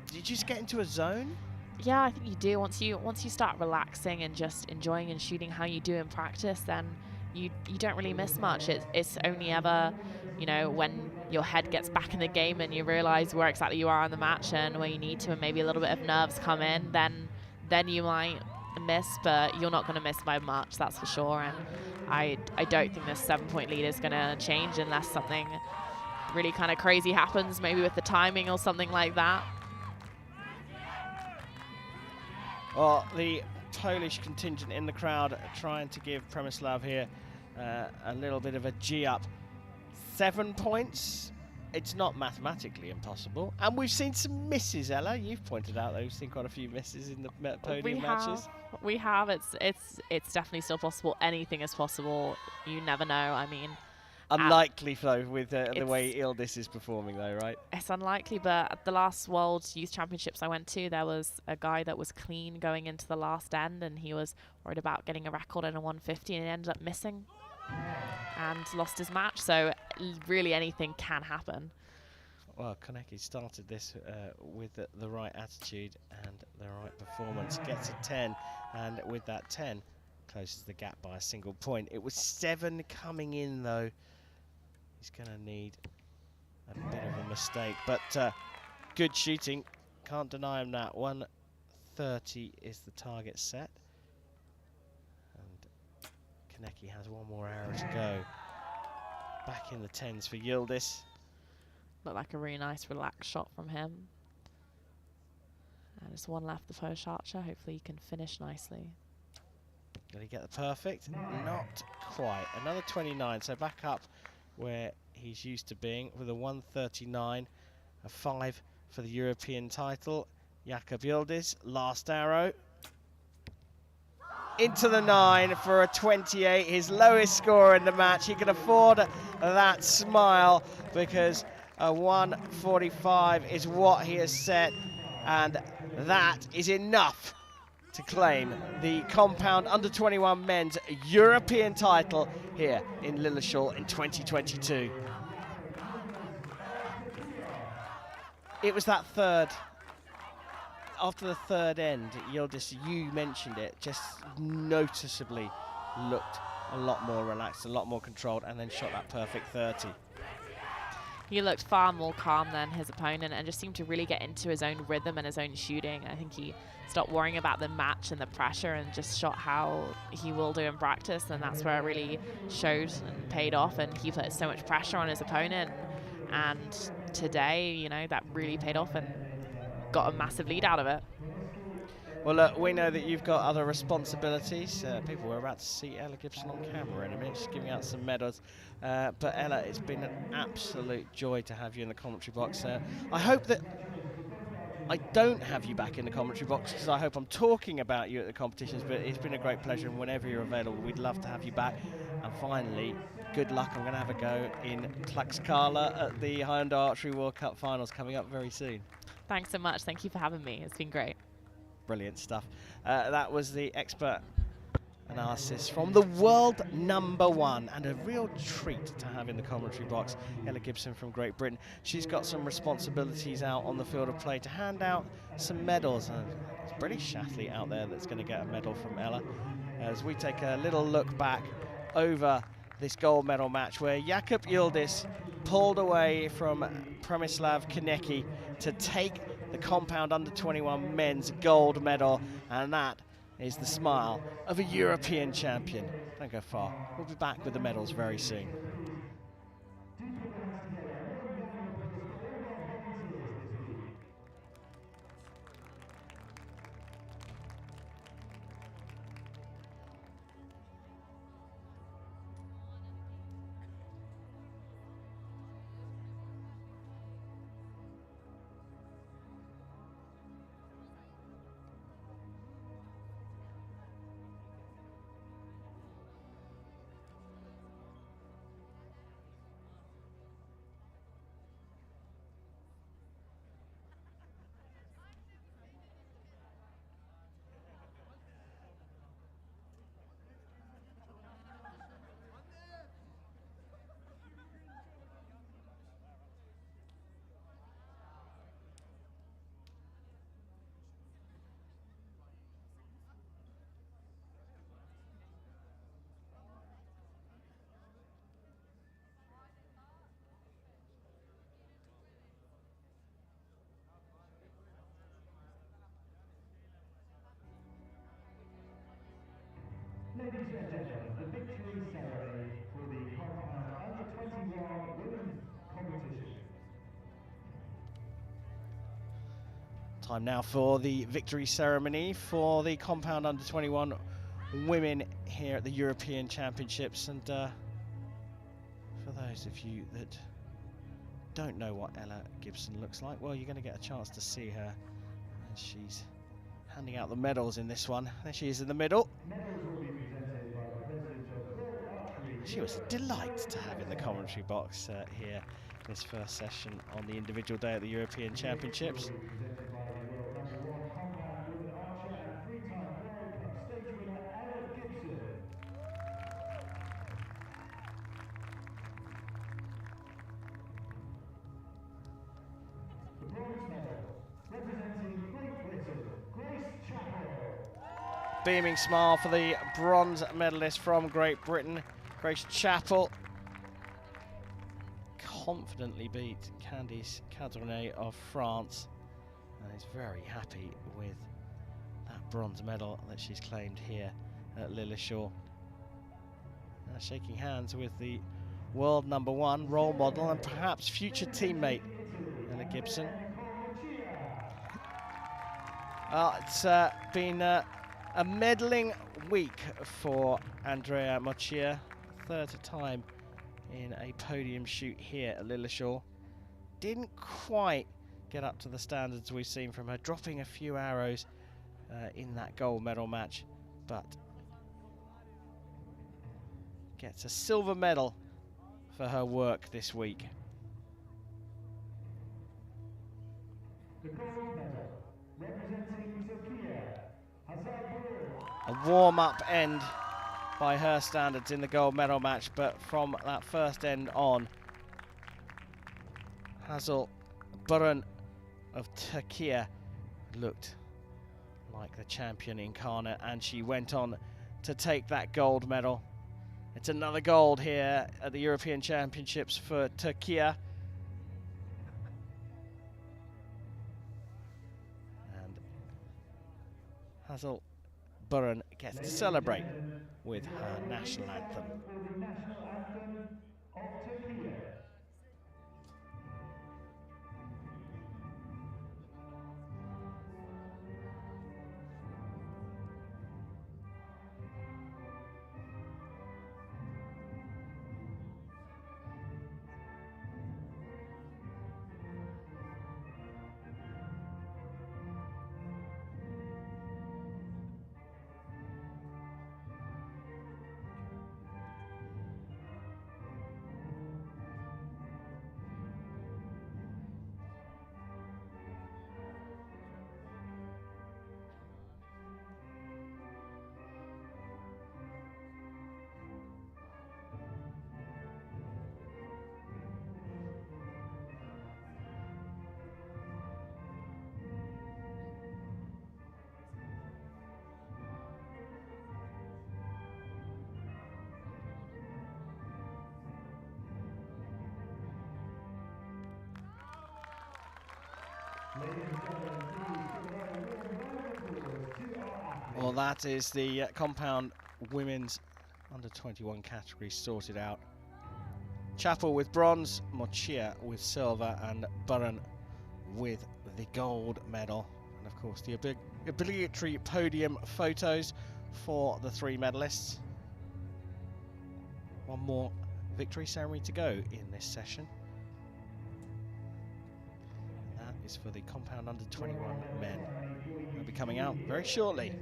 Did you just get into a zone? Yeah, I think you do. Once you start relaxing and just enjoying and shooting how you do in practice, then you don't really miss much. It's only ever, you know, when your head gets back in the game and you realize where exactly you are in the match and where you need to, and maybe a little bit of nerves come in, then you might miss, but you're not going to miss by much, that's for sure. And I don't think this 7-point lead is going to change unless something really kind of crazy happens, maybe with the timing or something like that. Well, the Polish contingent in the crowd trying to give Przemysław here a little bit of a G up. 7 points, it's not mathematically impossible. And we've seen some misses, Ella. You've pointed out that we've seen quite a few misses in the podium matches. We have. It's definitely still possible. Anything is possible. You never know. I mean, unlikely though with the way Yıldız is performing though, right? It's unlikely, but at the last World Youth Championships I went to, there was a guy that was clean going into the last end, and he was worried about getting a record in a 150 and ended up missing and lost his match. So really anything can happen. Well, Konecki started this with the right attitude and the right performance. Gets a 10, and with that 10, closes the gap by a single point. It was 7 coming in, though. He's going to need a bit of a mistake, but good shooting. Can't deny him that. 130 is the target set. And Konecki has one more arrow to go. Back in the 10s for Yildiz. Looked like a really nice relaxed shot from him. And just one left the post archer. Hopefully he can finish nicely. Did he get the perfect? Not quite. Another 29, so back up where he's used to being with a 139, a 5 for the European title. Jakub Yildiz, last arrow. Into the 9 for a 28, his lowest score in the match. He can afford that smile because a 145 is what he has set, and that is enough to claim the compound under-21 men's European title here in Lilleshall in 2022. It was that third, after the third end, Yildiz, you mentioned it, just noticeably looked a lot more relaxed, a lot more controlled, and then shot that perfect 30. He looked far more calm than his opponent and just seemed to really get into his own rhythm and his own shooting. I think he stopped worrying about the match and the pressure and just shot how he will do in practice, and that's where it really showed and paid off, and he put so much pressure on his opponent, and today, you know, that really paid off and got a massive lead out of it. Well, look, we know that you've got other responsibilities. People were about to see Ella Gibson on camera in a minute, just giving out some medals. But Ella, it's been an absolute joy to have you in the commentary box. I hope that I don't have you back in the commentary box, because I hope I'm talking about you at the competitions, but it's been a great pleasure, and whenever you're available, we'd love to have you back. And finally, good luck. I'm going to have a go in Tlaxcala at the Hyundai Archery World Cup Finals coming up very soon. Thanks so much. Thank you for having me. It's been great. Brilliant stuff. That was the expert analysis from the world #1, and a real treat to have in the commentary box Ella Gibson from Great Britain. She's got some responsibilities out on the field of play to hand out some medals, and it's British athlete out there that's going to get a medal from Ella, as we take a little look back over this gold medal match where Jakub Yildiz pulled away from Przemysław Konecki to take the compound under-21 men's gold medal, and that is the smile of a European champion. Don't go far. We'll be back with the medals very soon. Ladies and gentlemen, the victory ceremony for the compound under-21 women's competition. Time now for the victory ceremony for the compound under-21 women here at the European Championships. And for those of you that don't know what Ella Gibson looks like, well, you're going to get a chance to see her as she's handing out the medals in this one. There she is in the middle. She was a delight to have in the commentary box here this first session on the individual day at the European Championships. Beaming smile for the bronze medalist from Great Britain, Grace Chappell. Confidently beat Candice Cadronnet of France, and is very happy with that bronze medal that she's claimed here at Lilleshall. shaking hands with the world #1 role model and perhaps future teammate, Ella Gibson. It's been a meddling week for Andrea Mochia. Third time in a podium shoot here at Lilleshall. Didn't quite get up to the standards we've seen from her, dropping a few arrows in that gold medal match, but gets a silver medal for her work this week. The gold medal, representing Turkey, A warm-up end by her standards in the gold medal match, but from that first end on, Hazel Burun of Turkey looked like the champion incarnate, and she went on to take that gold medal. It's another gold here at the European Championships for Turkey. And Hazel Burun gets to celebrate with her national anthem. the national anthem of Turkey. Well, that is the compound women's under-21 category sorted out. Chappell with bronze, Mochia with silver, and Burun with the gold medal. And of course, the obligatory podium photos for the three medalists. One more victory ceremony to go in this session. That is for the compound under-21 men. They'll be coming out very shortly.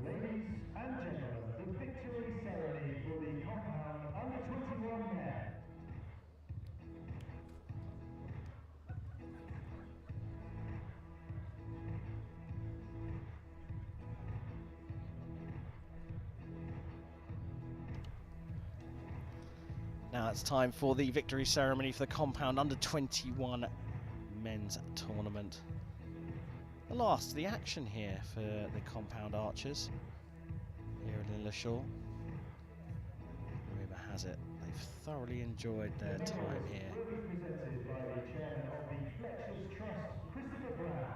Ladies and gentlemen, the victory ceremony for the compound under-21 men. Now it's time for the victory ceremony for the compound under-21 men's tournament. The last of the action here for the compound archers here at Lilleshall. Rumour has it they've thoroughly enjoyed their time here. Presented by the chairman of the Flexus Trust, Christopher Brown.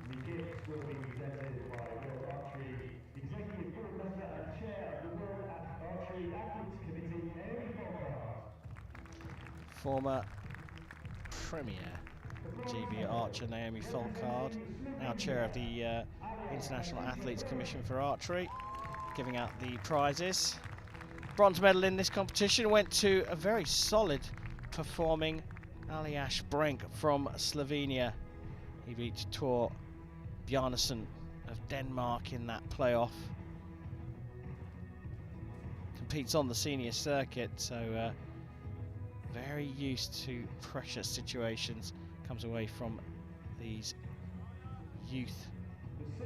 The gifts will be presented by World Archery Executive Board Member and Chair of the World Archery Athletes Committee, Naomi Folkart. Former Premier GB Archer Naomi Folkard, now chair of the International Athletes Commission for Archery, giving out the prizes. Bronze medal in this competition went to a very solid performing Aljaž Brenk from Slovenia. He beat Tor Bjarnason of Denmark in that playoff. Competes on the senior circuit, so very used to pressure situations. Comes away from these youth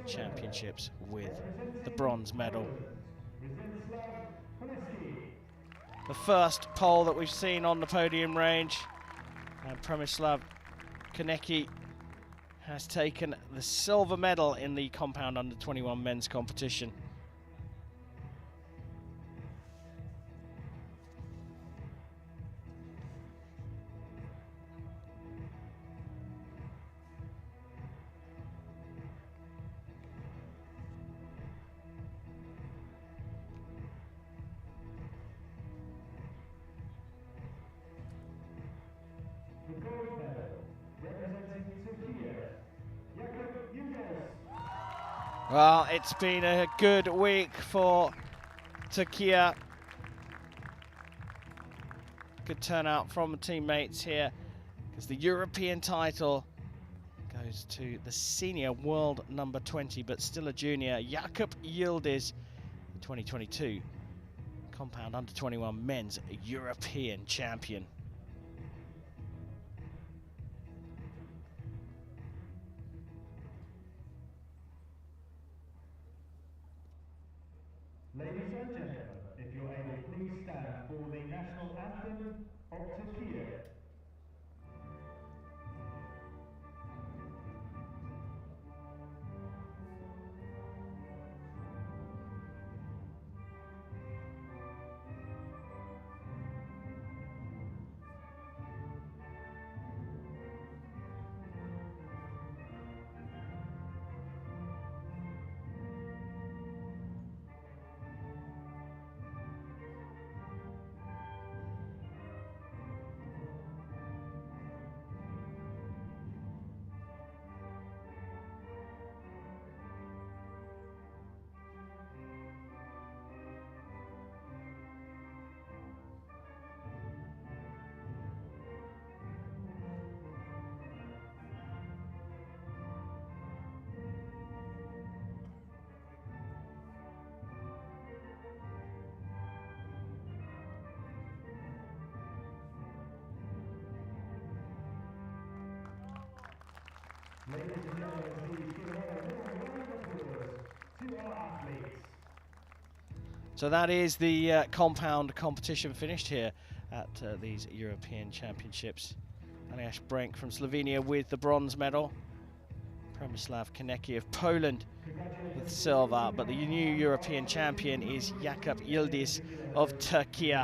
championships with the bronze medal. The first pole that we've seen on the podium range, and Przemysław Konecki has taken the silver medal in the compound under 21 men's competition. Well, it's been a good week for Turkey. Good turnout from the teammates here, because the European title goes to the senior world number 20, but still a junior, Jakub Yildiz, the 2022 compound under 21 men's European champion. Ladies and gentlemen, if you're able, please stand for the national anthem of Turkey. Ladies and gentlemen, please give a round of applause to our athletes. So that is the compound competition finished here at these European Championships. Aljaž Brenk from Slovenia with the bronze medal. Przemysław Konecki of Poland with silver, but the new European champion is Jakub Yildiz of Turkey.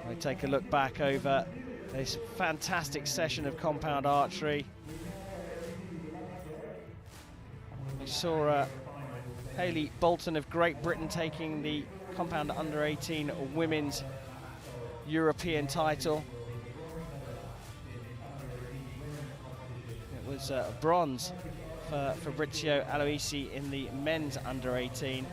We take a look back over this fantastic session of compound archery. We saw Hayley Bolton of Great Britain taking the compound under 18 women's European title. It was bronze for Fabrizio Aloisi in the men's under 18,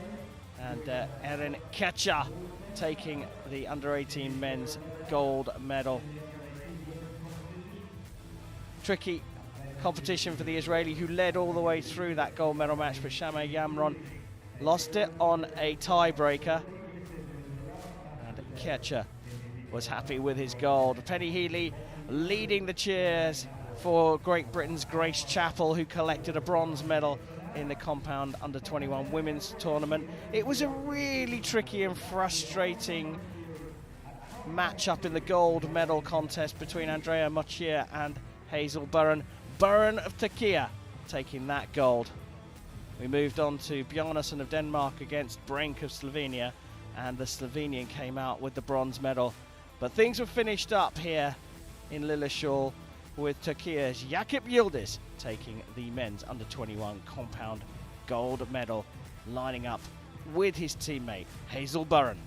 and Eren Kacha taking the under 18 men's gold medal. Tricky competition for the Israeli, who led all the way through that gold medal match, but Shamay Yamron lost it on a tiebreaker, and Kacha was happy with his gold. Penny Healy leading the cheers for Great Britain's Grace Chappell, who collected a bronze medal in the compound under 21 women's tournament. It was a really tricky and frustrating matchup in the gold medal contest between Andrea Mochier and Hazel Burren. Burren of Turkey taking that gold. We moved on to Bjarnason of Denmark against Brenk of Slovenia, and the Slovenian came out with the bronze medal. But things were finished up here in Lilleshall with Turkey's Jakub Yildiz taking the men's under 21 compound gold medal, lining up with his teammate Hazel Burren.